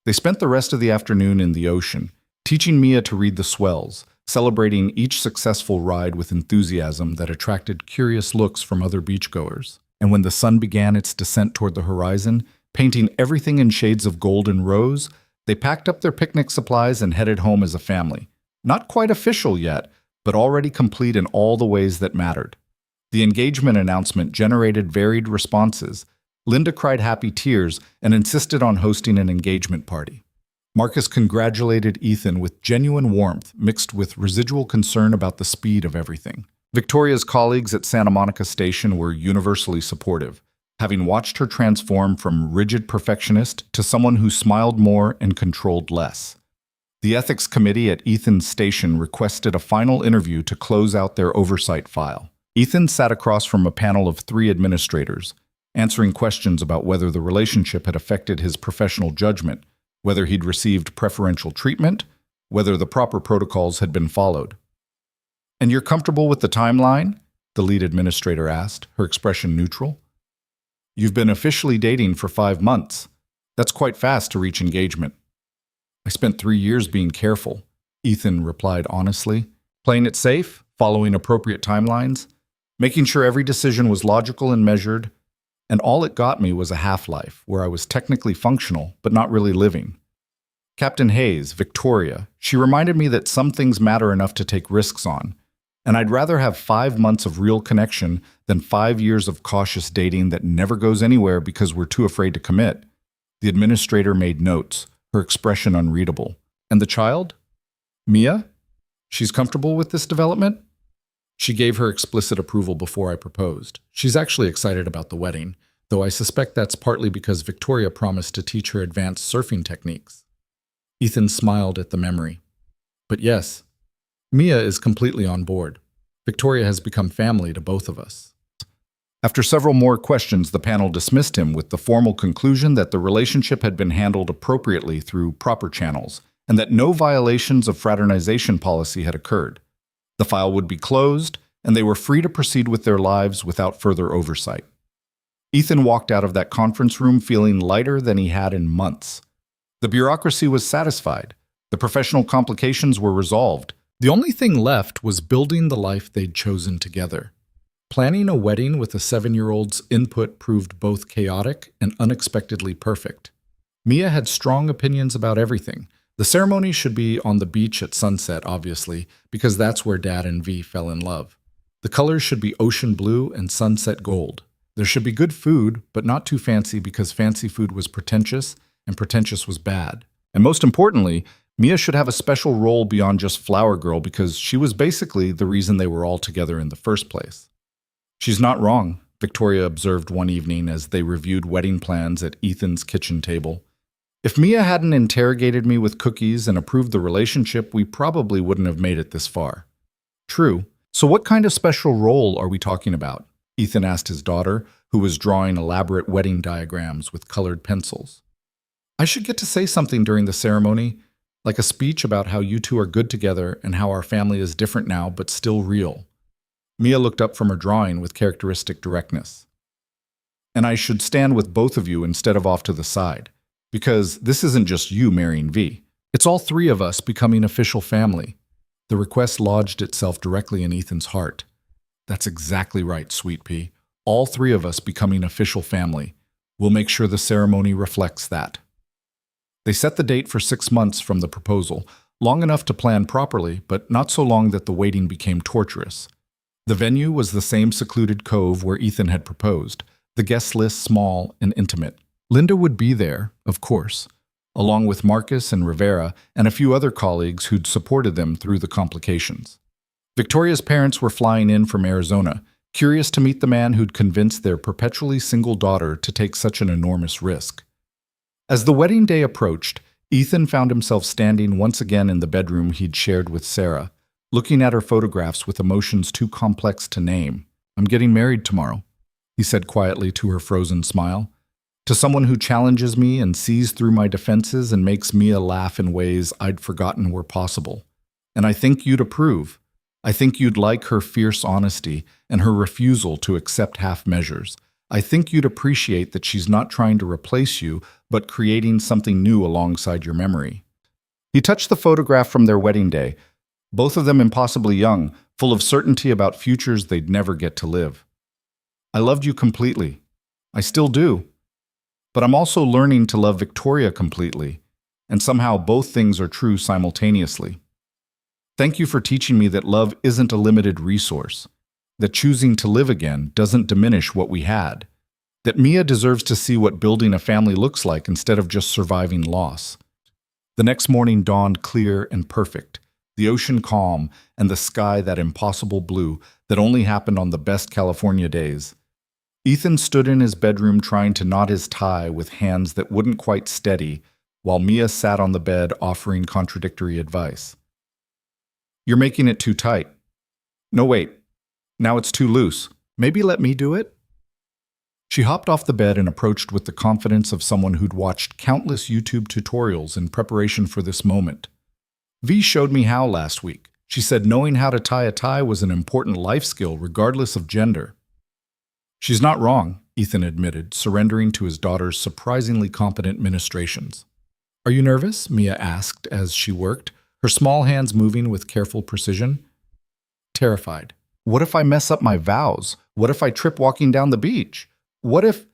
They spent the rest of the afternoon in the ocean, teaching Mia to read the swells, celebrating each successful ride with enthusiasm that attracted curious looks from other beachgoers. And when the sun began its descent toward the horizon, painting everything in shades of gold and rose, they packed up their picnic supplies and headed home as a family. Not quite official yet, but already complete in all the ways that mattered. The engagement announcement generated varied responses. Linda cried happy tears and insisted on hosting an engagement party. Marcus congratulated Ethan with genuine warmth mixed with residual concern about the speed of everything. Victoria's colleagues at Santa Monica Station were universally supportive, having watched her transform from rigid perfectionist to someone who smiled more and controlled less. The ethics committee at Ethan's station requested a final interview to close out their oversight file. Ethan sat across from a panel of 3 administrators, answering questions about whether the relationship had affected his professional judgment, whether he'd received preferential treatment, whether the proper protocols had been followed. "And you're comfortable with the timeline?" the lead administrator asked, her expression neutral. "You've been officially dating for 5 months. That's quite fast to reach engagement." "I spent 3 years being careful," Ethan replied honestly, "playing it safe, following appropriate timelines, making sure every decision was logical and measured, and all it got me was a half-life where I was technically functional but not really living. Captain Hayes, Victoria, she reminded me that some things matter enough to take risks on, and I'd rather have 5 months of real connection than 5 years of cautious dating that never goes anywhere because we're too afraid to commit." The administrator made notes, her expression unreadable. "And the child? Mia? She's comfortable with this development?" "She gave her explicit approval before I proposed. She's actually excited about the wedding, though I suspect that's partly because Victoria promised to teach her advanced surfing techniques." Ethan smiled at the memory. "But yes, Mia is completely on board. Victoria has become family to both of us." After several more questions, the panel dismissed him with the formal conclusion that the relationship had been handled appropriately through proper channels, and that no violations of fraternization policy had occurred. The file would be closed, and they were free to proceed with their lives without further oversight. Ethan walked out of that conference room feeling lighter than he had in months. The bureaucracy was satisfied. The professional complications were resolved. The only thing left was building the life they'd chosen together. Planning a wedding with a 7-year-old's input proved both chaotic and unexpectedly perfect. Mia had strong opinions about everything. The ceremony should be on the beach at sunset, obviously, because that's where Dad and V fell in love. The colors should be ocean blue and sunset gold. There should be good food, but not too fancy because fancy food was pretentious and pretentious was bad. And most importantly, Mia should have a special role beyond just flower girl because she was basically the reason they were all together in the first place. "She's not wrong," Victoria observed one evening as they reviewed wedding plans at Ethan's kitchen table. "If Mia hadn't interrogated me with cookies and approved the relationship, we probably wouldn't have made it this far." "True. So what kind of special role are we talking about?" Ethan asked his daughter, who was drawing elaborate wedding diagrams with colored pencils. "I should get to say something during the ceremony, like a speech about how you two are good together and how our family is different now but still real." Mia looked up from her drawing with characteristic directness. "And I should stand with both of you instead of off to the side. Because this isn't just you marrying V. It's all 3 of us becoming official family." The request lodged itself directly in Ethan's heart. "That's exactly right, Sweet Pea. All 3 of us becoming official family. We'll make sure the ceremony reflects that." They set the date for 6 months from the proposal, long enough to plan properly, but not so long that the waiting became torturous. The venue was the same secluded cove where Ethan had proposed, the guest list small and intimate. Linda would be there, of course, along with Marcus and Rivera and a few other colleagues who'd supported them through the complications. Victoria's parents were flying in from Arizona, curious to meet the man who'd convinced their perpetually single daughter to take such an enormous risk. As the wedding day approached, Ethan found himself standing once again in the bedroom he'd shared with Sarah, looking at her photographs with emotions too complex to name. "I'm getting married tomorrow," he said quietly to her frozen smile. "To someone who challenges me and sees through my defenses and makes Mia laugh in ways I'd forgotten were possible. And I think you'd approve. I think you'd like her fierce honesty and her refusal to accept half measures. I think you'd appreciate that she's not trying to replace you, but creating something new alongside your memory." He touched the photograph from their wedding day, both of them impossibly young, full of certainty about futures they'd never get to live. "I loved you completely. I still do. But I'm also learning to love Victoria completely, and somehow both things are true simultaneously. Thank you for teaching me that love isn't a limited resource, that choosing to live again doesn't diminish what we had, that Mia deserves to see what building a family looks like instead of just surviving loss." The next morning dawned clear and perfect, the ocean calm and the sky that impossible blue that only happened on the best California days. Ethan stood in his bedroom trying to knot his tie with hands that wouldn't quite steady, while Mia sat on the bed offering contradictory advice. "You're making it too tight." "No, wait. Now it's too loose. Maybe let me do it?" She hopped off the bed and approached with the confidence of someone who'd watched countless YouTube tutorials in preparation for this moment. "V showed me how last week. She said knowing how to tie a tie was an important life skill regardless of gender." "She's not wrong," Ethan admitted, surrendering to his daughter's surprisingly competent ministrations. "Are you nervous?" Mia asked as she worked, her small hands moving with careful precision. "Terrified. What if I mess up my vows? What if I trip walking down the beach? What if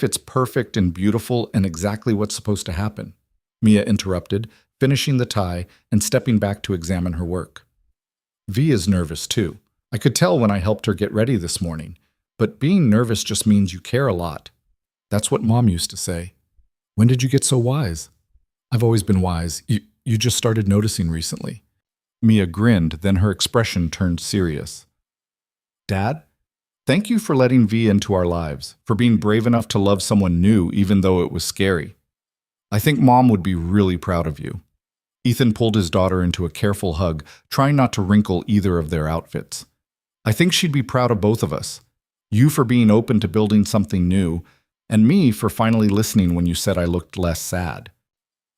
it's perfect and beautiful and exactly what's supposed to happen?" Mia interrupted, finishing the tie and stepping back to examine her work. "V is nervous too. I could tell when I helped her get ready this morning. But being nervous just means you care a lot. That's what Mom used to say." "When did you get so wise?" "I've always been wise. You just started noticing recently." Mia grinned, then her expression turned serious. "Dad, thank you for letting V into our lives, for being brave enough to love someone new even though it was scary. I think Mom would be really proud of you." Ethan pulled his daughter into a careful hug, trying not to wrinkle either of their outfits. "I think she'd be proud of both of us. You for being open to building something new, and me for finally listening when you said I looked less sad."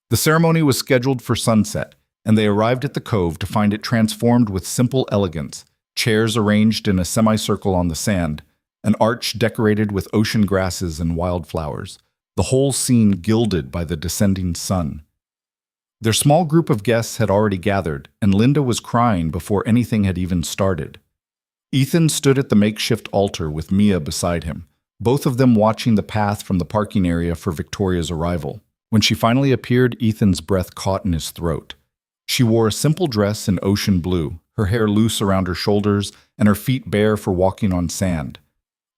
The ceremony was scheduled for sunset, and they arrived at the cove to find it transformed with simple elegance, chairs arranged in a semicircle on the sand, an arch decorated with ocean grasses and wildflowers, the whole scene gilded by the descending sun. Their small group of guests had already gathered, and Linda was crying before anything had even started. Ethan stood at the makeshift altar with Mia beside him, both of them watching the path from the parking area for Victoria's arrival. When she finally appeared, Ethan's breath caught in his throat. She wore a simple dress in ocean blue, her hair loose around her shoulders and her feet bare for walking on sand.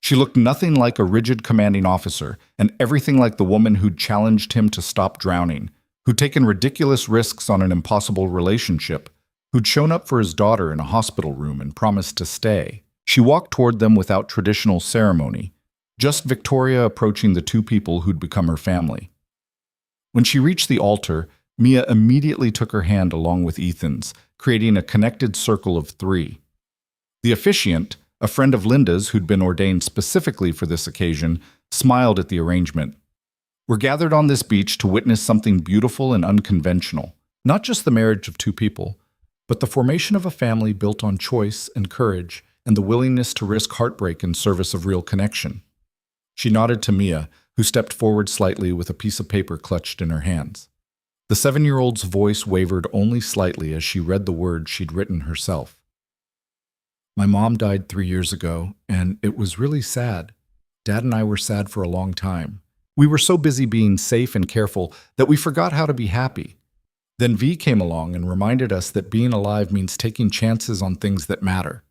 She looked nothing like a rigid commanding officer, and everything like the woman who'd challenged him to stop drowning, who'd taken ridiculous risks on an impossible relationship, who'd shown up for his daughter in a hospital room and promised to stay. She walked toward them without traditional ceremony, just Victoria approaching the two people who'd become her family. When she reached the altar, Mia immediately took her hand along with Ethan's, creating a connected circle of three. The officiant, a friend of Linda's who'd been ordained specifically for this occasion, smiled at the arrangement. "We're gathered on this beach to witness something beautiful and unconventional, not just the marriage of two people, but the formation of a family built on choice and courage and the willingness to risk heartbreak in service of real connection." She nodded to Mia, who stepped forward slightly with a piece of paper clutched in her hands. The 7-year-old's voice wavered only slightly as she read the words she'd written herself. "My mom died 3 years ago, and it was really sad. Dad and I were sad for a long time. We were so busy being safe and careful that we forgot how to be happy. Then V came along and reminded us that being alive means taking chances on things that matter.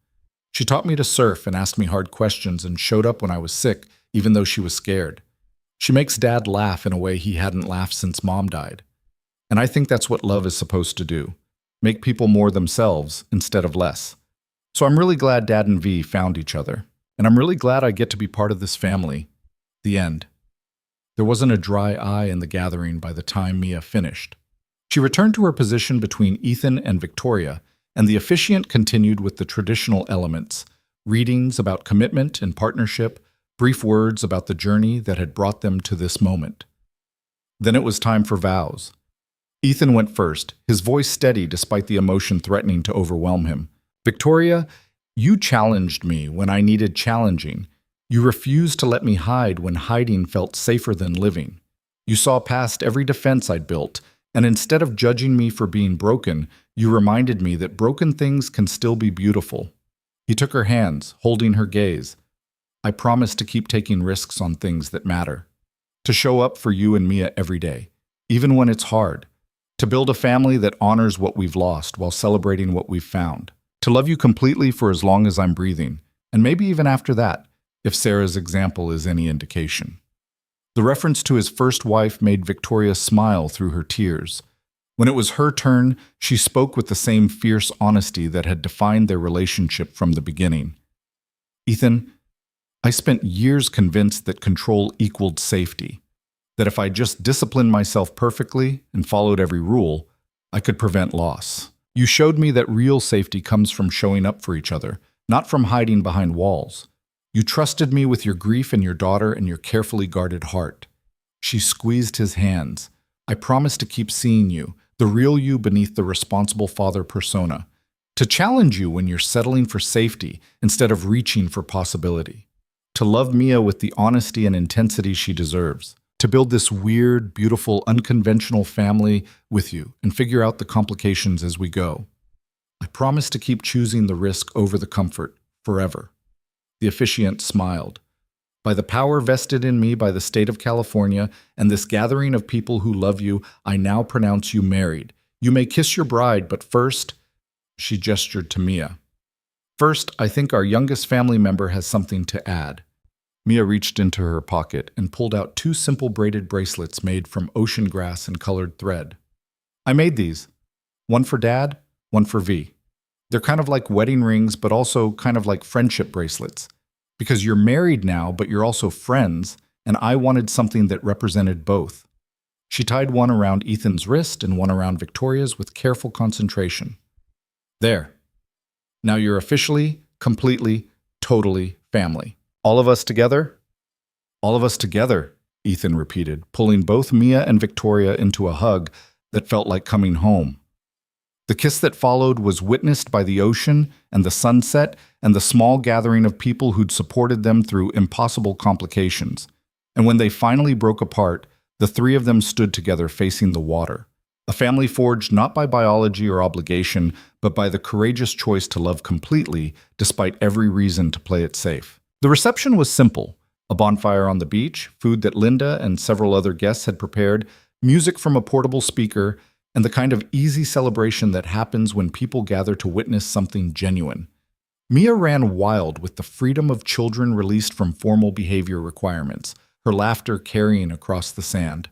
She taught me to surf and asked me hard questions and showed up when I was sick, even though she was scared. She makes Dad laugh in a way he hadn't laughed since Mom died. And I think that's what love is supposed to do, make people more themselves instead of less. So I'm really glad Dad and V found each other, and I'm really glad I get to be part of this family." The end. There wasn't a dry eye in the gathering by the time Mia finished. She returned to her position between Ethan and Victoria, and the officiant continued with the traditional elements, readings about commitment and partnership, brief words about the journey that had brought them to this moment. Then it was time for vows. Ethan went first, his voice steady despite the emotion threatening to overwhelm him. "Victoria, you challenged me when I needed challenging. You refused to let me hide when hiding felt safer than living. You saw past every defense I'd built, and instead of judging me for being broken, you reminded me that broken things can still be beautiful." He took her hands, holding her gaze. "I promise to keep taking risks on things that matter. To show up for you and Mia every day, even when it's hard. To build a family that honors what we've lost while celebrating what we've found. To love you completely for as long as I'm breathing, and maybe even after that, if Sarah's example is any indication." The reference to his first wife made Victoria smile through her tears. When it was her turn, she spoke with the same fierce honesty that had defined their relationship from the beginning. "Ethan, I spent years convinced that control equaled safety. that if I just disciplined myself perfectly and followed every rule, I could prevent loss. You showed me that real safety comes from showing up for each other, not from hiding behind walls. You trusted me with your grief and your daughter and your carefully guarded heart. She squeezed his hands. I promise to keep seeing you, the real you beneath the responsible father persona, to challenge you when you're settling for safety instead of reaching for possibility, to love Mia with the honesty and intensity she deserves, to build this weird, beautiful, unconventional family with you and figure out the complications as we go. I promise to keep choosing the risk over the comfort, forever. The officiant smiled. By the power vested in me by the state of California and this gathering of people who love you, I now pronounce you married. You may kiss your bride, but first, she gestured to Mia. First, I think our youngest family member has something to add. Mia reached into her pocket and pulled out 2 simple braided bracelets made from ocean grass and colored thread. I made these. One for Dad, one for V. They're kind of like wedding rings, but also kind of like friendship bracelets. Because you're married now, but you're also friends, and I wanted something that represented both. She tied one around Ethan's wrist and one around Victoria's with careful concentration. There. Now you're officially, completely, totally family. All of us together? All of us together, Ethan repeated, pulling both Mia and Victoria into a hug that felt like coming home. The kiss that followed was witnessed by the ocean and the sunset and the small gathering of people who'd supported them through impossible complications. And when they finally broke apart, the 3 of them stood together facing the water. A family forged not by biology or obligation, but by the courageous choice to love completely, despite every reason to play it safe. The reception was simple. A bonfire on the beach, food that Linda and several other guests had prepared, music from a portable speaker, and the kind of easy celebration that happens when people gather to witness something genuine. Mia ran wild with the freedom of children released from formal behavior requirements, her laughter carrying across the sand.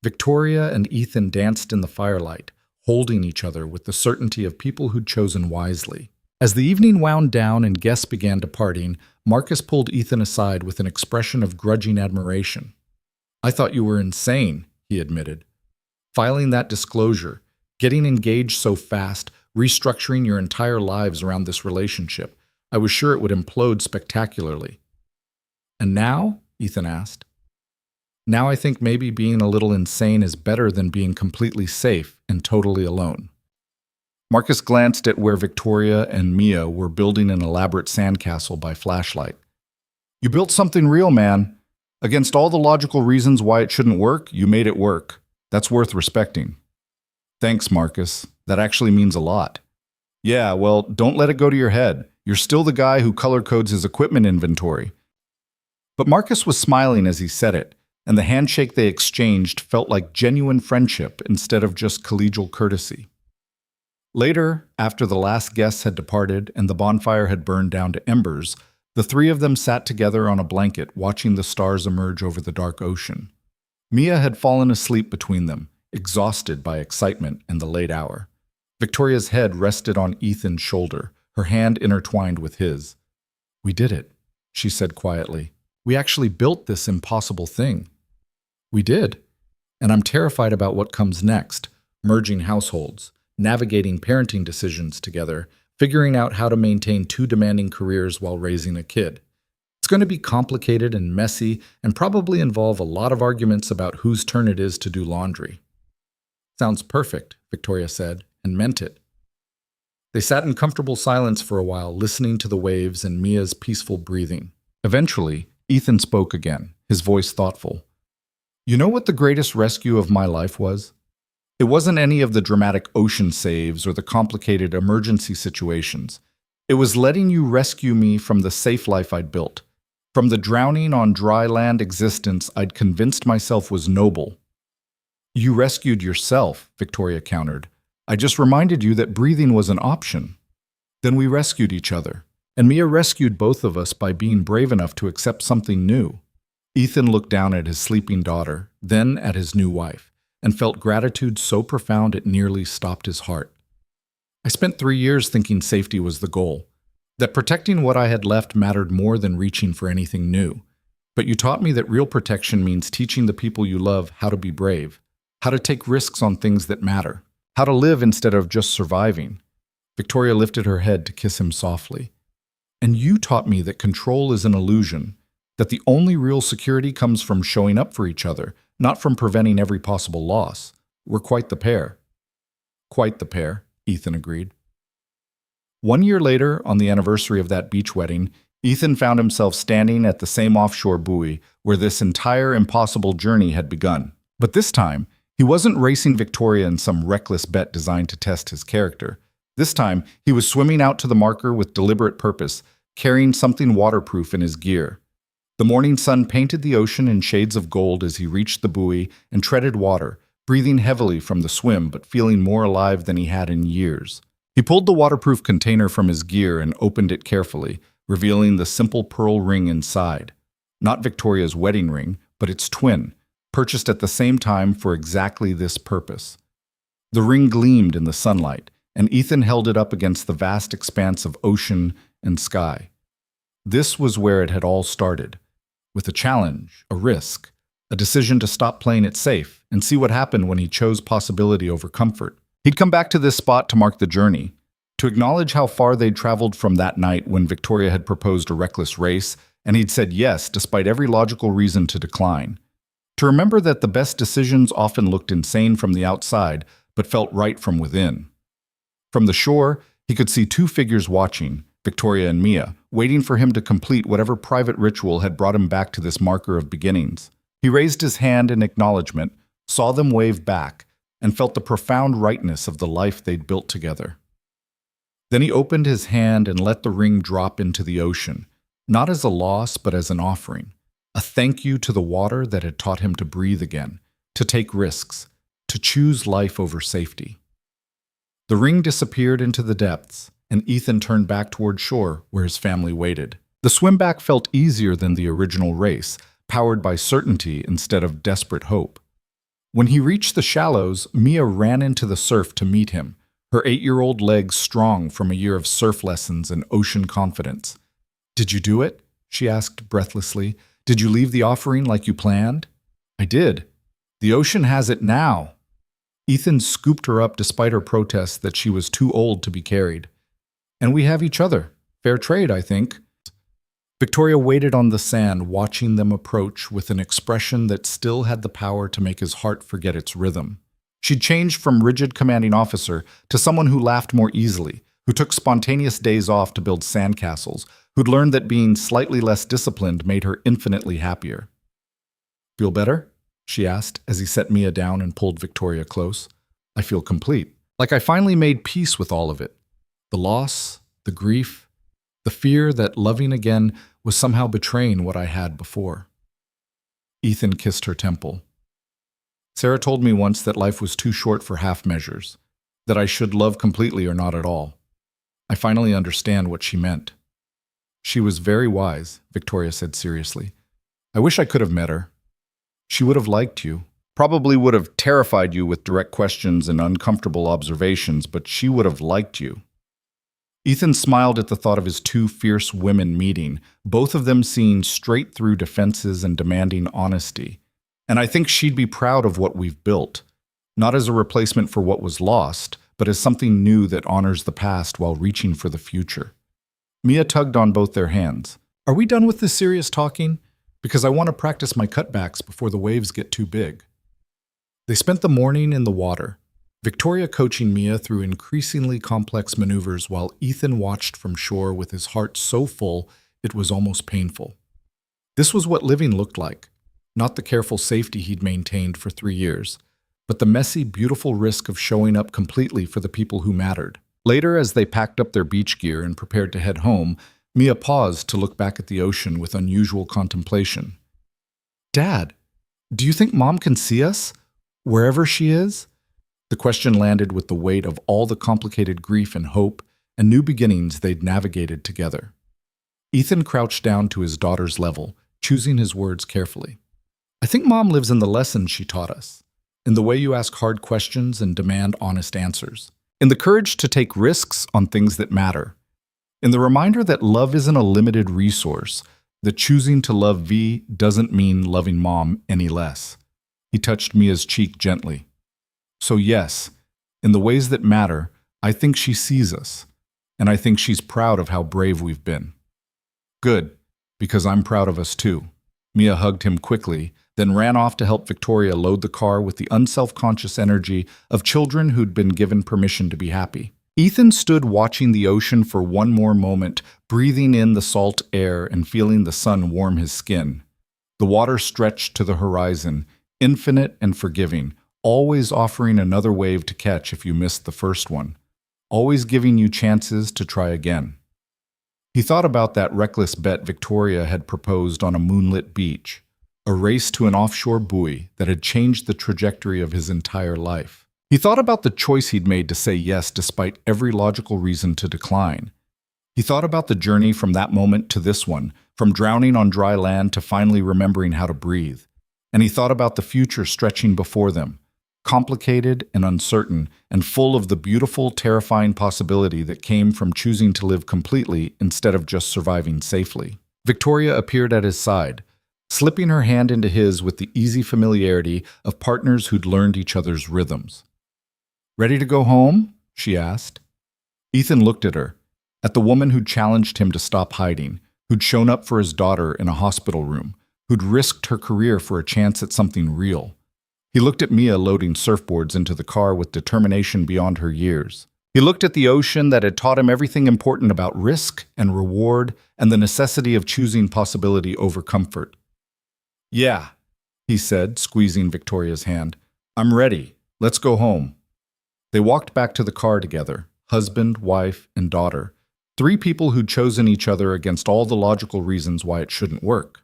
Victoria and Ethan danced in the firelight, holding each other with the certainty of people who'd chosen wisely. As the evening wound down and guests began departing, Marcus pulled Ethan aside with an expression of grudging admiration. "I thought you were insane," he admitted. "Filing that disclosure, getting engaged so fast, restructuring your entire lives around this relationship. I was sure it would implode spectacularly." "And now?" Ethan asked. "Now I think maybe being a little insane is better than being completely safe and totally alone." Marcus glanced at where Victoria and Mia were building an elaborate sandcastle by flashlight. "You built something real, man. Against all the logical reasons why it shouldn't work, you made it work. That's worth respecting." "Thanks, Marcus. That actually means a lot." "Yeah, well, don't let it go to your head. You're still the guy who color codes his equipment inventory." But Marcus was smiling as he said it, and the handshake they exchanged felt like genuine friendship instead of just collegial courtesy. Later, after the last guests had departed and the bonfire had burned down to embers, the 3 of them sat together on a blanket watching the stars emerge over the dark ocean. Mia had fallen asleep between them, exhausted by excitement and the late hour. Victoria's head rested on Ethan's shoulder, her hand intertwined with his. "We did it," she said quietly. "We actually built this impossible thing." "We did. And I'm terrified about what comes next, merging households, navigating parenting decisions together, figuring out how to maintain 2 demanding careers while raising a kid. It's going to be complicated and messy and probably involve a lot of arguments about whose turn it is to do laundry." "Sounds perfect," Victoria said, and meant it. They sat in comfortable silence for a while, listening to the waves and Mia's peaceful breathing. Eventually, Ethan spoke again, his voice thoughtful. "You know what the greatest rescue of my life was? It wasn't any of the dramatic ocean saves or the complicated emergency situations. It was letting you rescue me from the safe life I'd built, from the drowning on dry land existence I'd convinced myself was noble." "You rescued yourself," Victoria countered. "I just reminded you that breathing was an option." "Then we rescued each other, and Mia rescued both of us by being brave enough to accept something new." Ethan looked down at his sleeping daughter, then at his new wife, and felt gratitude so profound it nearly stopped his heart. "I spent 3 years thinking safety was the goal, that protecting what I had left mattered more than reaching for anything new. But you taught me that real protection means teaching the people you love how to be brave, how to take risks on things that matter, how to live instead of just surviving. Victoria lifted her head to kiss him softly. And you taught me that control is an illusion, that the only real security comes from showing up for each other, not from preventing every possible loss. We're quite the pair. Quite the pair, Ethan agreed. 1 year later, on the anniversary of that beach wedding, Ethan found himself standing at the same offshore buoy where this entire impossible journey had begun. But this time, he wasn't racing Victoria in some reckless bet designed to test his character. This time, he was swimming out to the marker with deliberate purpose, carrying something waterproof in his gear. The morning sun painted the ocean in shades of gold as he reached the buoy and treaded water, breathing heavily from the swim but feeling more alive than he had in years. He pulled the waterproof container from his gear and opened it carefully, revealing the simple pearl ring inside. Not Victoria's wedding ring, but its twin, purchased at the same time for exactly this purpose. The ring gleamed in the sunlight, and Ethan held it up against the vast expanse of ocean and sky. This was where it had all started, with a challenge, a risk, a decision to stop playing it safe and see what happened when he chose possibility over comfort. He'd come back to this spot to mark the journey, to acknowledge how far they'd traveled from that night when Victoria had proposed a reckless race, and he'd said yes despite every logical reason to decline. To remember that the best decisions often looked insane from the outside, but felt right from within. From the shore, he could see two figures watching, Victoria and Mia, waiting for him to complete whatever private ritual had brought him back to this marker of beginnings. He raised his hand in acknowledgement, saw them wave back, and felt the profound rightness of the life they'd built together. Then he opened his hand and let the ring drop into the ocean, not as a loss but as an offering, a thank you to the water that had taught him to breathe again, to take risks, to choose life over safety. The ring disappeared into the depths, and Ethan turned back toward shore where his family waited. The swim back felt easier than the original race, powered by certainty instead of desperate hope. When he reached the shallows, Mia ran into the surf to meet him, her 8-year-old legs strong from a year of surf lessons and ocean confidence. "Did you do it?" she asked breathlessly. "Did you leave the offering like you planned?" "I did. The ocean has it now." Ethan scooped her up despite her protests that she was too old to be carried. "And we have each other. Fair trade, I think." Victoria waited on the sand, watching them approach with an expression that still had the power to make his heart forget its rhythm. She'd changed from rigid commanding officer to someone who laughed more easily, who took spontaneous days off to build sandcastles, who'd learned that being slightly less disciplined made her infinitely happier. "Feel better?" she asked as he set Mia down and pulled Victoria close. "I feel complete. Like I finally made peace with all of it. The loss, the grief, the fear that loving again was somehow betraying what I had before." Ethan kissed her temple. "Sarah told me once that life was too short for half measures, that I should love completely or not at all. I finally understand what she meant." "She was very wise," Victoria said seriously. "I wish I could have met her. She would have liked you, probably would have terrified you with direct questions and uncomfortable observations, but she would have liked you." Ethan smiled at the thought of his two fierce women meeting, both of them seeing straight through defenses and demanding honesty. "And I think she'd be proud of what we've built, not as a replacement for what was lost, but as something new that honors the past while reaching for the future." Mia tugged on both their hands. "Are we done with this serious talking? Because I want to practice my cutbacks before the waves get too big." They spent the morning in the water, Victoria coaching Mia through increasingly complex maneuvers while Ethan watched from shore with his heart so full it was almost painful. This was what living looked like, not the careful safety he'd maintained for 3 years, but the messy, beautiful risk of showing up completely for the people who mattered. Later, as they packed up their beach gear and prepared to head home, Mia paused to look back at the ocean with unusual contemplation. "Dad, do you think Mom can see us, wherever she is?" The question landed with the weight of all the complicated grief and hope and new beginnings they'd navigated together. Ethan crouched down to his daughter's level, choosing his words carefully. "I think Mom lives in the lessons she taught us, in the way you ask hard questions and demand honest answers, in the courage to take risks on things that matter, in the reminder that love isn't a limited resource, that choosing to love V doesn't mean loving Mom any less. He touched Mia's cheek gently. So yes, in the ways that matter, I think she sees us, and I think she's proud of how brave we've been. Good, because I'm proud of us too. Mia hugged him quickly, then ran off to help Victoria load the car with the unself-conscious energy of children who'd been given permission to be happy. Ethan stood watching the ocean for one more moment, breathing in the salt air and feeling the sun warm his skin. The water stretched to the horizon, infinite and forgiving, always offering another wave to catch if you missed the first one, always giving you chances to try again. He thought about that reckless bet Victoria had proposed on a moonlit beach, a race to an offshore buoy that had changed the trajectory of his entire life. He thought about the choice he'd made to say yes despite every logical reason to decline. He thought about the journey from that moment to this one, from drowning on dry land to finally remembering how to breathe. And he thought about the future stretching before them, complicated and uncertain, and full of the beautiful, terrifying possibility that came from choosing to live completely instead of just surviving safely. Victoria appeared at his side, slipping her hand into his with the easy familiarity of partners who'd learned each other's rhythms. "Ready to go home?" she asked. Ethan looked at her, at the woman who'd challenged him to stop hiding, who'd shown up for his daughter in a hospital room, who'd risked her career for a chance at something real. He looked at Mia loading surfboards into the car with determination beyond her years. He looked at the ocean that had taught him everything important about risk and reward and the necessity of choosing possibility over comfort. "Yeah," he said, squeezing Victoria's hand. "I'm ready. Let's go home." They walked back to the car together, husband, wife, and daughter, three people who'd chosen each other against all the logical reasons why it shouldn't work.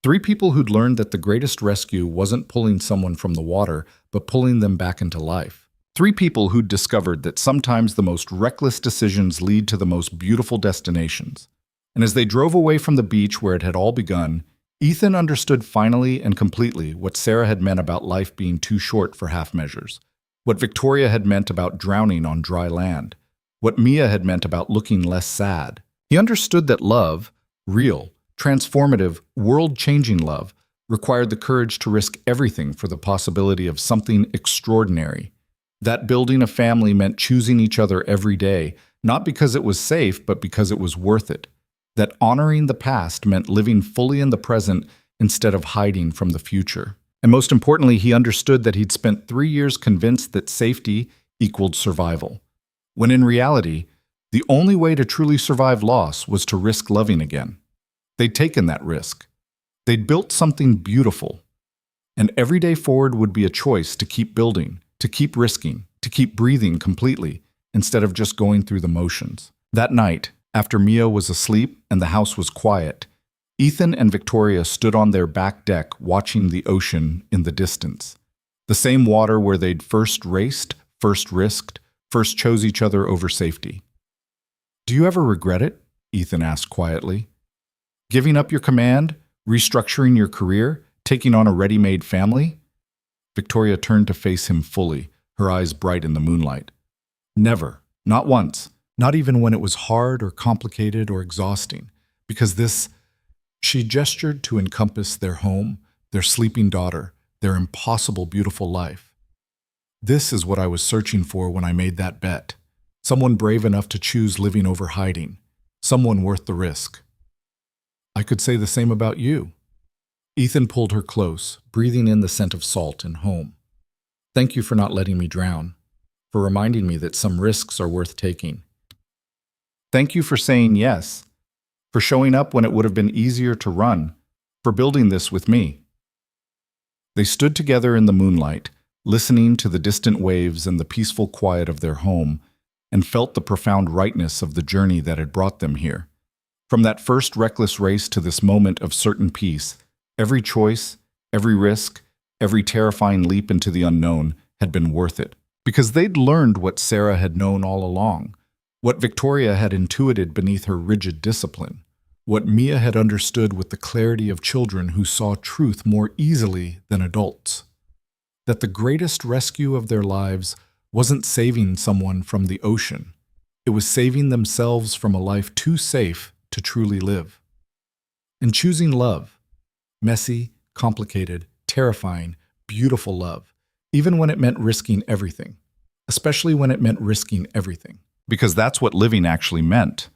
Three people who'd learned that the greatest rescue wasn't pulling someone from the water, but pulling them back into life. Three people who'd discovered that sometimes the most reckless decisions lead to the most beautiful destinations. And as they drove away from the beach where it had all begun, Ethan understood finally and completely what Sarah had meant about life being too short for half measures, what Victoria had meant about drowning on dry land, what Mia had meant about looking less sad. He understood that love, real, transformative, world-changing love, required the courage to risk everything for the possibility of something extraordinary. That building a family meant choosing each other every day, not because it was safe, but because it was worth it. That honoring the past meant living fully in the present instead of hiding from the future. And most importantly, he understood that he'd spent 3 years convinced that safety equaled survival, when in reality, the only way to truly survive loss was to risk loving again. They'd taken that risk. They'd built something beautiful. And every day forward would be a choice to keep building, to keep risking, to keep breathing completely, instead of just going through the motions. That night, after Mia was asleep and the house was quiet, Ethan and Victoria stood on their back deck watching the ocean in the distance. The same water where they'd first raced, first risked, first chose each other over safety. "Do you ever regret it?" Ethan asked quietly. "Giving up your command, restructuring your career, taking on a ready-made family?" Victoria turned to face him fully, her eyes bright in the moonlight. "Never. Not once. Not even when it was hard or complicated or exhausting. Because this..." She gestured to encompass their home, their sleeping daughter, their impossible, beautiful life. "This is what I was searching for when I made that bet. Someone brave enough to choose living over hiding. Someone worth the risk." "I could say the same about you." Ethan pulled her close, breathing in the scent of salt and home. "Thank you for not letting me drown, for reminding me that some risks are worth taking. Thank you for saying yes, for showing up when it would have been easier to run, for building this with me." They stood together in the moonlight, listening to the distant waves and the peaceful quiet of their home, and felt the profound rightness of the journey that had brought them here. From that first reckless race to this moment of certain peace, every choice, every risk, every terrifying leap into the unknown had been worth it. Because they'd learned what Sarah had known all along, what Victoria had intuited beneath her rigid discipline, what Mia had understood with the clarity of children who saw truth more easily than adults. That the greatest rescue of their lives wasn't saving someone from the ocean. It was saving themselves from a life too safe to truly live. and choosing love. Messy, complicated, terrifying, beautiful love, even when it meant risking everything. Especially when it meant risking everything. Because that's what living actually meant.